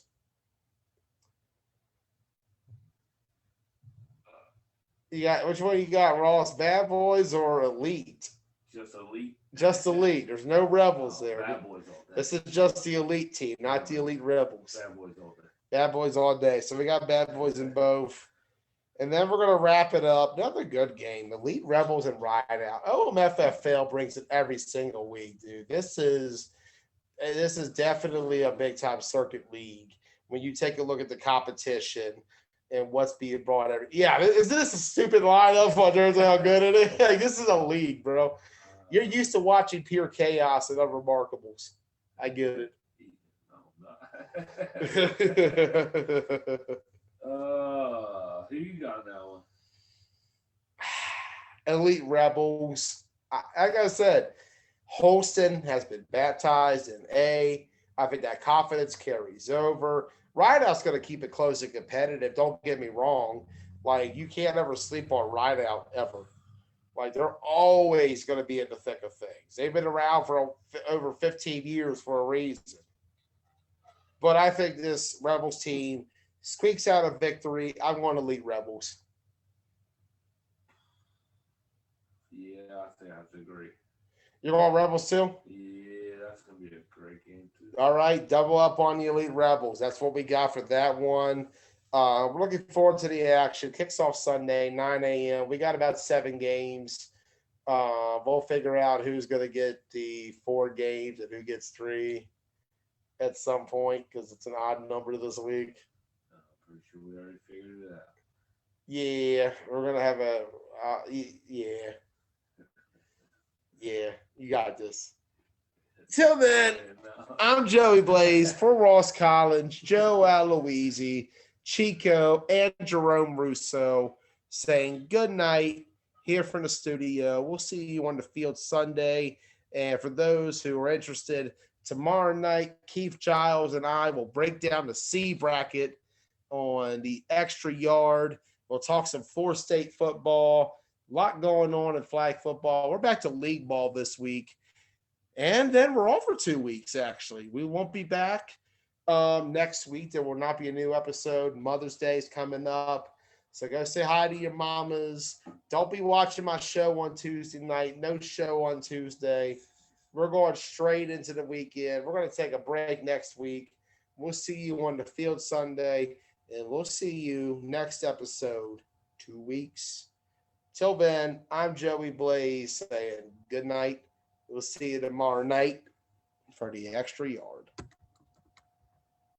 You got which one you got, Ross? Bad Boys or Elite? Just Elite. Just Elite. There's no Rebels there. Bad Boys all day. This is just the Elite team, not the Elite Rebels. Bad Boys all day. Bad Boys all day. So we got Bad Boys in both. And then we're going to wrap it up. Another good game. Elite Rebels and Rideout. OMFFL brings it every single week, dude. This is definitely a big-time circuit league. When you take a look at the competition, and what's being brought every. Yeah, is this a stupid lineup on terms of how good it is? Like, this is a league, bro. You're used to watching pure chaos and unremarkables. I get it. Who you got now? Elite Rebels. Like I said, Holston has been baptized in A. I think that confidence carries over. Rideout's going to keep it close and competitive. Don't get me wrong. Like, you can't ever sleep on Rideout ever. Like, they're always going to be in the thick of things. They've been around for over 15 years for a reason. But I think this Rebels team squeaks out a victory. I want Elite Rebels. Yeah, I think I have to agree. You want Rebels too? Yeah, that's going to be a great game too. All right, double up on the Elite Rebels. That's what we got for that one. We're looking forward to the action. Kicks off Sunday, 9 a.m. We got about 7 games. We'll figure out who's going to get the 4 games and who gets 3 at some point because it's an odd number this week. I'm pretty sure we already figured it out. Yeah, we're going to have a yeah, you got this. Till then, I'm Joey Blaze for Ross Collins, Joe Alluisi, Chico, and Jerome Rousseau saying good night here from the studio. We'll see you on the field Sunday. And for those who are interested, tomorrow night, Keith Giles and I will break down the C bracket on the extra yard. We'll talk some 4-state football. A lot going on in flag football. We're back to league ball this week. And then we're off for 2 weeks, actually. We won't be back next week. There will not be a new episode. Mother's Day is coming up. So go say hi to your mamas. Don't be watching my show on Tuesday night. No show on Tuesday. We're going straight into the weekend. We're going to take a break next week. We'll see you on the field Sunday. And we'll see you next episode, 2 weeks. Till then, I'm Joey Blaze saying good night. We'll see you tomorrow night for the extra yard.